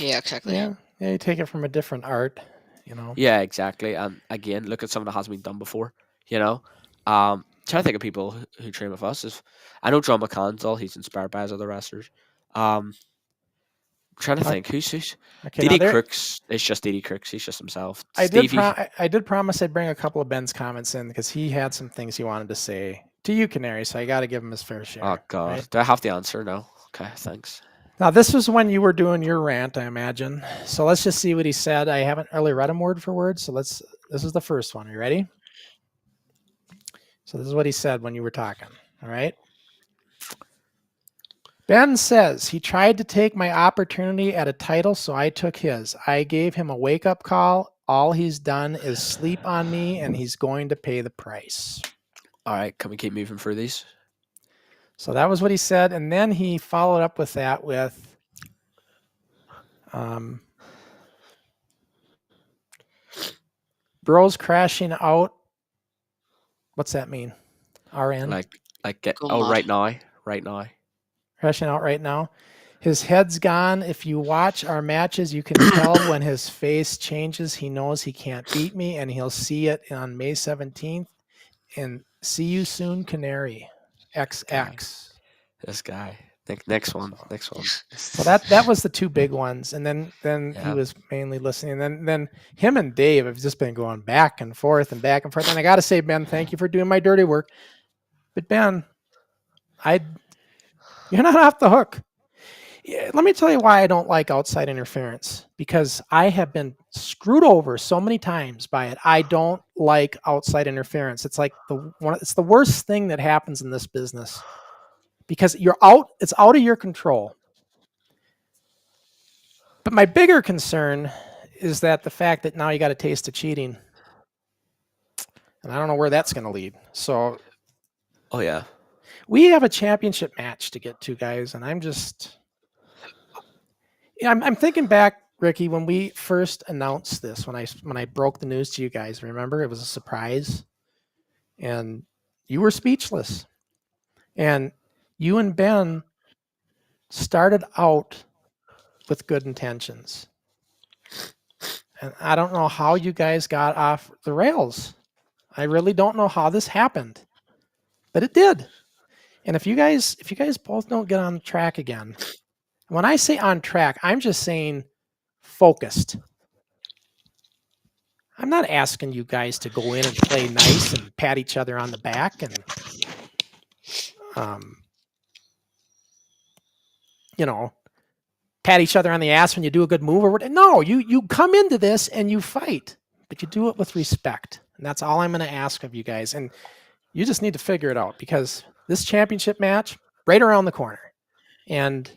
Speaker 7: Yeah, exactly.
Speaker 6: Yeah, you take it from a different art, you know.
Speaker 5: Yeah, exactly. And again, look at something that hasn't been done before, you know. Trying to think of people who train with us. I know John McCann's all, he's inspired by his other wrestlers. Trying to think who's
Speaker 6: Okay,
Speaker 5: Didi
Speaker 6: now
Speaker 5: Crooks. It's just Didi Crooks. He's just himself.
Speaker 6: I
Speaker 5: Stevie.
Speaker 6: did promise I'd bring a couple of Ben's comments in because he had some things he wanted to say to you, Canary. So I got to give him his fair share.
Speaker 5: Oh God,
Speaker 6: right?
Speaker 5: do I have the answer? No. Okay, thanks.
Speaker 6: Now this was when you were doing your rant, I imagine. So let's just see what he said. I haven't really read him word for word, so this is the first one. Are you ready? So this is what he said when you were talking. All right. Ben says he tried to take my opportunity at a title, so I took his. I gave him a wake-up call. All he's done is sleep on me, and he's going to pay the price.
Speaker 5: All right, can we keep moving through these?
Speaker 6: So that was what he said, and then he followed up with that with bros crashing out. What's that mean? RN?
Speaker 5: Like get
Speaker 7: Come
Speaker 5: oh
Speaker 7: on.
Speaker 5: right now.
Speaker 6: Crashing out right now. His head's gone. If you watch our matches, you can tell when his face changes. He knows he can't beat me, and he'll see it on May 17th. And see you soon, Canary. XX.
Speaker 5: This guy. Next one.
Speaker 6: So that was the two big ones, and then he was mainly listening. And then him and Dave have just been going back and forth. And I got to say, Ben, thank you for doing my dirty work. But Ben, you're not off the hook. Yeah, let me tell you why I don't like outside interference, because I have been screwed over so many times by it. I don't like outside interference. It's like it's the worst thing that happens in this business, because it's out of your control. But my bigger concern is that the fact that now you got a taste of cheating, and I don't know where that's going to lead. So,
Speaker 5: Oh yeah.
Speaker 6: we have a championship match to get to, guys, and I'm thinking back, Ricky, when we first announced this, when I broke the news to you guys. Remember, it was a surprise, and you were speechless. And you and Ben started out with good intentions, and I don't know how you guys got off the rails. I really don't know how this happened, but it did. And if you guys both don't get on track again, when I say on track, I'm just saying focused. I'm not asking you guys to go in and play nice and pat each other on the back and, pat each other on the ass when you do a good move or whatever. No, you come into this and you fight, but you do it with respect. And that's all I'm going to ask of you guys. And you just need to figure it out, because this championship match right around the corner. And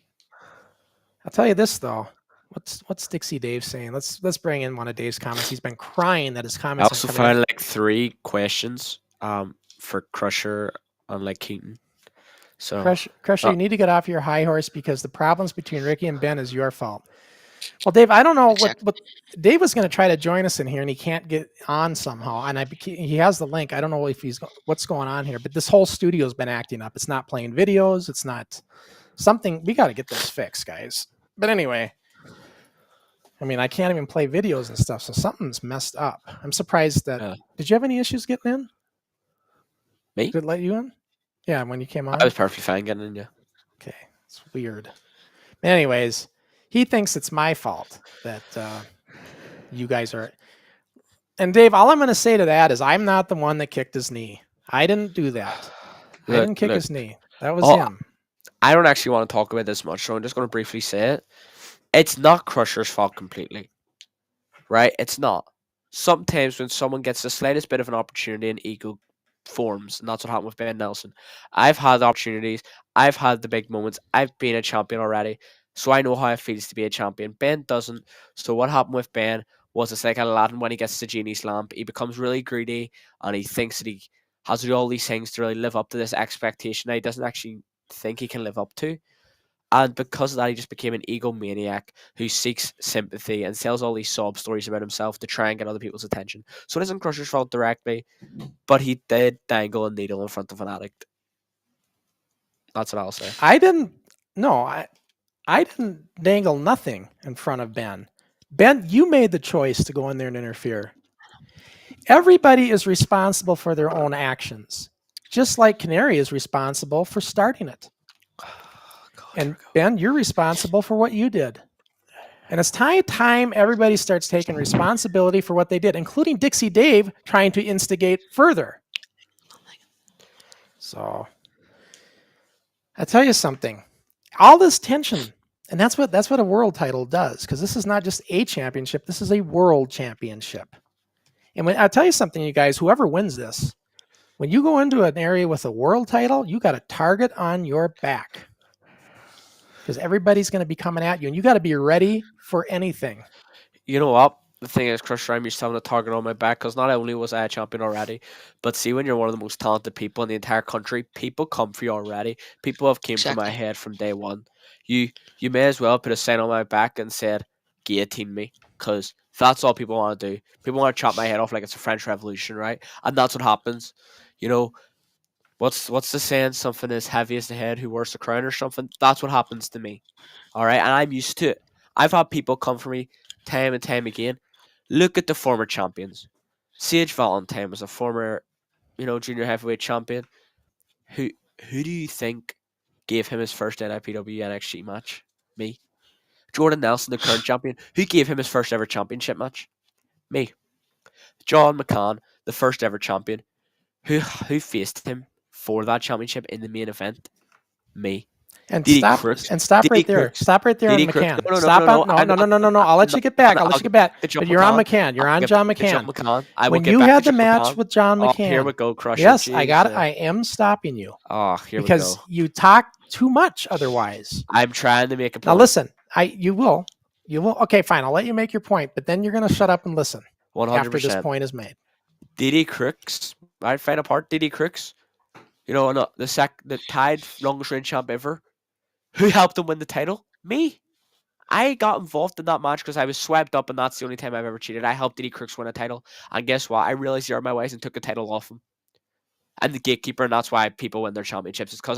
Speaker 6: I'll tell you this though. What's Dixie Dave saying? Let's bring in one of Dave's comments. He's been crying that his
Speaker 5: I
Speaker 6: comments.
Speaker 5: also found like 3 questions for Crusher on like Keaton. So
Speaker 6: Crusher, you need to get off your high horse, because the problems between Ricky and Ben is your fault. Well, Dave, I don't know what Dave was going to try to join us in here, and he can't get on somehow. And he has the link. I don't know if what's going on here, but this whole studio's been acting up. It's not playing videos. It's not something. We got to get this fixed, guys. But anyway, I mean, I can't even play videos and stuff, so something's messed up. I'm surprised that. Did you have any issues getting in?
Speaker 5: Me?
Speaker 6: Did it let you in? Yeah, when you came on.
Speaker 5: I was perfectly fine getting in. Yeah.
Speaker 6: Okay, it's weird. Anyways, he thinks it's my fault that you guys are. And Dave, all I'm going to say to that is I'm not the one that kicked his knee. I didn't do that. I didn't kick his knee. That was him.
Speaker 5: I don't actually want to talk about this much, so I'm just going to briefly say it. It's not Crusher's fault completely, right? It's not. Sometimes when someone gets the slightest bit of an opportunity, an ego forms, and that's what happened with Ben Nelson. I've had the opportunities. I've had the big moments. I've been a champion already, so I know how it feels to be a champion. Ben doesn't. So what happened with Ben was it's like Aladdin when he gets the genie's lamp. He becomes really greedy, and he thinks that he has to do all these things to really live up to this expectation that he doesn't actually think he can live up to. And because of that, he just became an egomaniac who seeks sympathy and tells all these sob stories about himself to try and get other people's attention. So it isn't Crusher's fault directly, but he did dangle a needle in front of an addict. That's what I'll say.
Speaker 6: I didn't dangle nothing in front of Ben. Ben, you made the choice to go in there and interfere. Everybody is responsible for their own actions, just like Canary is responsible for starting it. And Ben, you're responsible for what you did. And it's time everybody starts taking responsibility for what they did, including Dixie Dave trying to instigate further. So I'll tell you something. All this tension, and that's what a world title does, because this is not just a championship, this is a world championship. And I'll tell you something, you guys, whoever wins this, when you go into an area with a world title, you got a target on your back. Because everybody's going to be coming at you, and you got to be ready for anything.
Speaker 5: You know what? The thing is, Crusher, I'm used to having a target on my back because not only was I a champion already, but see, when you're one of the most talented people in the entire country, people come for you already. People have came for my head from day one. You may as well put a sign on my back and said, guillotine me, because that's all people want to do. People want to chop my head off like it's a French Revolution, right? And that's what happens. You know, what's the saying? Something as heavy as the head who wears the crown or something. That's what happens to me. All right, and I'm used to it. I've had people come for me time and time again. Look at the former champions. Sage Valentine was a former, junior heavyweight champion. Who do you think gave him his first NIPW NXT match? Me. Jordan Nelson, the current champion. Who gave him his first ever championship match? Me. John McCann, the first ever champion. Who faced him for that championship in the main event? Me.
Speaker 6: And stop right there. Stop right there on McCann. No. I'll let you get back. But you're on McCann. You're on John McCann. When you had the match with John McCann.
Speaker 5: Here we go, Crusher.
Speaker 6: Yes, I got it. I am stopping you.
Speaker 5: Oh, here we go.
Speaker 6: Because you talk too much otherwise.
Speaker 5: I'm trying to make a point.
Speaker 6: Now listen, you will. Okay, fine. I'll let you make your point, but then you're going to shut up and listen
Speaker 5: 100%.
Speaker 6: after this point is made.
Speaker 5: DD Crooks. I'd find apart DD Crooks. The tied longest reign champ ever. Who helped him win the title? Me. I got involved in that match because I was swept up, and that's the only time I've ever cheated. I helped DD Crooks win a title, and guess what? I realized he earned my ways and took the title off him. I'm the gatekeeper, and that's why people win their championships. It's because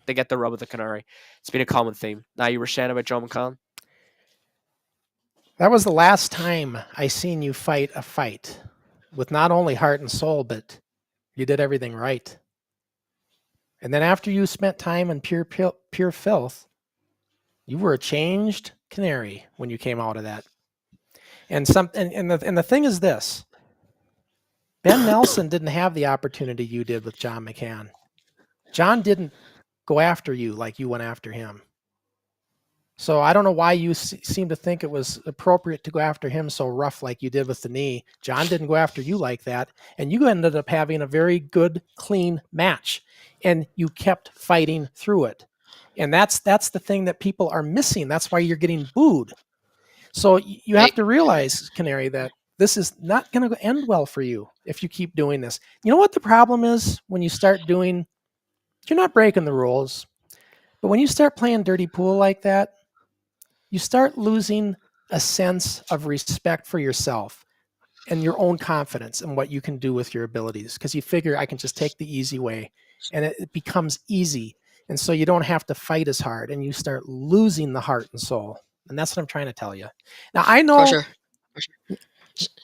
Speaker 5: they get the rub of the canary. It's been a common theme. Now, you were saying about John McCann?
Speaker 6: That was the last time I seen you fight a fight with not only heart and soul, but you did everything right. And then after you spent time in pure filth, you were a changed canary when you came out of that. And the thing is this: Ben Nelson didn't have the opportunity you did with John McCann. John didn't go after you like you went after him. So I don't know why you seem to think it was appropriate to go after him so rough like you did with the knee. John didn't go after you like that, and you ended up having a very good, clean match, and you kept fighting through it. And that's the thing that people are missing. That's why you're getting booed. So you have to realize, Canary, that this is not going to end well for you if you keep doing this. You know what the problem is when you start doing, you're not breaking the rules, but when you start playing dirty pool like that, you start losing a sense of respect for yourself and your own confidence in what you can do with your abilities, because you figure I can just take the easy way, and it becomes easy. And so you don't have to fight as hard, and you start losing the heart and soul. And that's what I'm trying to tell you. Now, I know...
Speaker 7: Crusher.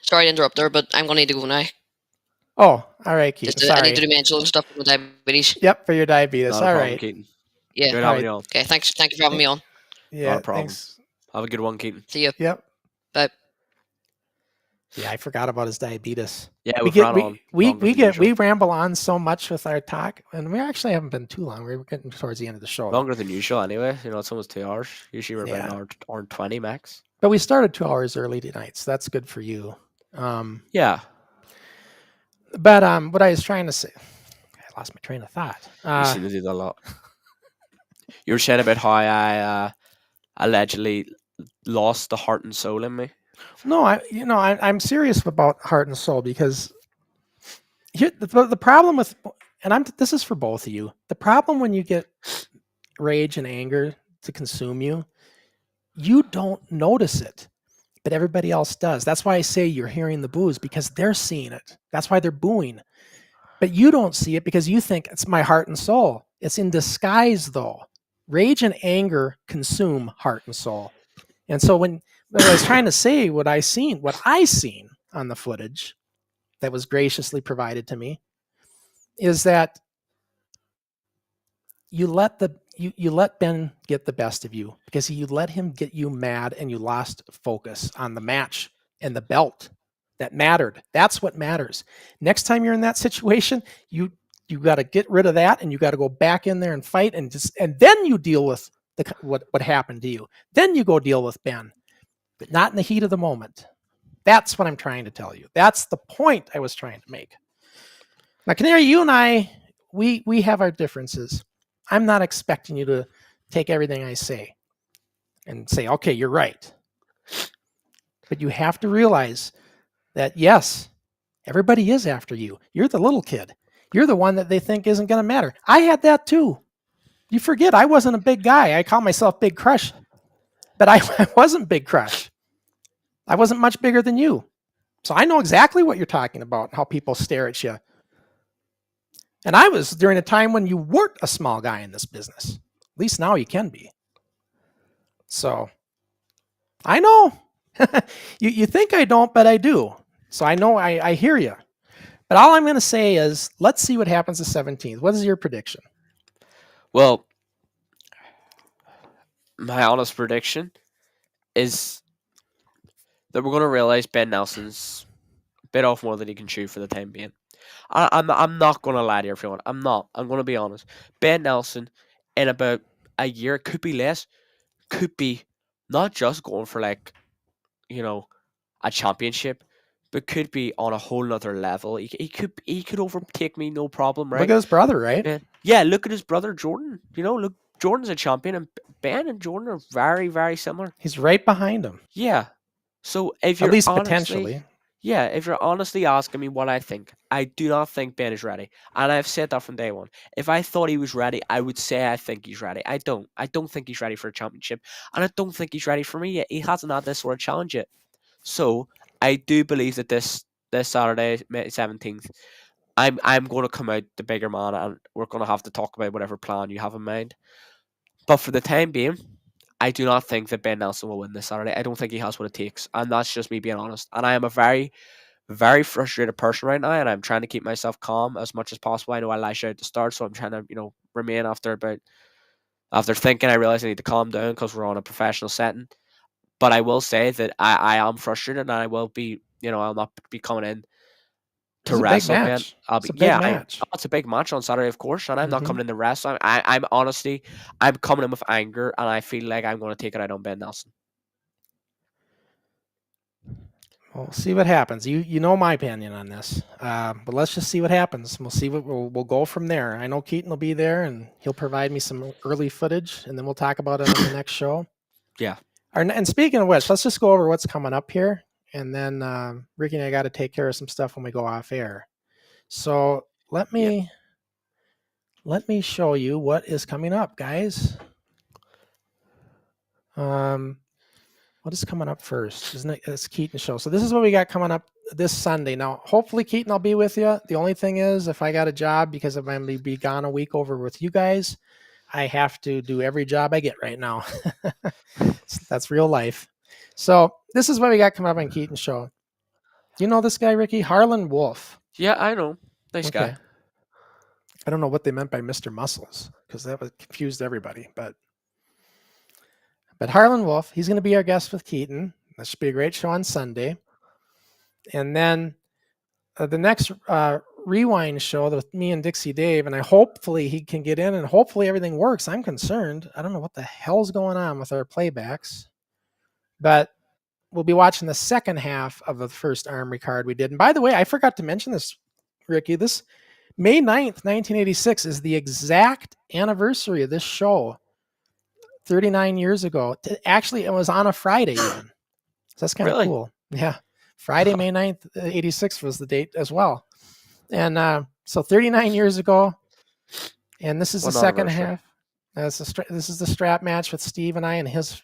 Speaker 7: Sorry to interrupt there, but I'm going to need to go now.
Speaker 6: Oh, all right, Keaton. Sorry.
Speaker 7: I need to do mental stuff with my diabetes.
Speaker 6: Yep, for your diabetes.
Speaker 5: Not
Speaker 6: all
Speaker 5: problem,
Speaker 6: right.
Speaker 5: Keaton.
Speaker 7: Yeah.
Speaker 5: Good having you on.
Speaker 7: Okay, thanks. Thank you for having me on.
Speaker 6: Yeah,
Speaker 5: Not a problem.
Speaker 6: thanks.
Speaker 5: Have a good one, Keaton.
Speaker 7: See you.
Speaker 6: Yep.
Speaker 7: Bye.
Speaker 6: Yeah, I forgot about his diabetes.
Speaker 5: Yeah,
Speaker 6: we ramble on so much with our talk, and we actually haven't been too long. We're getting towards the end of the show.
Speaker 5: Longer than usual, anyway. It's almost 2 hours. Usually we're about an hour and 20 max.
Speaker 6: But we started 2 hours early tonight, so that's good for you.
Speaker 5: Yeah.
Speaker 6: But what I was trying to say, I lost my train of thought.
Speaker 5: You seem to do that a lot. You were saying about how I allegedly lost the heart and soul in me.
Speaker 6: No, I'm serious about heart and soul, because here, the problem with, and this is for both of you. The problem when you get rage and anger to consume you, you don't notice it, but everybody else does. That's why I say you're hearing the boos, because they're seeing it. That's why they're booing. But you don't see it because you think it's my heart and soul. It's in disguise, though. Rage and anger consume heart and soul. And so when I was trying to say what I seen on the footage that was graciously provided to me, is that you let Ben get the best of you, because you let him get you mad and you lost focus on the match and the belt that mattered. That's what matters. Next time you're in that situation, you got to get rid of that, and you got to go back in there and fight, and then you deal with what happened to you. Then you go deal with Ben, but not in the heat of the moment. That's what I'm trying to tell you. That's the point I was trying to make. Now, Canary, you and I, we have our differences. I'm not expecting you to take everything I say and say, okay, you're right. But you have to realize that, yes, everybody is after you. You're the little kid. You're the one that they think isn't going to matter. I had that too. You forget, I wasn't a big guy. I call myself Big Crush. But I wasn't Big Crush. I wasn't much bigger than you. So I know exactly what you're talking about and how people stare at you. And I was during a time when you weren't a small guy in this business. At least now you can be. So I know. You think I don't, but I do. So I know I hear you. But all I'm going to say is, let's see what happens the 17th. What is your prediction?
Speaker 5: Well, my honest prediction is that we're going to realize Ben Nelson's bit off more than he can chew for the time being. I'm not going to lie to everyone. I'm not. I'm going to be honest. Ben Nelson, in about a year, could be less, could be not just going for a championship, but could be on a whole nother level. He could overtake me, no problem, right?
Speaker 6: Look at his brother, right?
Speaker 5: Yeah, look at his brother Jordan. Look, Jordan's a champion, and Ben and Jordan are very, very similar.
Speaker 6: He's right behind him.
Speaker 5: Yeah. So if you're
Speaker 6: at least potentially.
Speaker 5: Yeah, if you're honestly asking me what I think, I do not think Ben is ready. And I've said that from day one. If I thought he was ready, I would say I think he's ready. I don't. I don't think he's ready for a championship. And I don't think he's ready for me yet. He hasn't had this sort of challenge yet. So I do believe that this Saturday, May 17th, I'm going to come out the bigger man, and we're going to have to talk about whatever plan you have in mind. But for the time being, I do not think that Ben Nelson will win this Saturday. I don't think he has what it takes. And that's just me being honest. And I am a very, very frustrated person right now, and I'm trying to keep myself calm as much as possible. I know I lash out at the start, so I'm trying to, remain after thinking. I realize I need to calm down because we're on a professional setting. But I will say that I am frustrated, and I will be, I'll not be coming in to wrestle.
Speaker 6: It's a big match.
Speaker 5: It's a big match on Saturday, of course, and I'm not coming in to wrestle. I'm honestly, I'm coming in with anger, and I feel like I'm going to take it out on Ben Nelson.
Speaker 6: We'll see what happens. You know my opinion on this, but let's just see what happens. We'll see we'll go from there. I know Keaton will be there, and he'll provide me some early footage, and then we'll talk about it on the next show.
Speaker 5: Yeah.
Speaker 6: And speaking of which, let's just go over what's coming up here. And then Ricky and I got to take care of some stuff when we go off air. So let me show you what is coming up, guys. What is coming up first? Isn't it? It's Keaton show. So this is what we got coming up this Sunday. Now, hopefully, Keaton, I'll be with you. The only thing is, if I got a job, because I'm going to be gone a week over with you guys, I have to do every job I get right now. That's real life. So this is what we got coming up on Keaton show. Do you know this guy, Ricky? Harlan Wolf.
Speaker 5: Yeah, I know. Nice guy.
Speaker 6: I don't know what they meant by Mr. Muscles, because that confused everybody. But Harlan Wolf, he's going to be our guest with Keaton. That should be a great show on Sunday. And then the next Rewind show with me and Dixie Dave, and hopefully he can get in, and hopefully everything works. I'm concerned. I don't know what the hell's going on with our playbacks. But we'll be watching the second half of the first Armory card we did. And by the way, I forgot to mention this, Ricky. This May 9th, 1986 is the exact anniversary of this show. 39 years ago. Actually, it was on a Friday even. So that's kind of cool. Yeah. Friday, May 9th, 86 was the date as well. And so 39 years ago. And this is the second half. This is the strap match with Steve and I and his.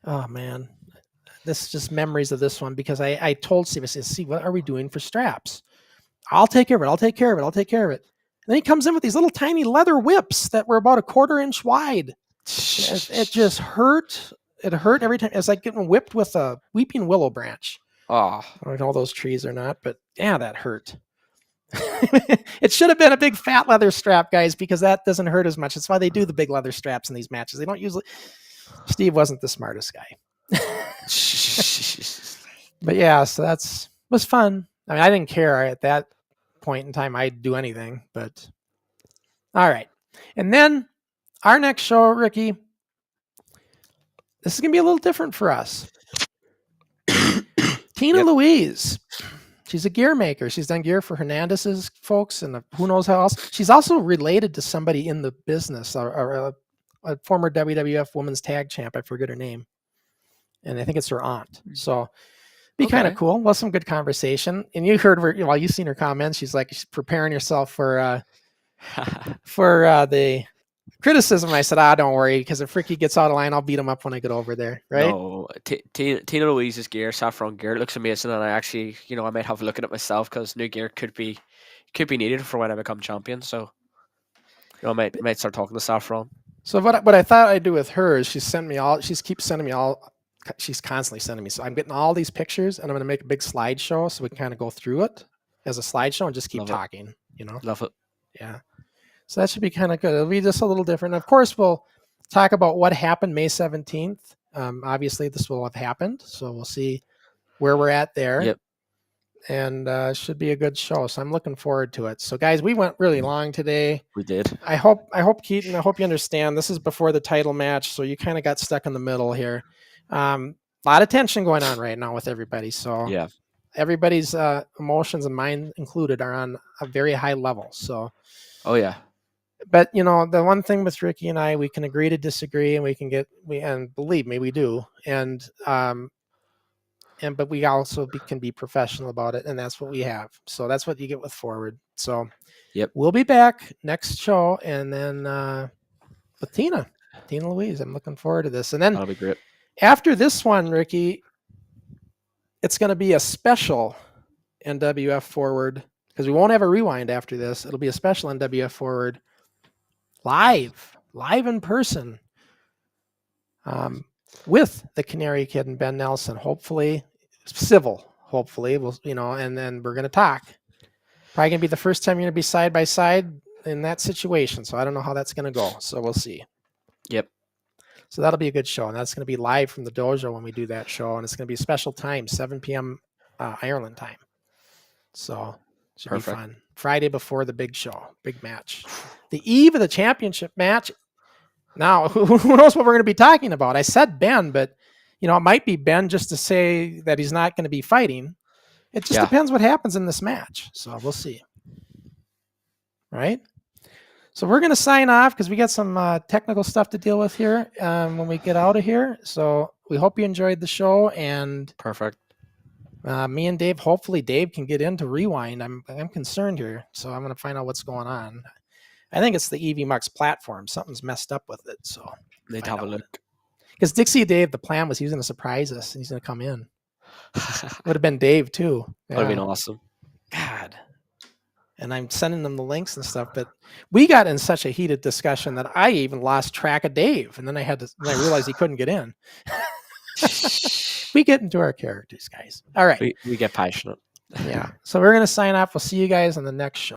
Speaker 6: Oh man, this is just memories of this one because I told Steve, I said, "See, what are we doing for straps? I'll take care of it. I'll take care of it. I'll take care of it." And then he comes in with these little tiny leather whips that were about a 1/4 inch wide. It just hurt. It hurt every time. It's like getting whipped with a weeping willow branch.
Speaker 5: Oh,
Speaker 6: I don't know if all those trees or not, but yeah, that hurt. It should have been a big fat leather strap, guys, because that doesn't hurt as much. That's why they do the big leather straps in these matches. They don't usually. Steve wasn't the smartest guy. But yeah, so was fun. I mean, I didn't care at that point in time. I'd do anything, but all right. And then our next show, Ricky, this is going to be a little different for us. Tina Louise. She's a gear maker. She's done gear for Hernandez's folks and who knows how else. She's also related to somebody in the business, or a former WWF Women's Tag Champ. I forget her name. And I think it's her aunt. So be kind of cool. Well, some good conversation. And you heard her, well, you've seen her comments. She's like, she's preparing herself for the criticism. I said, don't worry, because if Ricky gets out of line, I'll beat him up when I get over there. Right?
Speaker 5: No, Tina Louise's gear, saffron gear, it looks amazing, and I actually, I might have a look at it myself because new gear could be needed for when I become champion. So, I might start talking to Saffron.
Speaker 6: So what I thought I'd do with her is she's keeps sending me all. She's constantly sending me. So I'm getting all these pictures, and I'm going to make a big slideshow so we can kind of go through it as a slideshow and just keep talking.
Speaker 5: Love it.
Speaker 6: Yeah. So that should be kind of good. It'll be just a little different. Of course, we'll talk about what happened May 17th. Obviously, this will have happened, so we'll see where we're at there.
Speaker 5: Yep.
Speaker 6: And should be a good show. So I'm looking forward to it. So, guys, we went really long today.
Speaker 5: We did.
Speaker 6: I hope Keaton, I hope you understand. This is before the title match, so you kind of got stuck in the middle here. A lot of tension going on right now with everybody. So
Speaker 5: yeah,
Speaker 6: everybody's emotions and mine included are on a very high level. So.
Speaker 5: Oh yeah.
Speaker 6: But the one thing with Ricky and I, we can agree to disagree, and and believe me, we do. But we also can be professional about it, and that's what we have. So that's what you get with Forward. So
Speaker 5: yep,
Speaker 6: we'll be back next show, and then with Tina Louise. I'm looking forward to this. And then
Speaker 5: that'll be great.
Speaker 6: After this one, Ricky, it's going to be a special NWF Forward because we won't have a rewind after this. It'll be a special NWF Forward. Live in person, with the Canary Kid and Ben Nelson. Hopefully, we'll, and then we're gonna talk. Probably gonna be the first time you're gonna be side by side in that situation. So I don't know how that's gonna go. So we'll see.
Speaker 5: Yep.
Speaker 6: So that'll be a good show, and that's gonna be live from the dojo when we do that show, and it's gonna be a special time, 7 p.m. Ireland time. So. Should
Speaker 5: Perfect.
Speaker 6: Be fun. Friday before the big show, big match. The eve of the championship match. Now, who knows what we're going to be talking about? I said Ben, but, it might be Ben just to say that he's not going to be fighting. It just depends what happens in this match. So we'll see. Right? So we're going to sign off because we got some technical stuff to deal with here when we get out of here. So we hope you enjoyed the show. And
Speaker 5: perfect.
Speaker 6: Me and Dave, hopefully Dave can get into Rewind. I'm concerned here, so I'm going to find out what's going on. I think it's the EV Mux platform. Something's messed up with it, so
Speaker 5: they'd have a look.
Speaker 6: Because Dixie Dave, the plan was he was going to surprise us, and he's going to come in. Would have been Dave too.
Speaker 5: That would have been awesome.
Speaker 6: God. And I'm sending them the links and stuff, but we got in such a heated discussion that I even lost track of Dave, and then I realized he couldn't get in. We get into our characters, guys. All right.
Speaker 5: We get passionate.
Speaker 6: Yeah. So we're going to sign off. We'll see you guys on the next show.